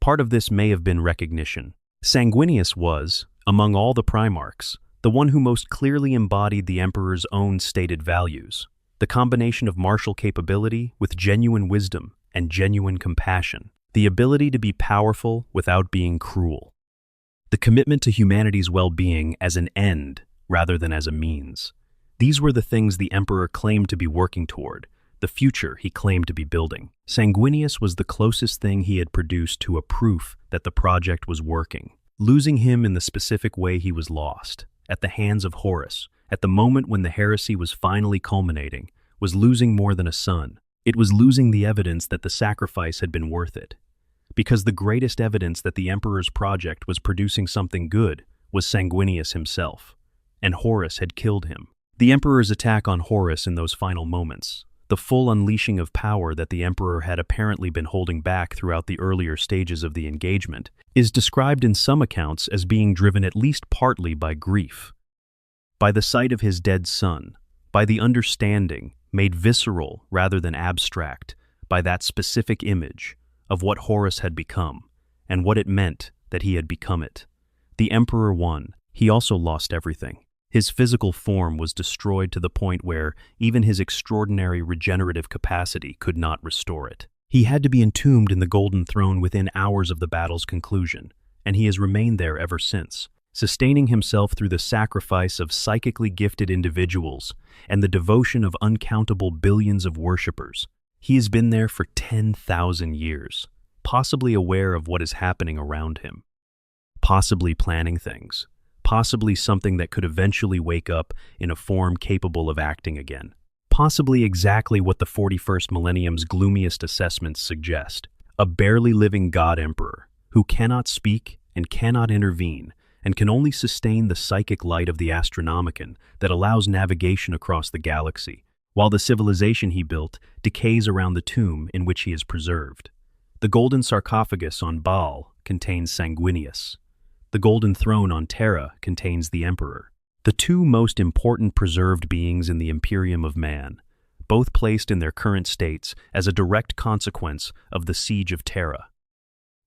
Part of this may have been recognition. Sanguinius was, among all the Primarchs, the one who most clearly embodied the Emperor's own stated values, the combination of martial capability with genuine wisdom and genuine compassion, the ability to be powerful without being cruel, the commitment to humanity's well-being as an end rather than as a means. These were the things the Emperor claimed to be working toward, the future he claimed to be building. Sanguinius was the closest thing he had produced to a proof that the project was working. Losing him in the specific way he was lost, at the hands of Horus, at the moment when the heresy was finally culminating, was losing more than a son. It was losing the evidence that the sacrifice had been worth it. Because the greatest evidence that the Emperor's project was producing something good was Sanguinius himself, and Horus had killed him. The Emperor's attack on Horus in those final moments, the full unleashing of power that the Emperor had apparently been holding back throughout the earlier stages of the engagement, is described in some accounts as being driven at least partly by grief, by the sight of his dead son, by the understanding, made visceral rather than abstract, by that specific image of what Horus had become and what it meant that he had become it. The Emperor won. He also lost everything. His physical form was destroyed to the point where even his extraordinary regenerative capacity could not restore it. He had to be entombed in the Golden Throne within hours of the battle's conclusion, and he has remained there ever since, sustaining himself through the sacrifice of psychically gifted individuals and the devotion of uncountable billions of worshippers. He has been there for 10,000 years, possibly aware of what is happening around him, possibly planning things, possibly something that could eventually wake up in a form capable of acting again. Possibly exactly what the 41st millennium's gloomiest assessments suggest, a barely living God Emperor who cannot speak and cannot intervene and can only sustain the psychic light of the Astronomicon that allows navigation across the galaxy, while the civilization he built decays around the tomb in which he is preserved. The golden sarcophagus on Baal contains Sanguinius. The golden throne on Terra contains the Emperor, the two most important preserved beings in the Imperium of man, both placed in their current states as a direct consequence of the siege of Terra.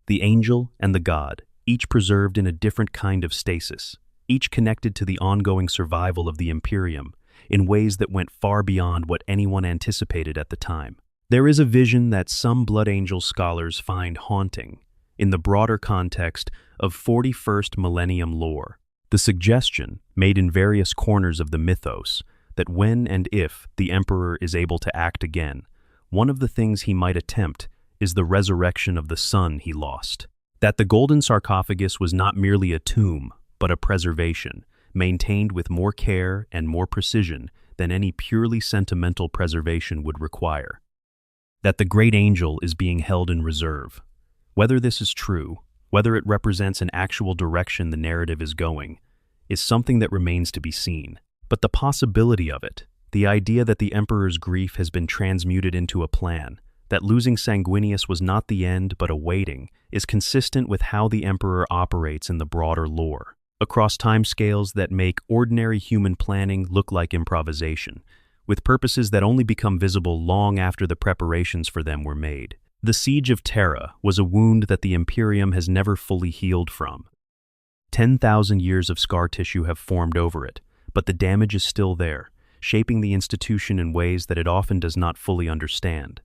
The angel and the god, each preserved in a different kind of stasis, each connected to the ongoing survival of the Imperium in ways that went far beyond what anyone anticipated at the time. There is a vision that some Blood Angel scholars find haunting, in the broader context of 41st millennium lore. The suggestion, made in various corners of the mythos, that when and if the Emperor is able to act again, one of the things he might attempt is the resurrection of the son he lost. That the golden sarcophagus was not merely a tomb, but a preservation, maintained with more care and more precision than any purely sentimental preservation would require. That the great angel is being held in reserve. Whether this is true, whether it represents an actual direction the narrative is going, is something that remains to be seen. But the possibility of it, the idea that the Emperor's grief has been transmuted into a plan, that losing Sanguinius was not the end but a waiting, is consistent with how the Emperor operates in the broader lore, across timescales that make ordinary human planning look like improvisation, with purposes that only become visible long after the preparations for them were made. The Siege of Terra was a wound that the Imperium has never fully healed from. 10,000 years of scar tissue have formed over it, but the damage is still there, shaping the institution in ways that it often does not fully understand.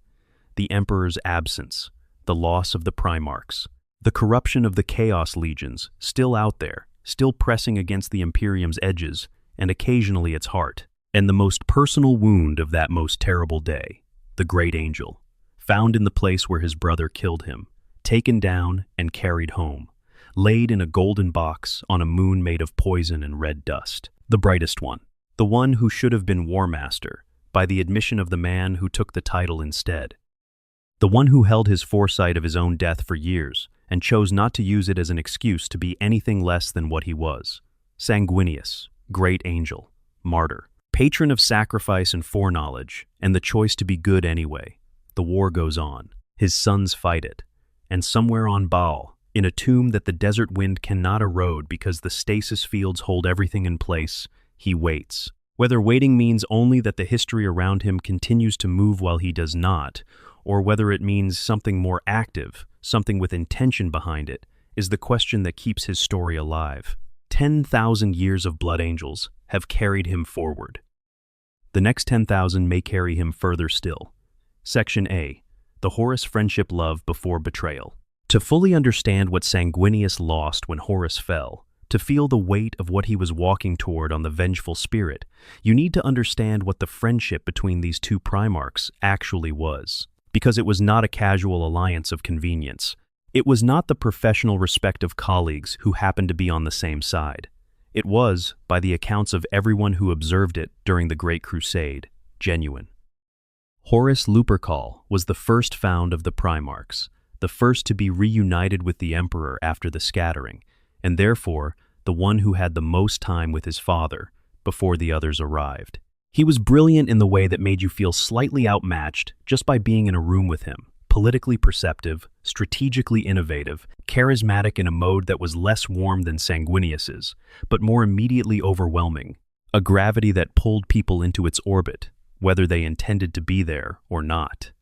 The Emperor's absence, the loss of the Primarchs, the corruption of the Chaos Legions, still out there, still pressing against the Imperium's edges, and occasionally its heart, and the most personal wound of that most terrible day, the Great Angel, found in the place where his brother killed him, taken down and carried home, laid in a golden box on a moon made of poison and red dust. The brightest one, the one who should have been War Master, by the admission of the man who took the title instead. The one who held his foresight of his own death for years and chose not to use it as an excuse to be anything less than what he was. Sanguinius, Great Angel, Martyr, patron of sacrifice and foreknowledge, and the choice to be good anyway. The war goes on. His sons fight it. And somewhere on Baal, in a tomb that the desert wind cannot erode because the stasis fields hold everything in place, he waits. Whether waiting means only that the history around him continues to move while he does not, or whether it means something more active, something with intention behind it, is the question that keeps his story alive. 10,000 years of Blood Angels have carried him forward. The next 10,000 may carry him further still. Section A. The Horus Friendship Love Before Betrayal. To fully understand what Sanguinius lost when Horus fell, to feel the weight of what he was walking toward on the vengeful spirit, you need to understand what the friendship between these two Primarchs actually was. Because it was not a casual alliance of convenience. It was not the professional respect of colleagues who happened to be on the same side. It was, by the accounts of everyone who observed it during the Great Crusade, genuine. Horus Lupercal was the first found of the Primarchs, the first to be reunited with the Emperor after the scattering, and therefore the one who had the most time with his father before the others arrived. He was brilliant in the way that made you feel slightly outmatched just by being in a room with him, politically perceptive, strategically innovative, charismatic in a mode that was less warm than Sanguinius's, but more immediately overwhelming, a gravity that pulled people into its orbit, whether they intended to be there or not.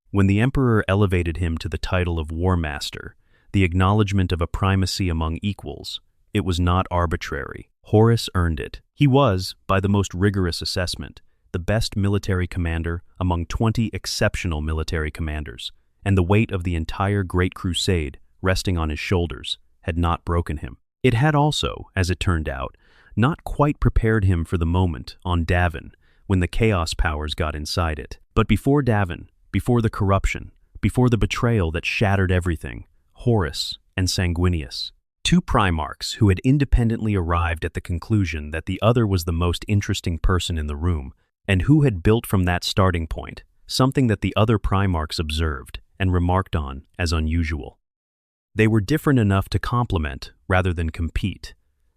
When the Emperor elevated him to the title of War Master, the acknowledgement of a primacy among equals, it was not arbitrary. Horus earned it. He was, by the most rigorous assessment, the best military commander among 20 exceptional military commanders, and the weight of the entire Great Crusade resting on his shoulders had not broken him. It had also, as it turned out, not quite prepared him for the moment on Davin when the Chaos powers got inside it. But before Davin, before the corruption, before the betrayal that shattered everything, Horus and Sanguinius, two Primarchs who had independently arrived at the conclusion that the other was the most interesting person in the room, and who had built from that starting point something that the other Primarchs observed and remarked on as unusual. They were different enough to complement rather than compete.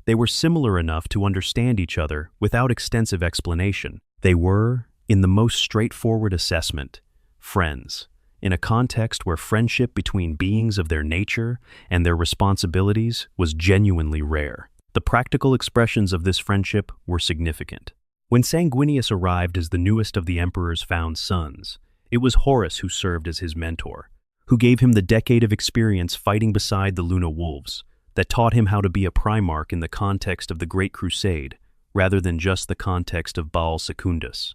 They were similar enough to understand each other without extensive explanation. They were, in the most straightforward assessment, friends, in a context where friendship between beings of their nature and their responsibilities was genuinely rare. The practical expressions of this friendship were significant. When Sanguinius arrived as the newest of the Emperor's found sons, it was Horus who served as his mentor, who gave him the decade of experience fighting beside the Luna Wolves, that taught him how to be a Primarch in the context of the Great Crusade, rather than just the context of Baal Secundus.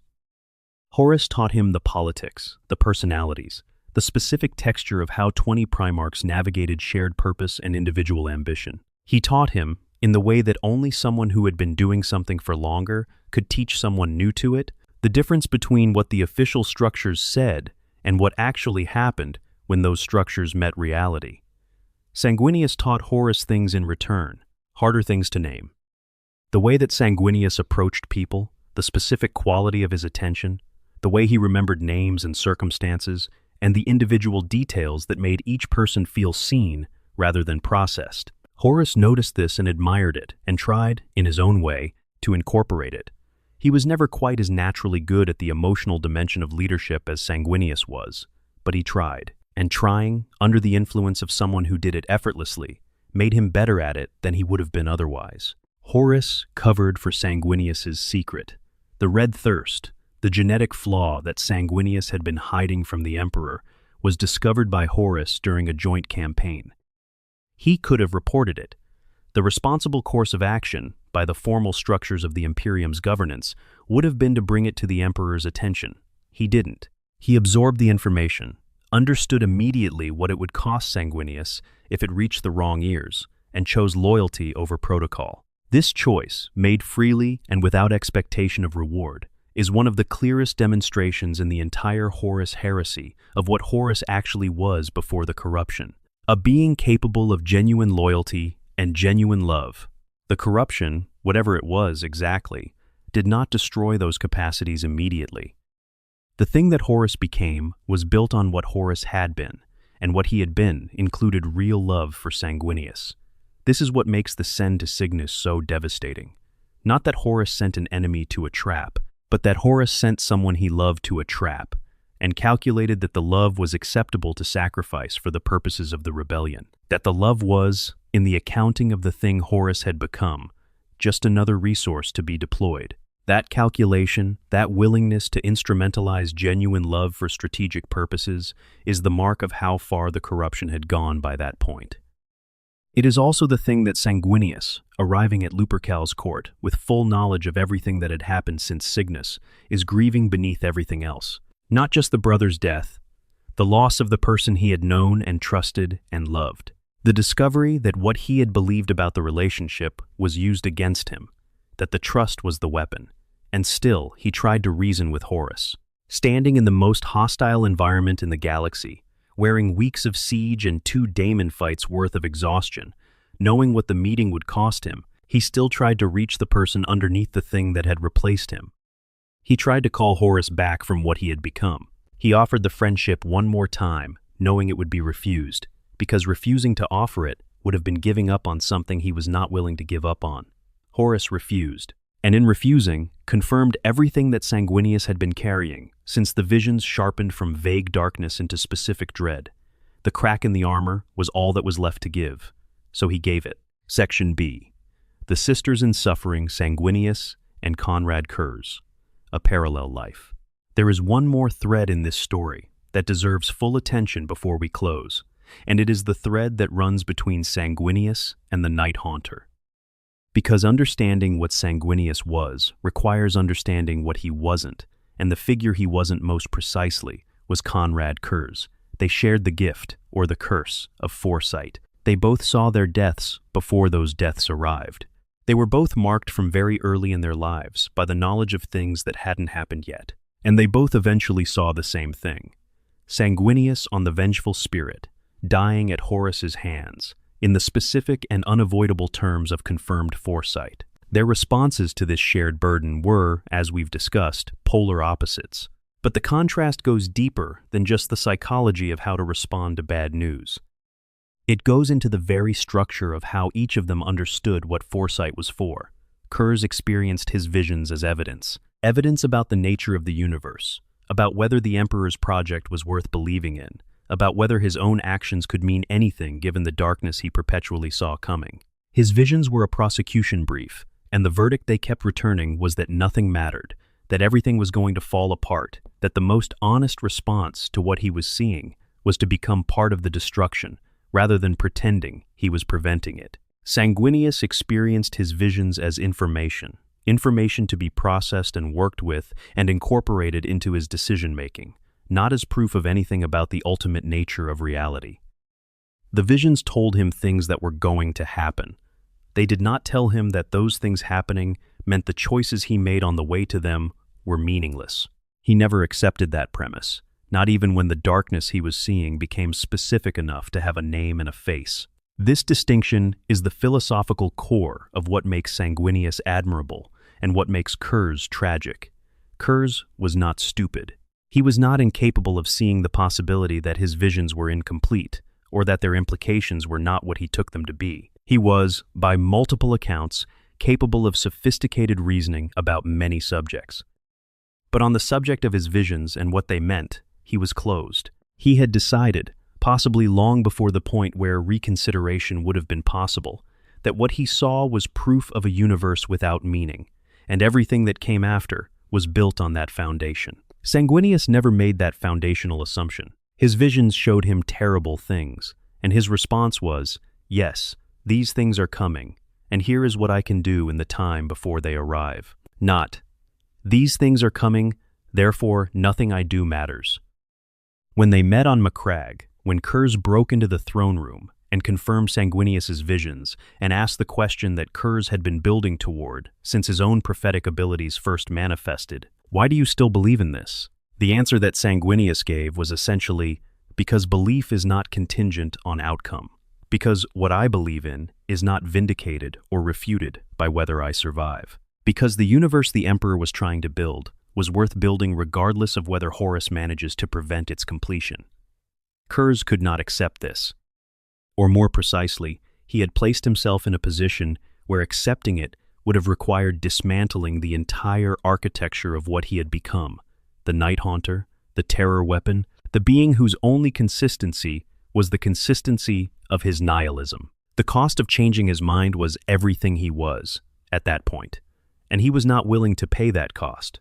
Horus taught him the politics, the personalities, the specific texture of how 20 Primarchs navigated shared purpose and individual ambition. He taught him, in the way that only someone who had been doing something for longer could teach someone new to it, the difference between what the official structures said and what actually happened when those structures met reality. Sanguinius taught Horus things in return, harder things to name. The way that Sanguinius approached people, the specific quality of his attention, the way he remembered names and circumstances, and the individual details that made each person feel seen rather than processed. Horus noticed this and admired it, and tried, in his own way, to incorporate it. He was never quite as naturally good at the emotional dimension of leadership as Sanguinius was, but he tried. And trying, under the influence of someone who did it effortlessly, made him better at it than he would have been otherwise. Horus covered for Sanguinius's secret, the red thirst, the genetic flaw that Sanguinius had been hiding from the Emperor, was discovered by Horus during a joint campaign. He could have reported it. The responsible course of action, by the formal structures of the Imperium's governance, would have been to bring it to the Emperor's attention. He didn't. He absorbed the information, understood immediately what it would cost Sanguinius if it reached the wrong ears, and chose loyalty over protocol. This choice, made freely and without expectation of reward, is one of the clearest demonstrations in the entire Horus heresy of what Horus actually was before the corruption. A being capable of genuine loyalty and genuine love. The corruption, whatever it was exactly, did not destroy those capacities immediately. The thing that Horus became was built on what Horus had been, and what he had been included real love for Sanguinius. This is what makes the send to Cygnus so devastating. Not that Horus sent an enemy to a trap, but that Horus sent someone he loved to a trap, and calculated that the love was acceptable to sacrifice for the purposes of the rebellion. That the love was, in the accounting of the thing Horus had become, just another resource to be deployed. That calculation, that willingness to instrumentalize genuine love for strategic purposes, is the mark of how far the corruption had gone by that point. It is also the thing that Sanguinius, arriving at Lupercal's court with full knowledge of everything that had happened since Cygnus, is grieving beneath everything else. Not just the brother's death, the loss of the person he had known and trusted and loved. The discovery that what he had believed about the relationship was used against him, that the trust was the weapon, and still he tried to reason with Horus. Standing in the most hostile environment in the galaxy, wearing weeks of siege and 2 daemon fights worth of exhaustion, knowing what the meeting would cost him, he still tried to reach the person underneath the thing that had replaced him. He tried to call Horus back from what he had become. He offered the friendship one more time, knowing it would be refused, because refusing to offer it would have been giving up on something he was not willing to give up on. Horus refused, and in refusing, confirmed everything that Sanguinius had been carrying, since the visions sharpened from vague darkness into specific dread. The crack in the armor was all that was left to give, so he gave it. Section B. The Sisters in Suffering, Sanguinius and Conrad Kurz. A parallel life. There is one more thread in this story that deserves full attention before we close, and it is the thread that runs between Sanguinius and the Night Haunter. Because understanding what Sanguinius was requires understanding what he wasn't, and the figure he wasn't most precisely was Conrad Kurz. They shared the gift, or the curse, of foresight. They both saw their deaths before those deaths arrived. They were both marked from very early in their lives by the knowledge of things that hadn't happened yet, and they both eventually saw the same thing. Sanguinius on the vengeful spirit, dying at Horus's hands, in the specific and unavoidable terms of confirmed foresight. Their responses to this shared burden were, as we've discussed, polar opposites. But the contrast goes deeper than just the psychology of how to respond to bad news. It goes into the very structure of how each of them understood what foresight was for. Kurz experienced his visions as evidence about the nature of the universe, about whether the Emperor's project was worth believing in, about whether his own actions could mean anything given the darkness he perpetually saw coming. His visions were a prosecution brief, and the verdict they kept returning was that nothing mattered, that everything was going to fall apart, that the most honest response to what he was seeing was to become part of the destruction, rather than pretending he was preventing it. Sanguinius experienced his visions as information to be processed and worked with and incorporated into his decision-making, not as proof of anything about the ultimate nature of reality. The visions told him things that were going to happen. They did not tell him that those things happening meant the choices he made on the way to them were meaningless. He never accepted that premise, not even when the darkness he was seeing became specific enough to have a name and a face. This distinction is the philosophical core of what makes Sanguinius admirable and what makes Kurz tragic. Kurz was not stupid. He was not incapable of seeing the possibility that his visions were incomplete, or that their implications were not what he took them to be. He was, by multiple accounts, capable of sophisticated reasoning about many subjects. But on the subject of his visions and what they meant, he was closed. He had decided, possibly long before the point where reconsideration would have been possible, that what he saw was proof of a universe without meaning, and everything that came after was built on that foundation. Sanguinius never made that foundational assumption. His visions showed him terrible things, and his response was, yes, these things are coming, and here is what I can do in the time before they arrive. Not, these things are coming, therefore nothing I do matters. When they met on Macragge, when Kurz broke into the throne room and confirmed Sanguinius's visions and asked the question that Kurz had been building toward since his own prophetic abilities first manifested, why do you still believe in this? The answer that Sanguinius gave was essentially, because belief is not contingent on outcome. Because what I believe in is not vindicated or refuted by whether I survive. Because the universe the Emperor was trying to build was worth building regardless of whether Horus manages to prevent its completion. Kurz could not accept this. Or more precisely, he had placed himself in a position where accepting it would have required dismantling the entire architecture of what he had become, the Night Haunter, the terror weapon, the being whose only consistency was the consistency of his nihilism. The cost of changing his mind was everything he was, at that point, and he was not willing to pay that cost.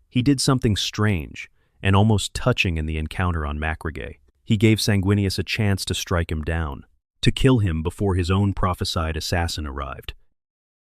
He did something strange and almost touching in the encounter on Macragge. He gave Sanguinius a chance to strike him down, to kill him before his own prophesied assassin arrived.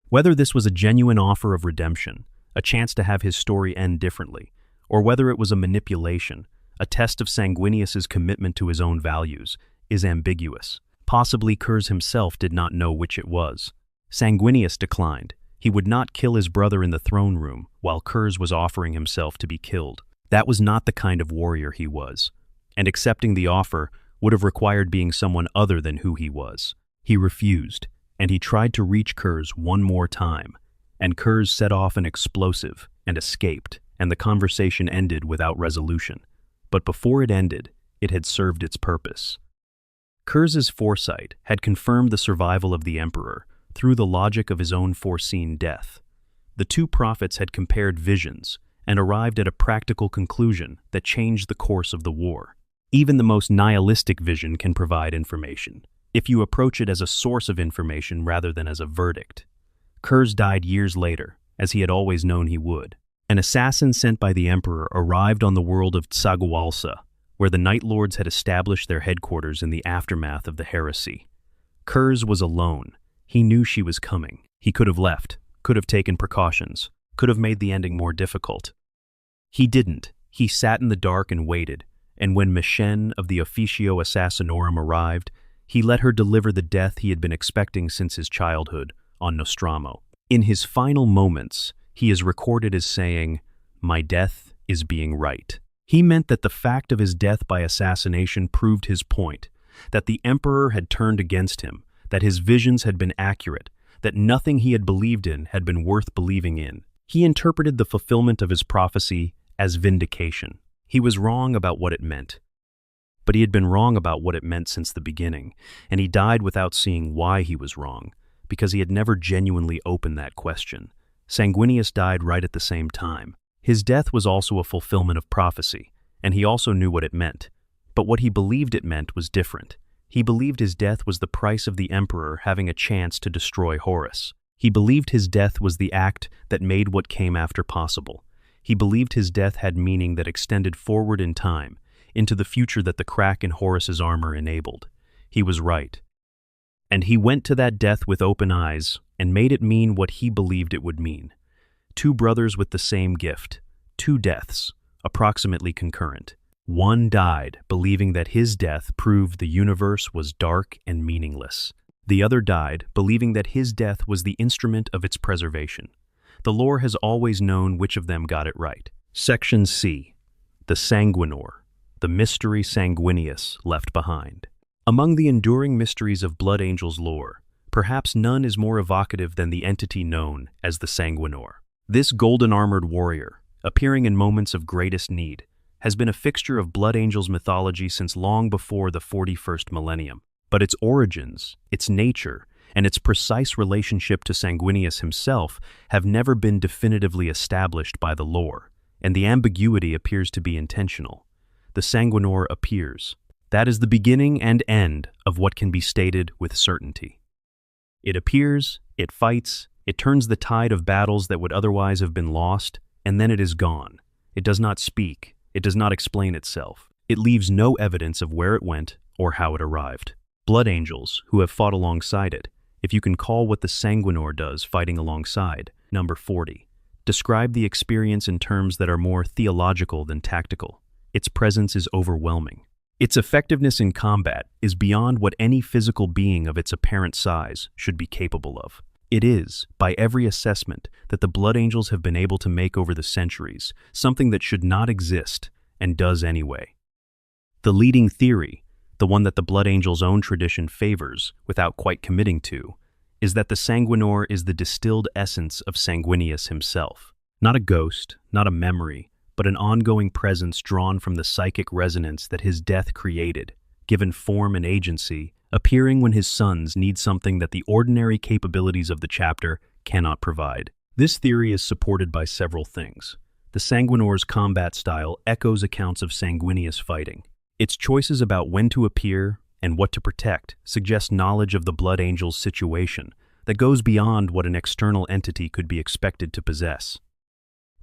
Whether this was a genuine offer of redemption, a chance to have his story end differently, or whether it was a manipulation, a test of Sanguinius's commitment to his own values, is ambiguous. Possibly Kurz himself did not know which it was. Sanguinius declined. He would not kill his brother in the throne room while Kurz was offering himself to be killed. That was not the kind of warrior he was, and accepting the offer would have required being someone other than who he was. He refused, and he tried to reach Kurz one more time, and Kurz set off an explosive and escaped, and the conversation ended without resolution. But before it ended, it had served its purpose. Kurz's foresight had confirmed the survival of the Emperor through the logic of his own foreseen death. The two prophets had compared visions and arrived at a practical conclusion that changed the course of the war. Even the most nihilistic vision can provide information, if you approach it as a source of information rather than as a verdict. Kurz died years later, as he had always known he would. An assassin sent by the Emperor arrived on the world of Tsagualsa, where the Night Lords had established their headquarters in the aftermath of the heresy. Kurz was alone. He knew she was coming. He could have left, could have taken precautions, could have made the ending more difficult. He didn't. He sat in the dark and waited, and when Mishen of the Officio Assassinorum arrived, he let her deliver the death he had been expecting since his childhood on Nostromo. In his final moments, he is recorded as saying, "My death is being right." He meant that the fact of his death by assassination proved his point, that the Emperor had turned against him, that his visions had been accurate, that nothing he had believed in had been worth believing in. He interpreted the fulfillment of his prophecy as vindication. He was wrong about what it meant. But he had been wrong about what it meant since the beginning, and he died without seeing why he was wrong, because he had never genuinely opened that question. Sanguinius died right at the same time. His death was also a fulfillment of prophecy, and he also knew what it meant. But what he believed it meant was different. He believed his death was the price of the Emperor having a chance to destroy Horus. He believed his death was the act that made what came after possible. He believed his death had meaning that extended forward in time, into the future that the crack in Horus's armor enabled. He was right. And he went to that death with open eyes and made it mean what he believed it would mean. Two brothers with the same gift, two deaths, approximately concurrent. One died, believing that his death proved the universe was dark and meaningless. The other died, believing that his death was the instrument of its preservation. The lore has always known which of them got it right. Section C. The Sanguinor, the mystery sanguineous left behind. Among the enduring mysteries of Blood Angel's lore, perhaps none is more evocative than the entity known as the Sanguinor. This golden-armored warrior, appearing in moments of greatest need, has been a fixture of Blood Angel's mythology since long before the 41st millennium. But its origins, its nature, and its precise relationship to Sanguinius himself have never been definitively established by the lore, and the ambiguity appears to be intentional. The Sanguinor appears. That is the beginning and end of what can be stated with certainty. It appears, it fights, it turns the tide of battles that would otherwise have been lost, and then it is gone. It does not speak. It does not explain itself. It leaves no evidence of where it went or how it arrived. Blood Angels, who have fought alongside it, if you can call what the Sanguinor does fighting alongside, number 40, describe the experience in terms that are more theological than tactical. Its presence is overwhelming. Its effectiveness in combat is beyond what any physical being of its apparent size should be capable of. It is, by every assessment that the Blood Angels have been able to make over the centuries, something that should not exist and does anyway. The leading theory, the one that the Blood Angels' own tradition favors without quite committing to, is that the Sanguinor is the distilled essence of Sanguinius himself. Not a ghost, not a memory, but an ongoing presence drawn from the psychic resonance that his death created, given form and agency, appearing when his sons need something that the ordinary capabilities of the chapter cannot provide. This theory is supported by several things. The Sanguinor's combat style echoes accounts of Sanguinius fighting. Its choices about when to appear and what to protect suggest knowledge of the Blood Angel's situation that goes beyond what an external entity could be expected to possess.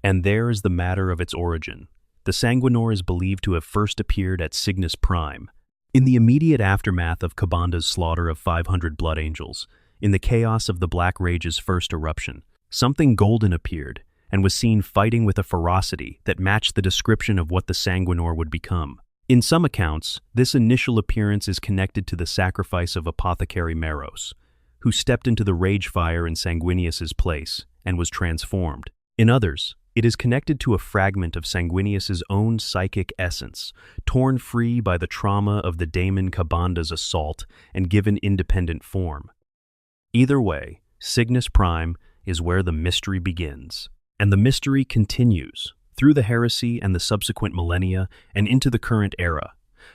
And there is the matter of its origin. The Sanguinor is believed to have first appeared at Cygnus Prime, in the immediate aftermath of Kabanda's slaughter of 500 Blood Angels. In the chaos of the Black Rage's first eruption, something golden appeared and was seen fighting with a ferocity that matched the description of what the Sanguinor would become. In some accounts, this initial appearance is connected to the sacrifice of Apothecary Meros, who stepped into the rage fire in Sanguinius's place and was transformed. In others, it is connected to a fragment of Sanguinius's own psychic essence, torn free by the trauma of the daemon Kabanda's assault and given independent form. Either way, Cygnus Prime is where the mystery begins, and the mystery continues through the heresy and the subsequent millennia and into the current era,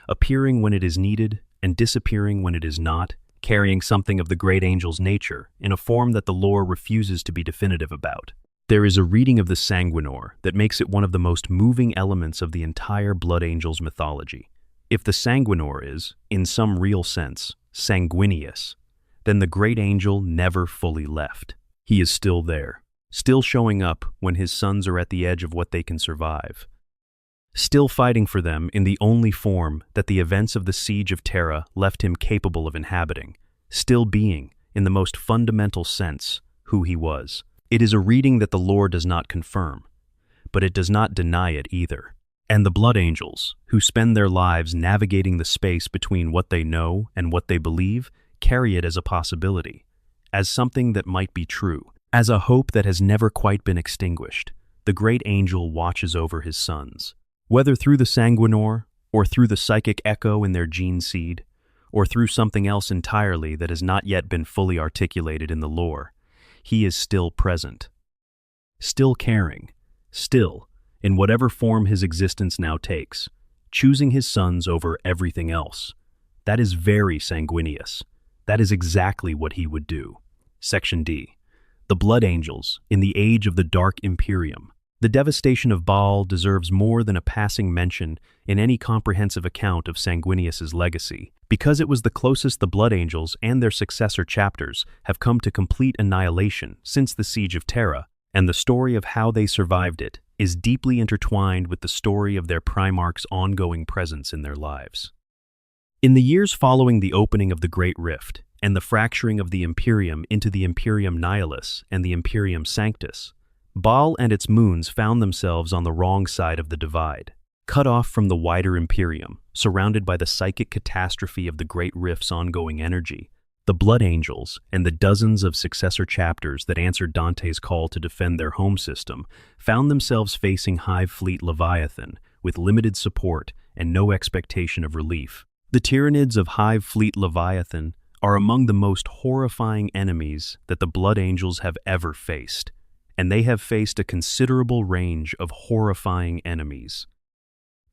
appearing when it is needed and disappearing when it is not, carrying something of the great angel's nature in a form that the lore refuses to be definitive about. There is a reading of the Sanguinor that makes it one of the most moving elements of the entire Blood Angels mythology. If the Sanguinor is, in some real sense, sanguineous, then the great angel never fully left. He is still there, still showing up when his sons are at the edge of what they can survive, still fighting for them in the only form that the events of the Siege of Terra left him capable of inhabiting, still being, in the most fundamental sense, who he was. It is a reading that the lore does not confirm, but it does not deny it either. And the Blood Angels, who spend their lives navigating the space between what they know and what they believe, carry it as a possibility, as something that might be true, as a hope that has never quite been extinguished. The great angel watches over his sons. Whether through the Sanguinor, or through the psychic echo in their gene seed, or through something else entirely that has not yet been fully articulated in the lore, he is still present, still caring, still, in whatever form his existence now takes, choosing his sons over everything else. That is very sanguineous. That is exactly what he would do. Section D. The Blood Angels in the age of the Dark Imperium. The devastation of Baal deserves more than a passing mention in any comprehensive account of Sanguinius's legacy, because it was the closest the Blood Angels and their successor chapters have come to complete annihilation since the Siege of Terra, and the story of how they survived it is deeply intertwined with the story of their Primarch's ongoing presence in their lives. In the years following the opening of the Great Rift and the fracturing of the Imperium into the Imperium Nihilus and the Imperium Sanctus, Baal and its moons found themselves on the wrong side of the divide. cut off from the wider Imperium, surrounded by the psychic catastrophe of the Great Rift's ongoing energy. The Blood Angels and the dozens of successor chapters that answered Dante's call to defend their home system found themselves facing Hive Fleet Leviathan with limited support and no expectation of relief. The Tyranids of Hive Fleet Leviathan are among the most horrifying enemies that the Blood Angels have ever faced, and they have faced a considerable range of horrifying enemies.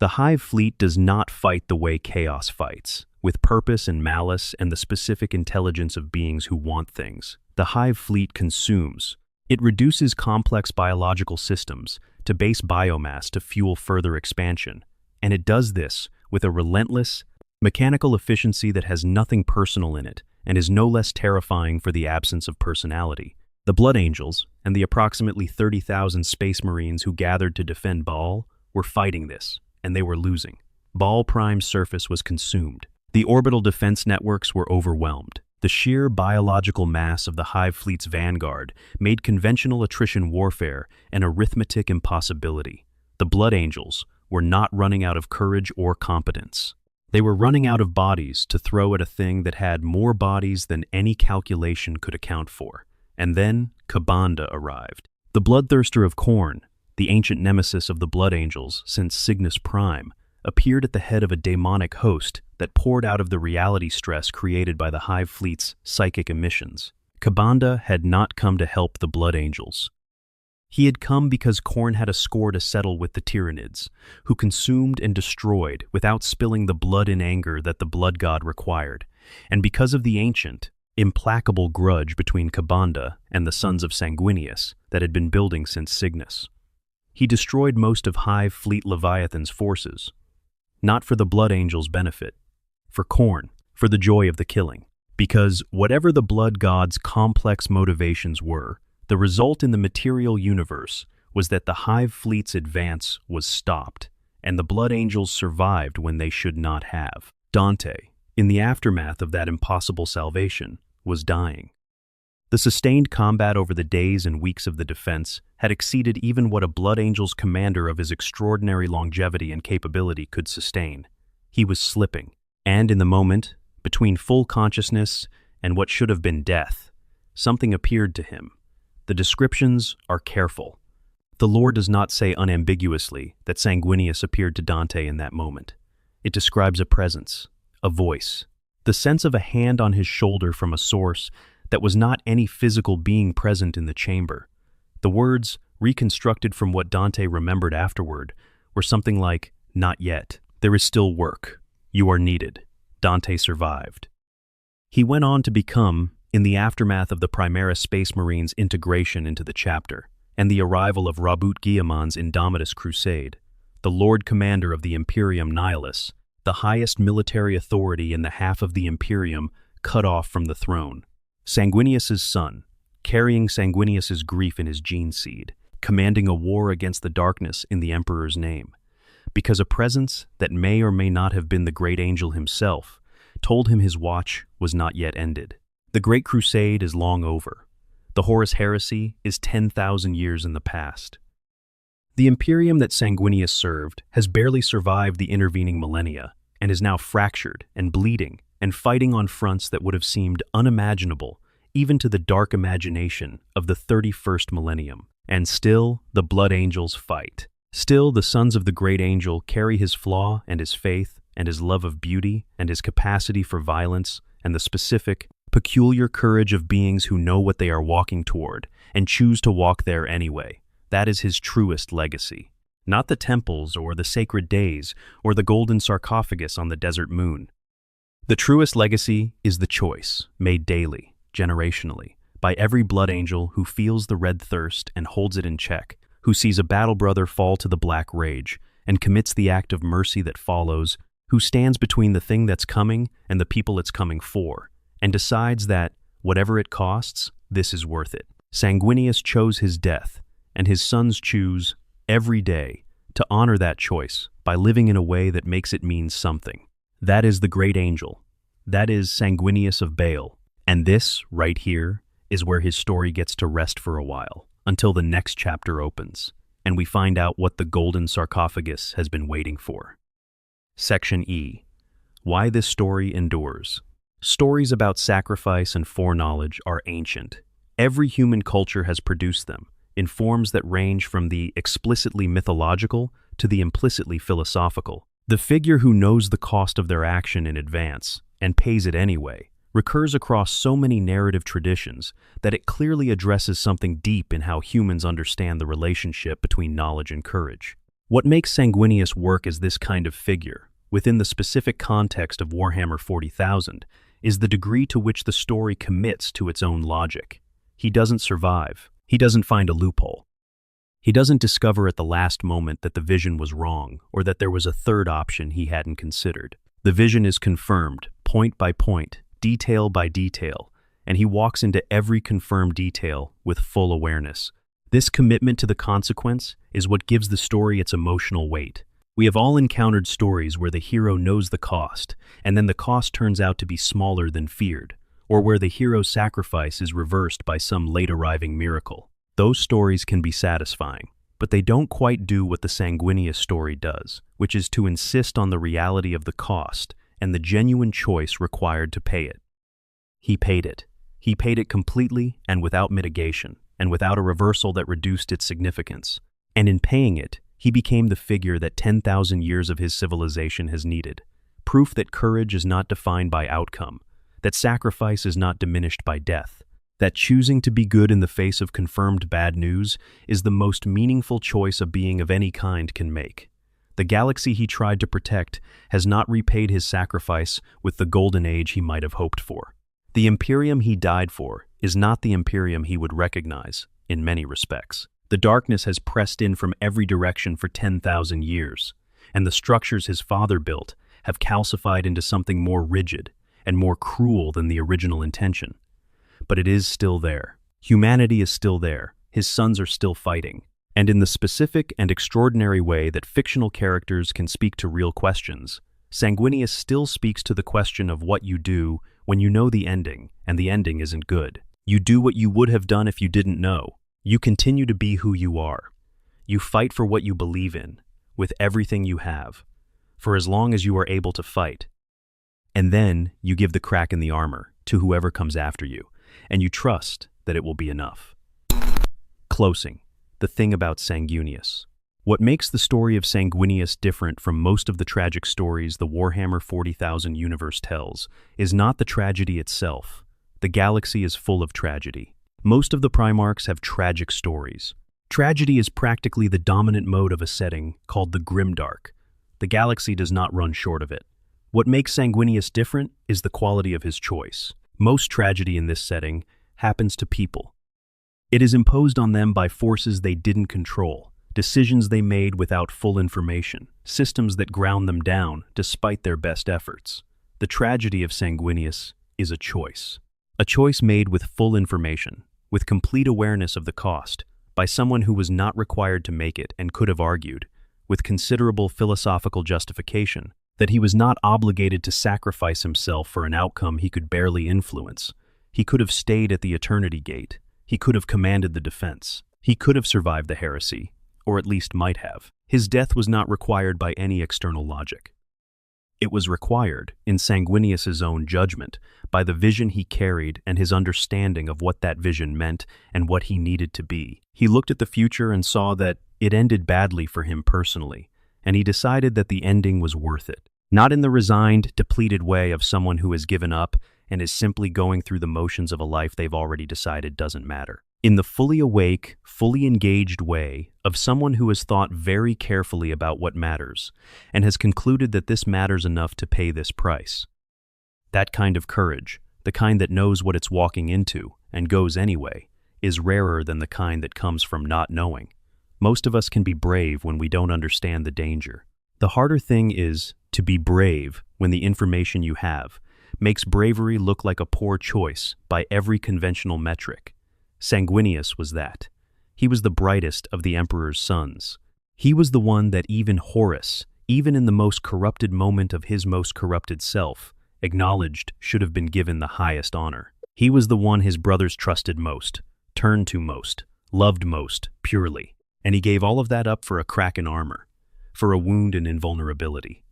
The Hive Fleet does not fight the way Chaos fights, with purpose and malice and the specific intelligence of beings who want things. The Hive Fleet consumes. It reduces complex biological systems to base biomass to fuel further expansion, and it does this with a relentless, mechanical efficiency that has nothing personal in it and is no less terrifying for the absence of personality. The Blood Angels and the approximately 30,000 Space Marines who gathered to defend Baal were fighting this, and they were losing. Baal Prime's surface was consumed. The orbital defense networks were overwhelmed. The sheer biological mass of the Hive Fleet's vanguard made conventional attrition warfare an arithmetic impossibility. The Blood Angels were not running out of courage or competence. They were running out of bodies to throw at a thing that had more bodies than any calculation could account for. And then Kabanda arrived. The Bloodthirster of Khorne, the ancient nemesis of the Blood Angels since Cygnus Prime, appeared at the head of a demonic host that poured out of the reality stress created by the Hive Fleet's psychic emissions. Kabanda had not come to help the Blood Angels. He had come because Khorne had a score to settle with the Tyranids, who consumed and destroyed without spilling the blood in anger that the Blood God required, and because of the ancient, implacable grudge between Kabanda and the sons of Sanguinius that had been building since Cygnus. He destroyed most of Hive Fleet Leviathan's forces, not for the Blood Angels' benefit, for Khorne, for the joy of the killing, because whatever the Blood God's complex motivations were, the result in the material universe was that the Hive Fleet's advance was stopped, and the Blood Angels survived when they should not have. Dante, in the aftermath of that impossible salvation, was dying. The sustained combat over the days and weeks of the defense had exceeded even what a Blood Angel's commander of his extraordinary longevity and capability could sustain. He was slipping, and in the moment, between full consciousness and what should have been death, something appeared to him. The descriptions are careful. The lore does not say unambiguously that Sanguinius appeared to Dante in that moment. It describes a presence, a voice, the sense of a hand on his shoulder from a source that was not any physical being present in the chamber. The words, reconstructed from what Dante remembered afterward, were something like, "Not yet. There is still work. You are needed." Dante survived. He went on to become, in the aftermath of the Primaris Space Marines' integration into the chapter, and the arrival of Rabut Guillemot's Indomitus Crusade, the Lord Commander of the Imperium Nihilus, the highest military authority in the half of the Imperium cut off from the throne. Sanguinius's son, carrying Sanguinius's grief in his gene seed, commanding a war against the darkness in the Emperor's name, because a presence that may or may not have been the great angel himself told him his watch was not yet ended. The Great Crusade is long over. The Horus Heresy is 10,000 years in the past. The Imperium that Sanguinius served has barely survived the intervening millennia and is now fractured and bleeding and fighting on fronts that would have seemed unimaginable even to the dark imagination of the 31st millennium. And still, the Blood Angels fight. Still, the sons of the Great Angel carry his flaw and his faith and his love of beauty and his capacity for violence and the specific, peculiar courage of beings who know what they are walking toward and choose to walk there anyway. That is his truest legacy. Not the temples or the sacred days or the golden sarcophagus on the desert moon. The truest legacy is the choice, made daily, generationally, by every Blood Angel who feels the red thirst and holds it in check, who sees a battle brother fall to the black rage and commits the act of mercy that follows, who stands between the thing that's coming and the people it's coming for, and decides that, whatever it costs, this is worth it. Sanguinius chose his death, and his sons choose, every day, to honor that choice by living in a way that makes it mean something. That is the Great Angel. That is Sanguinius of Baal. And this, right here, is where his story gets to rest for a while, until the next chapter opens. and we find out what the golden sarcophagus has been waiting for. Section E. Why this story endures. Stories about sacrifice and foreknowledge are ancient. Every human culture has produced them, in forms that range from the explicitly mythological to the implicitly philosophical. The figure who knows the cost of their action in advance, and pays it anyway, recurs across so many narrative traditions that it clearly addresses something deep in how humans understand the relationship between knowledge and courage. What makes Sanguinius work as this kind of figure, within the specific context of Warhammer 40,000, is the degree to which the story commits to its own logic. He doesn't survive. He doesn't find a loophole. He doesn't discover at the last moment that the vision was wrong or that there was a third option he hadn't considered. The vision is confirmed, point by point, detail by detail, and he walks into every confirmed detail with full awareness. This commitment to the consequence is what gives the story its emotional weight. We have all encountered stories where the hero knows the cost, and then the cost turns out to be smaller than feared, or where the hero's sacrifice is reversed by some late-arriving miracle. Those stories can be satisfying, but they don't quite do what the Sanguinius story does, which is to insist on the reality of the cost and the genuine choice required to pay it. He paid it. He paid it completely and without mitigation, and without a reversal that reduced its significance. And in paying it, he became the figure that 10,000 years of his civilization has needed. Proof that courage is not defined by outcome, that sacrifice is not diminished by death, that choosing to be good in the face of confirmed bad news is the most meaningful choice a being of any kind can make. The galaxy he tried to protect has not repaid his sacrifice with the golden age he might have hoped for. The Imperium he died for is not the Imperium he would recognize, in many respects. The darkness has pressed in from every direction for 10,000 years, and the structures his father built have calcified into something more rigid and more cruel than the original intention. But it is still there. Humanity is still there. His sons are still fighting. And in the specific and extraordinary way that fictional characters can speak to real questions, Sanguinius still speaks to the question of what you do when you know the ending, and the ending isn't good. You do what you would have done if you didn't know. You continue to be who you are. You fight for what you believe in, with everything you have, for as long as you are able to fight. And then you give the crack in the armor to whoever comes after you, and you trust that it will be enough. Closing. The thing about Sanguinius. What makes the story of Sanguinius different from most of the tragic stories the Warhammer 40,000 universe tells is not the tragedy itself. The galaxy is full of tragedy. Most of the Primarchs have tragic stories. Tragedy is practically the dominant mode of a setting called the Grimdark. The galaxy does not run short of it. What makes Sanguinius different is the quality of his choice. Most tragedy in this setting happens to people. It is imposed on them by forces they didn't control, decisions they made without full information, systems that ground them down despite their best efforts. The tragedy of Sanguinius is a choice made with full information, with complete awareness of the cost, by someone who was not required to make it and could have argued, with considerable philosophical justification, that he was not obligated to sacrifice himself for an outcome he could barely influence. He could have stayed at the Eternity Gate. He could have commanded the defense. He could have survived the heresy, or at least might have. His death was not required by any external logic. It was required, in Sanguinius's own judgment, by the vision he carried and his understanding of what that vision meant and what he needed to be. He looked at the future and saw that it ended badly for him personally, and he decided that the ending was worth it. Not in the resigned, depleted way of someone who has given up and is simply going through the motions of a life they've already decided doesn't matter. In the fully awake, fully engaged way of someone who has thought very carefully about what matters and has concluded that this matters enough to pay this price. That kind of courage, the kind that knows what it's walking into and goes anyway, is rarer than the kind that comes from not knowing. Most of us can be brave when we don't understand the danger. The harder thing is to be brave when the information you have makes bravery look like a poor choice by every conventional metric. Sanguinius was that. He was the brightest of the Emperor's sons. He was the one that even Horus, even in the most corrupted moment of his most corrupted self, acknowledged should have been given the highest honor. He was the one his brothers trusted most, turned to most, loved most purely. And he gave all of that up for a crack in armor, for a wound and invulnerability.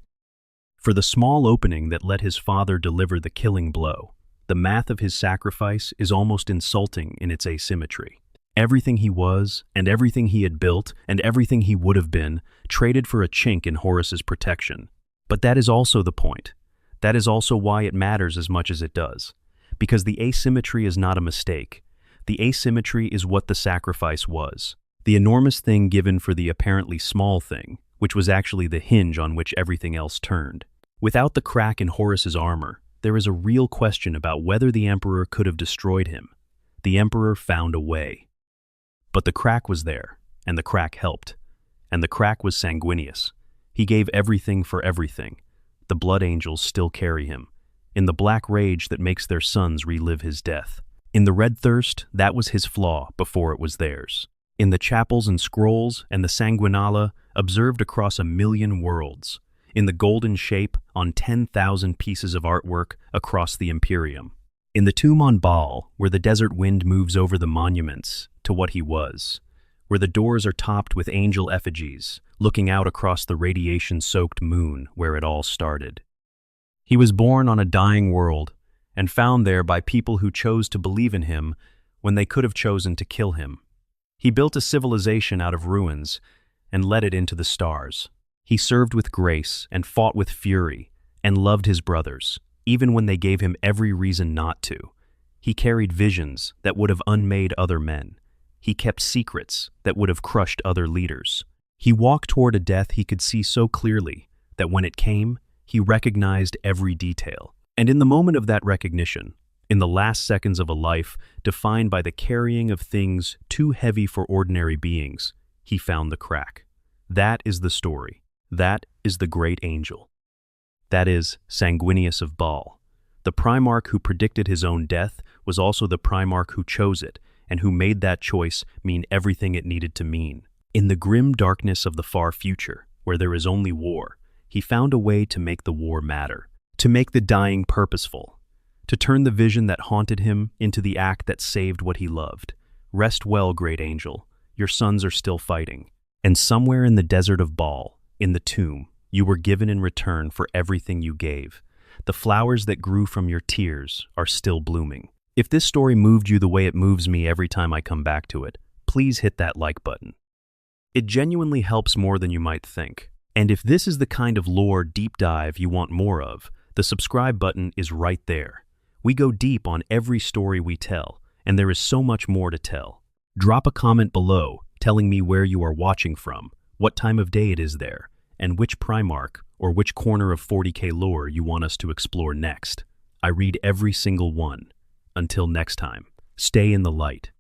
For the small opening that let his father deliver the killing blow. The math of his sacrifice is almost insulting in its asymmetry. Everything he was, and everything he had built, and everything he would have been, traded for a chink in Horus's protection. But that is also the point. That is also why it matters as much as it does. Because the asymmetry is not a mistake. The asymmetry is what the sacrifice was. The enormous thing given for the apparently small thing, which was actually the hinge on which everything else turned. Without the crack in Horus's armor, there is a real question about whether the Emperor could have destroyed him. The Emperor found a way. But the crack was there, and the crack helped. And the crack was sanguineous. He gave everything for everything. The blood angels still carry him. In the black rage that makes their sons relive his death. In the red thirst, that was his flaw before it was theirs. In the chapels and scrolls and the sanguinala observed across 1,000,000 worlds. In the golden shape on 10,000 pieces of artwork across the Imperium. In the tomb on Baal, where the desert wind moves over the monuments to what he was, where the doors are topped with angel effigies, looking out across the radiation-soaked moon where it all started. He was born on a dying world, and found there by people who chose to believe in him when they could have chosen to kill him. He built a civilization out of ruins and led it into the stars. He served with grace and fought with fury and loved his brothers, even when they gave him every reason not to. He carried visions that would have unmade other men. He kept secrets that would have crushed other leaders. He walked toward a death he could see so clearly that when it came, he recognized every detail. And in the moment of that recognition, in the last seconds of a life defined by the carrying of things too heavy for ordinary beings, he found the crack. That is the story. That is the great angel. That is Sanguinius of Baal. The Primarch who predicted his own death was also the Primarch who chose it, and who made that choice mean everything it needed to mean. In the grim darkness of the far future, where there is only war, he found a way to make the war matter, to make the dying purposeful, to turn the vision that haunted him into the act that saved what he loved. Rest well, great angel. Your sons are still fighting. And somewhere in the desert of Baal, in the tomb, you were given in return for everything you gave. The flowers that grew from your tears are still blooming. If this story moved you the way it moves me every time I come back to it, please hit that like button. It genuinely helps more than you might think. And if this is the kind of lore deep dive you want more of, the subscribe button is right there. We go deep on every story we tell, and there is so much more to tell. Drop a comment below telling me where you are watching from, what time of day it is there, and which Primarch or which corner of 40K lore you want us to explore next. I read every single one. Until next time, stay in the light.